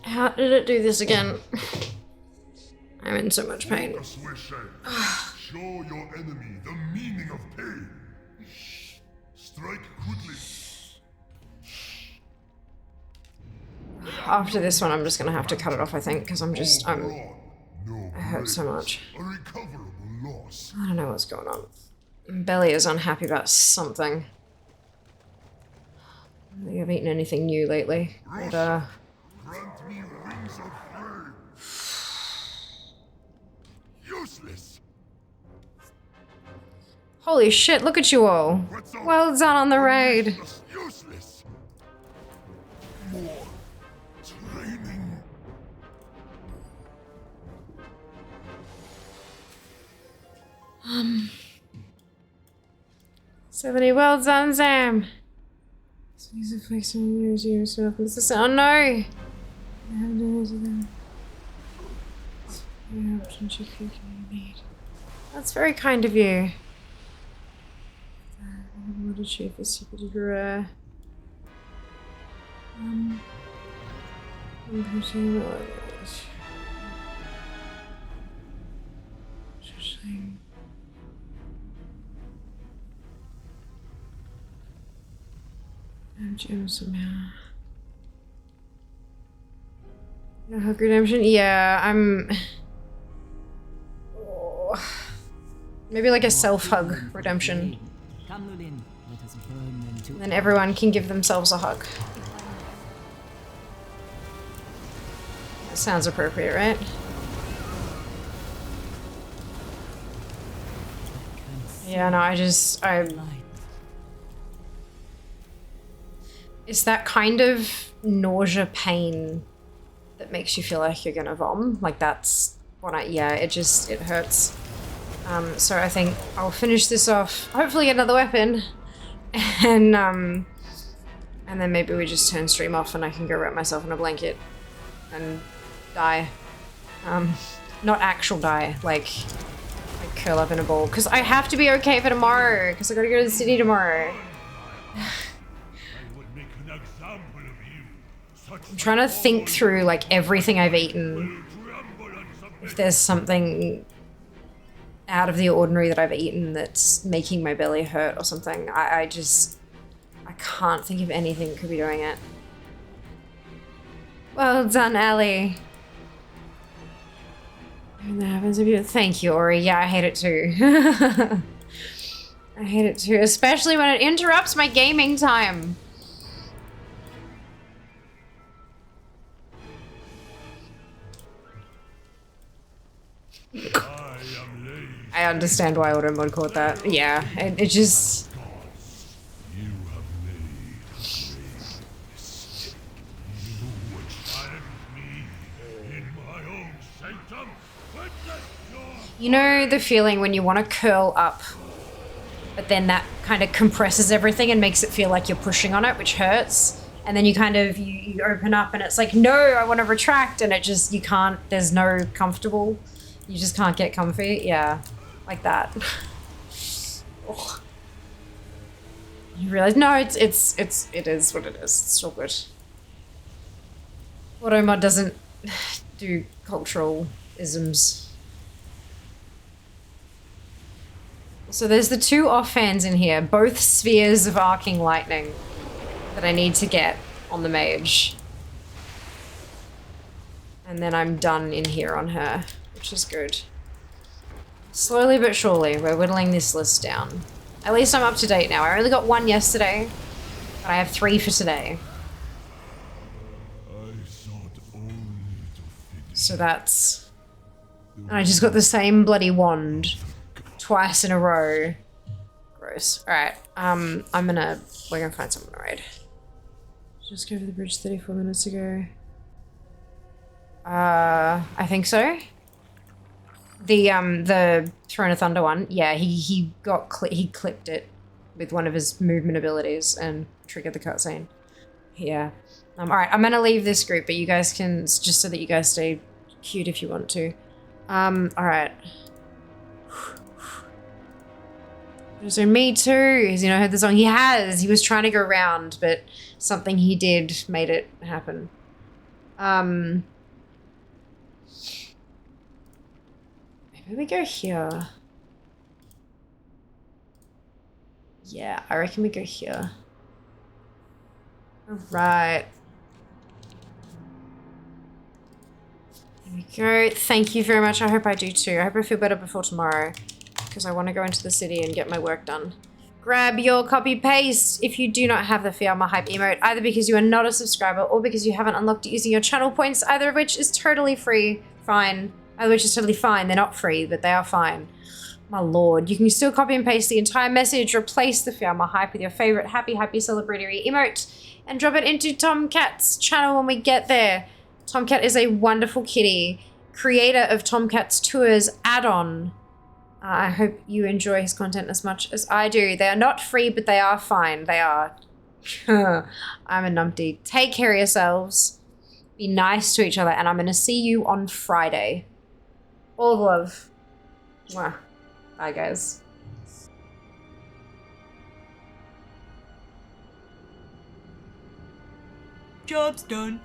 How did it do this again? I'm in so much pain. Show your enemy the meaning of pain. Strike quickly. After this one, I'm just gonna have to cut it off, I think, because I hurt so much. I don't know what's going on. Belly is unhappy about something. I don't think I've eaten anything new lately. But, Grant me wings of flame. Useless. holy shit, look at you all. Well done on the raid. Useless. More training. Stephanie, well done, Sam. Oh no! That's very kind of you. What did she rare? I'm pushing gem somehow. No hook redemption? Yeah, I'm... Oh. Maybe like a self-hug redemption. Then everyone can give themselves a hug. That sounds appropriate, right? Yeah, no, it's that kind of nausea pain that makes you feel like you're gonna vom. Like that's what it hurts. So I think I'll finish this off, hopefully get another weapon, and then maybe we just turn stream off and I can go wrap myself in a blanket and die. Not actual die, like curl up in a ball, because I have to be okay for tomorrow, because I gotta go to the city tomorrow. I'm trying to think through like everything I've eaten. If there's something out of the ordinary that I've eaten that's making my belly hurt or something. I just can't think of anything that could be doing it. Well done, Ellie. And that happens to be. Thank you, Ori. Yeah, I hate it too. I hate it too, especially when it interrupts my gaming time. I understand why Automod caught that. Yeah, it just... You know the feeling when you want to curl up, but then that kind of compresses everything and makes it feel like you're pushing on it, which hurts. And then you kind of, you open up and it's like, no, I want to retract. And it just, you can't, there's no comfortable. You just can't get comfy. Yeah, like that. Oh. You realize, no, it is what it is. It's still good. Automod doesn't do cultural isms. So there's the 2 offhands in here, both spheres of arcing lightning that I need to get on the mage. And then I'm done in here on her, which is good. Slowly but surely, we're whittling this list down. At least I'm up to date now. I only got 1 yesterday, but I have 3 for today. So that's... And I just got the same bloody wand. Twice in a row. Gross. Alright, we're gonna find someone to raid. Just go over the bridge 34 minutes ago. I think so. The Throne of Thunder one. Yeah, he clicked it with one of his movement abilities and triggered the cutscene. Yeah. Alright, I'm gonna leave this group, but you guys can, just so that you guys stay cute if you want to. Alright. So me too. Has heard the song? He has. He was trying to go round, but something he did made it happen. Maybe we go here. Yeah, I reckon we go here. All right. There we go. Thank you very much. I hope I do too. I hope I feel better before tomorrow, because I want to go into the city and get my work done. Grab your copy-paste if you do not have the Fiamma Hype emote, either because you are not a subscriber or because you haven't unlocked it using your channel points, either of which is totally free. Fine. Either of which is totally fine. They're not free, but they are fine. My lord. You can still copy and paste the entire message, replace the Fiamma Hype with your favorite happy celebratory emote, and drop it into Tomcat's channel when we get there. Tomcat is a wonderful kitty, creator of Tomcat's Tours add-on. I hope you enjoy his content as much as I do. They are not free, but they are fine. They are. I'm a numpty. Take care of yourselves. Be nice to each other, and I'm going to see you on Friday. All the love. Mwah. Bye, guys. Job's done.